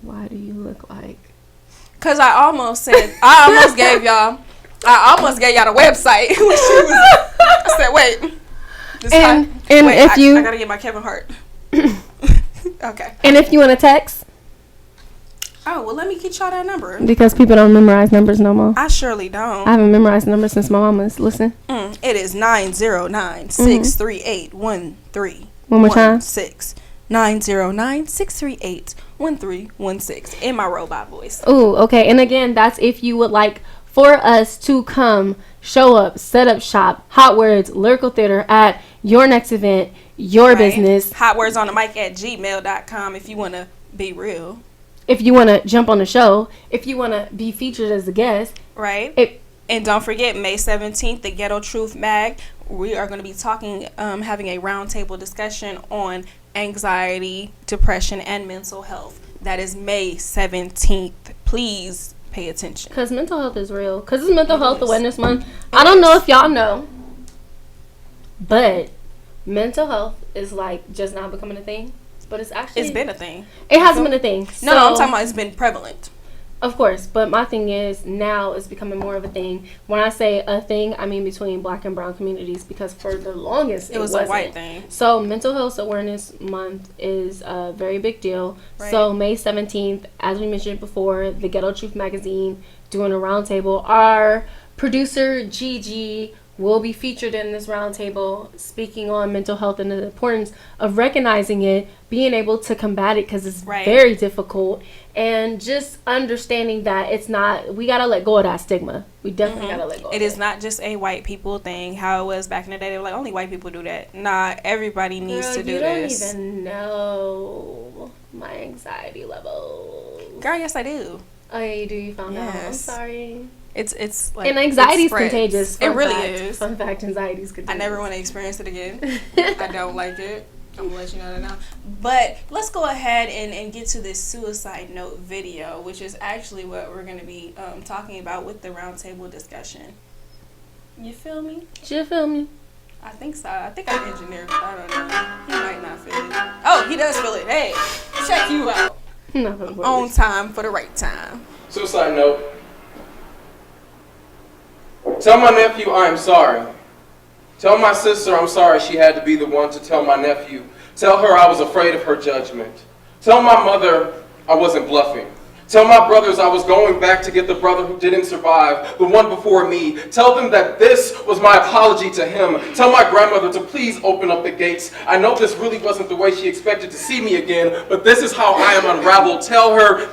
Speaker 2: Why do you look like?
Speaker 3: Cause I almost gave y'all the website. I said, wait. I gotta get my Kevin Hart. Okay.
Speaker 2: And if you want to text.
Speaker 3: Oh, well, let me get y'all that number.
Speaker 2: Because people don't memorize numbers no more.
Speaker 3: I surely don't.
Speaker 2: I haven't memorized numbers since my mama's. Listen.
Speaker 3: It is 909-638-1316.
Speaker 2: One more time.
Speaker 3: 909-638-1316 in my robot voice.
Speaker 2: Oh, okay. And again, that's if you would like for us to come, show up, set up shop, Hot Words Lyrical Theater at your next event, your business.
Speaker 3: hotwordsonthemic@gmail.com if you want to be real.
Speaker 2: If you want to jump on the show, if you want to be featured as a guest.
Speaker 3: Right. And don't forget, May 17th, the Ghetto Truth Mag, we are going to be talking, having a roundtable discussion on anxiety, depression, and mental health. That is May 17th. Please pay attention.
Speaker 2: Because mental health is real. Because it's Mental Health Awareness Month. I don't know if y'all know, but mental health is like just now becoming a thing. But it's
Speaker 3: been a thing.
Speaker 2: It hasn't been a thing.
Speaker 3: No, I'm talking about it's been prevalent.
Speaker 2: Of course, but my thing is now it's becoming more of a thing. When I say a thing, I mean between Black and brown communities, because for the longest
Speaker 3: it was
Speaker 2: wasn't.
Speaker 3: a white thing.
Speaker 2: So Mental Health Awareness Month is a very big deal. Right. So May 17th, as we mentioned before, the Ghetto Truth Magazine doing a roundtable. Our producer Gigi will be featured in this roundtable, speaking on mental health and the importance of recognizing it, being able to combat it because it's very difficult, and just understanding that it's not. We gotta let go of that stigma. We definitely gotta let go.
Speaker 3: It is not just a white people thing. How it was back in the day, they were like, only white people do that. Nah, everybody needs to do this.
Speaker 2: You don't even know my anxiety level.
Speaker 3: Girl, yes I do.
Speaker 2: Oh yeah, you do. You found out. I'm sorry.
Speaker 3: It's like,
Speaker 2: and anxiety is contagious.
Speaker 3: It really is.
Speaker 2: Fun fact, anxiety is contagious.
Speaker 3: I never want to experience it again. I don't like it. I'm gonna let you know that now. But let's go ahead and get to this suicide note video, which is actually what we're gonna be talking about with the roundtable discussion. You feel me?
Speaker 2: You feel me?
Speaker 3: I think so. I think I engineered it. I don't know. He might not feel it. Oh, he does feel it. Hey, check you out. On time for the right time.
Speaker 19: Suicide note. Tell my nephew I am sorry. Tell my sister I'm sorry she had to be the one to tell my nephew. Tell her I was afraid of her judgment. Tell my mother I wasn't bluffing. Tell my brothers I was going back to get the brother who didn't survive, the one before me. Tell them that this was my apology to him. Tell my grandmother to please open up the gates. I know this really wasn't the way she expected to see me again, but this is how I am unraveled. Tell her...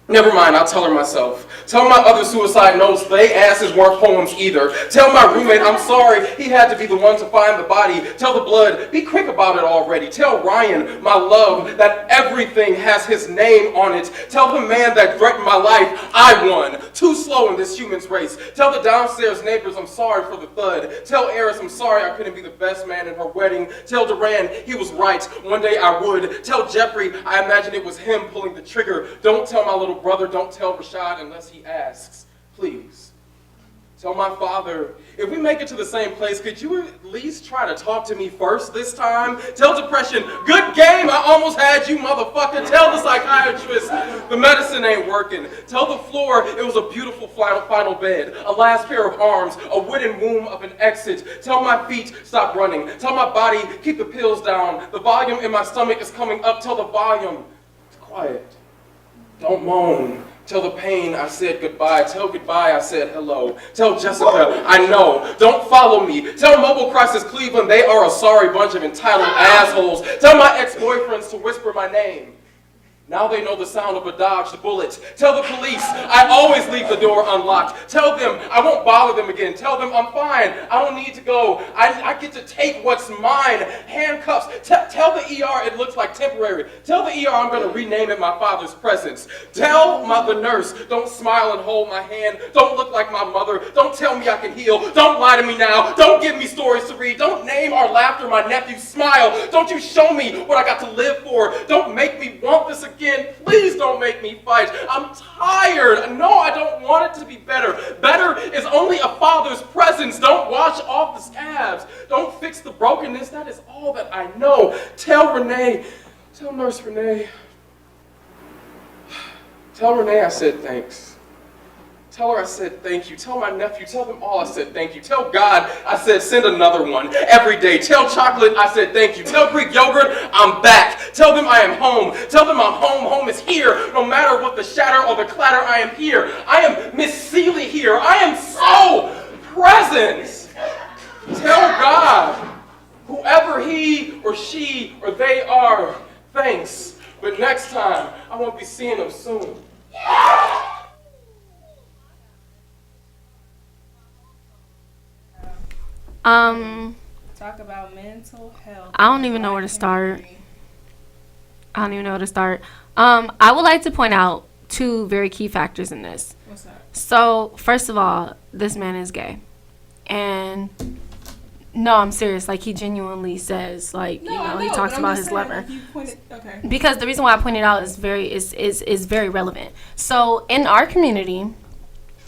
Speaker 19: Never mind, I'll tell her myself. Tell my other suicide notes they asses weren't poems either. Tell my roommate I'm sorry he had to be the one to find the body. Tell the blood, be quick about it already. Tell Ryan, my love, that everything has his name on it. Tell the man that threatened my life I won. Too slow in this human's race. Tell the downstairs neighbors I'm sorry for the thud. Tell Eris I'm sorry I couldn't be the best man in her wedding. Tell Duran he was right, one day I would. Tell Jeffrey I imagine it was him pulling the trigger. Don't tell my little brother, don't tell Rashad unless he asks, please. Tell my father, if we make it to the same place, could you at least try to talk to me first this time? Tell depression, good game, I almost had you, motherfucker. Tell the psychiatrist, the medicine ain't working. Tell the floor, it was a beautiful final bed, a last pair of arms, a wooden womb of an exit. Tell my feet, stop running. Tell my body, keep the pills down. The volume in my stomach is coming up. Tell the volume, it's quiet. Don't moan. Tell the pain I said goodbye. Tell goodbye I said hello. Tell Jessica I know. Don't follow me. Tell Mobile Crisis Cleveland they are a sorry bunch of entitled assholes. Tell my ex-boyfriends to whisper my name. Now they know the sound of a dodged bullet. Tell the police I always leave the door unlocked. Tell them I won't bother them again. Tell them I'm fine. I don't need to go. I get to take what's mine. Handcuffs. Tell the ER it looks like temporary. Tell the ER I'm going to rename it my father's presence. Tell the nurse don't smile and hold my hand. Don't look like my mother. Don't tell me I can heal. Don't lie to me now. Don't give me stories to read. Don't name our laughter my nephew's smile. Don't you show me what I got to live for. Don't make me want this again. Please don't make me fight. I'm tired. No, I don't want it to be better. Better is only a father's presence. Don't wash off the scabs. Don't fix the brokenness. That is all that I know. Tell Nurse Renee. Tell Renee I said thanks. Tell her I said thank you. Tell my nephew. Tell them all I said thank you. Tell God I said send another one every day. Tell chocolate I said thank you. Tell Greek yogurt I'm back. Tell them I am home. Tell them I'm home. Home is here. No matter what the shatter or the clatter, I am here. I am Miss Seeley here. I am so present. Tell God, whoever he or she or they are, thanks. But next time, I won't be seeing them soon.
Speaker 3: Talk about mental health.
Speaker 2: I don't even know where to start. I would like to point out two very key factors in this.
Speaker 3: What's that?
Speaker 2: So, first of all, this man is gay. And no, I'm serious. Like, he genuinely says, like, he talks about his lover.
Speaker 3: Okay.
Speaker 2: Because the reason why I pointed out is very relevant. So, in our community,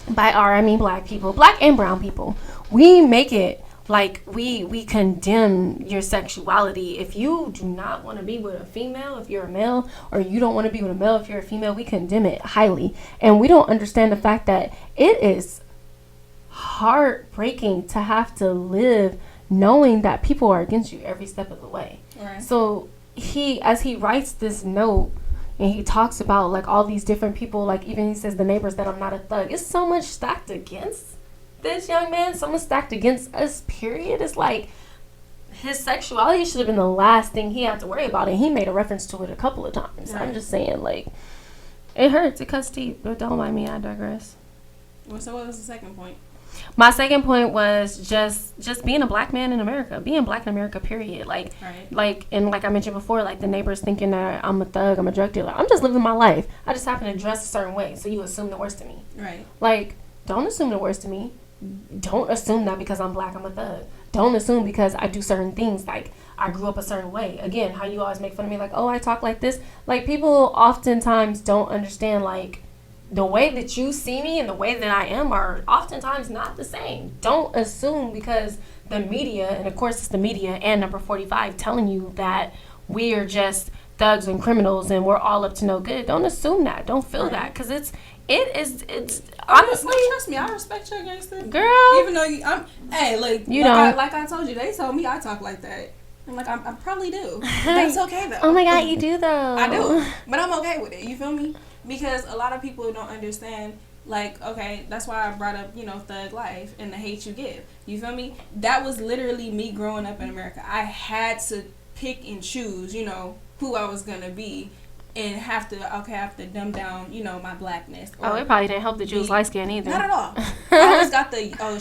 Speaker 2: by our, I mean black people, black and brown people, we make it like we condemn your sexuality. If you do not want to be with a female if you're a male, or you don't want to be with a male if you're a female, we condemn it highly. And we don't understand the fact that it is heartbreaking to have to live knowing that people are against you every step of the way.
Speaker 3: Right.
Speaker 2: So as he writes this note and he talks about like all these different people, like even he says the neighbors that I'm not a thug, it's so much stacked against this young man, so much stacked against us, period. It's like his sexuality should have been the last thing he had to worry about, and he made a reference to it a couple of times. Right. I'm just saying, like, it hurts, it cuts deep, but don't mind me, I digress.
Speaker 3: So what was the second point?
Speaker 2: My second point was just being a black man in America, being black in America, period. Like,
Speaker 3: right.
Speaker 2: like I mentioned before, like the neighbors thinking that I'm a thug, I'm a drug dealer. I'm just living my life. I just happen to dress a certain way, so you assume the worst of me.
Speaker 3: Right.
Speaker 2: Like, don't assume the worst of me. Don't assume that because I'm black, I'm a thug. Don't assume because I do certain things, like I grew up a certain way. Again, how you always make fun of me, like, oh, I talk like this. Like, people oftentimes don't understand, like, the way that you see me and the way that I am are oftentimes not the same. Don't assume because the media, and of course it's the media and Number 45 telling you that we are just thugs and criminals and we're all up to no good. Don't assume that. Don't feel that, because it's honestly.
Speaker 3: Trust me, I respect your gangster,
Speaker 2: girl.
Speaker 3: Even though I told you, they told me I talk like that. I'm like, I probably do. That's okay though.
Speaker 2: Oh my God, you do though.
Speaker 3: I do, but I'm okay with it. You feel me? Because a lot of people don't understand. Like, okay, that's why I brought up, thug life and the hate you give. You feel me? That was literally me growing up in America. I had to pick and choose, who I was gonna be, and have to dumb down, my blackness.
Speaker 2: Oh, it probably didn't help that you was light skinned either.
Speaker 3: Not at all. I always got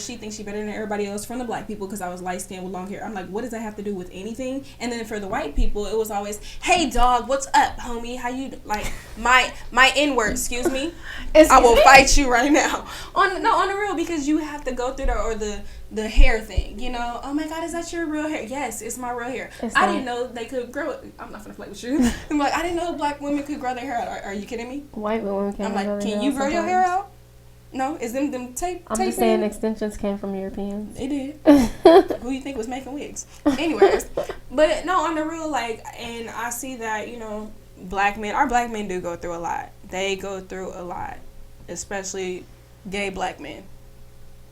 Speaker 3: she thinks she better than everybody else from the black people because I was light skinned with long hair. I'm like, what does that have to do with anything? And then for the white people, it was always, hey dog, what's up, homie? How you like my N-word? Excuse me. I will fight you right now. On the real, because you have to go through the hair thing, Oh my God, is that your real hair? Yes, it's my real hair. I didn't know they could grow it. I'm not gonna play with you. I'm like, I didn't know black women could grow their hair out. Are you kidding me?
Speaker 2: White women can't.
Speaker 3: I'm like, can you grow your hair out? No, is them tape?
Speaker 2: I'm just saying extensions came from Europeans.
Speaker 3: It did. Who you think was making wigs? Anyways, but no, on the real, and I see that our black men do go through a lot. They go through a lot, especially gay black men.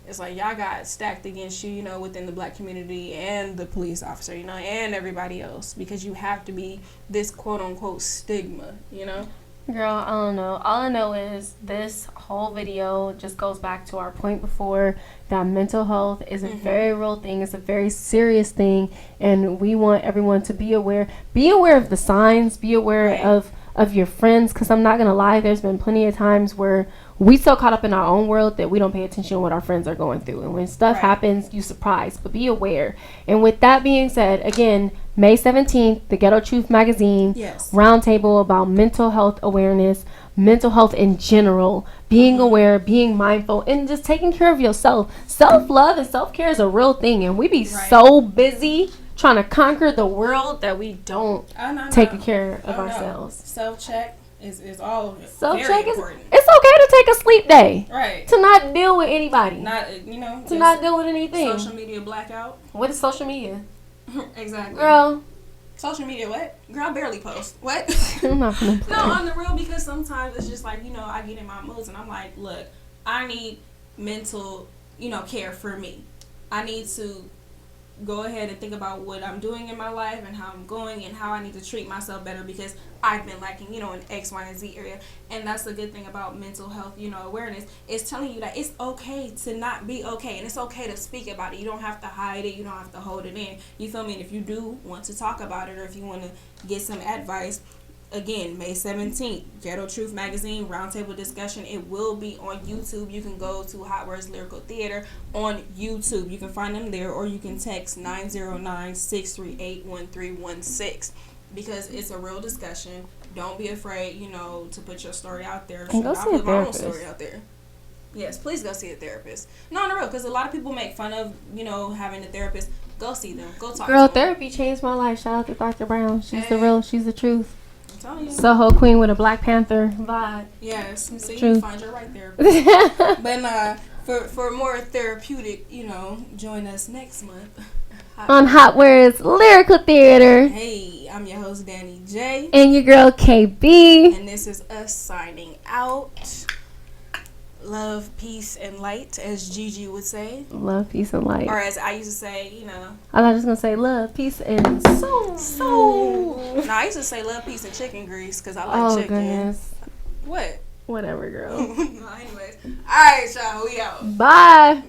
Speaker 3: It's like y'all got stacked against you, within the black community and the police officer, and everybody else, because you have to be this quote unquote stigma,
Speaker 2: Girl, I don't know. All I know is this whole video just goes back to our point before, that mental health is a very real thing. It's a very serious thing, and we want everyone to be aware. Be aware of the signs. Be aware of of your friends, because I'm not gonna lie, there's been plenty of times where we so caught up in our own world that we don't pay attention to what our friends are going through, and when stuff happens, you surprised, but be aware. And with that being said, again, May 17th, the Ghetto Truth magazine roundtable about mental health awareness, mental health in general, being aware, being mindful, and just taking care of yourself. Self-love and self-care is a real thing, and we be so busy trying to conquer the world that we don't take care of ourselves.
Speaker 3: Self-check is all
Speaker 2: Self-check
Speaker 3: very
Speaker 2: is
Speaker 3: important.
Speaker 2: it's okay to take a sleep day.
Speaker 3: Right.
Speaker 2: To not deal with anybody.
Speaker 3: Not, you know.
Speaker 2: To not deal with anything.
Speaker 3: Social media blackout.
Speaker 2: What is social media?
Speaker 3: Exactly.
Speaker 2: Girl.
Speaker 3: Social media, what? Girl, I barely post. What?
Speaker 2: I'm not gonna
Speaker 3: No, on the real, because sometimes it's just like, you know, I get in my moods and I'm like, look, I need mental, you know, care for me. I need to go ahead and think about what I'm doing in my life and how I'm going and how I need to treat myself better, because I've been lacking, you know, in X, Y, and Z area. And that's the good thing about mental health, you know, awareness. It's telling you that it's okay to not be okay, and it's okay to speak about it. You don't have to hide it. You don't have to hold it in. You feel me? And if you do want to talk about it, or if you want to get some advice, again, May 17th, Ghetto Truth Magazine, roundtable discussion. It will be on YouTube. You can go to Hot Words Lyrical Theater on YouTube. You can find them there, or you can text 909-638-1316, because it's a real discussion. Don't be afraid, you know, to put your story out there.
Speaker 2: And go
Speaker 3: I'll
Speaker 2: see a
Speaker 3: put my own
Speaker 2: therapist.
Speaker 3: story out there. Yes, please go see a therapist. No, on the real, because a lot of people make fun of, you know, having a therapist. Go see them. Go talk
Speaker 2: Girl,
Speaker 3: to them.
Speaker 2: therapy changed my life. Shout out to Dr. Brown. She's the real. She's the truth.
Speaker 3: I'm telling you.
Speaker 2: Soho Queen with a Black Panther vibe.
Speaker 3: Yes, see,
Speaker 2: True.
Speaker 3: you find your right therapist. But for more therapeutic, you know, join us next month
Speaker 2: On Hot Words Lyrical Theater.
Speaker 3: Hey, I'm your host Danny J,
Speaker 2: And your girl KB.
Speaker 3: and this is us signing out. Love, peace, and light, as Gigi would say,
Speaker 2: Love, peace, and light.
Speaker 3: or as I used to say, you know.
Speaker 2: I was just gonna say love, peace, and soul.
Speaker 3: No, I used to say love, peace, and chicken grease because I like
Speaker 2: Oh
Speaker 3: chicken.
Speaker 2: goodness.
Speaker 3: What?
Speaker 2: Whatever, girl.
Speaker 3: No, anyways. All right, y'all. We out.
Speaker 2: Bye.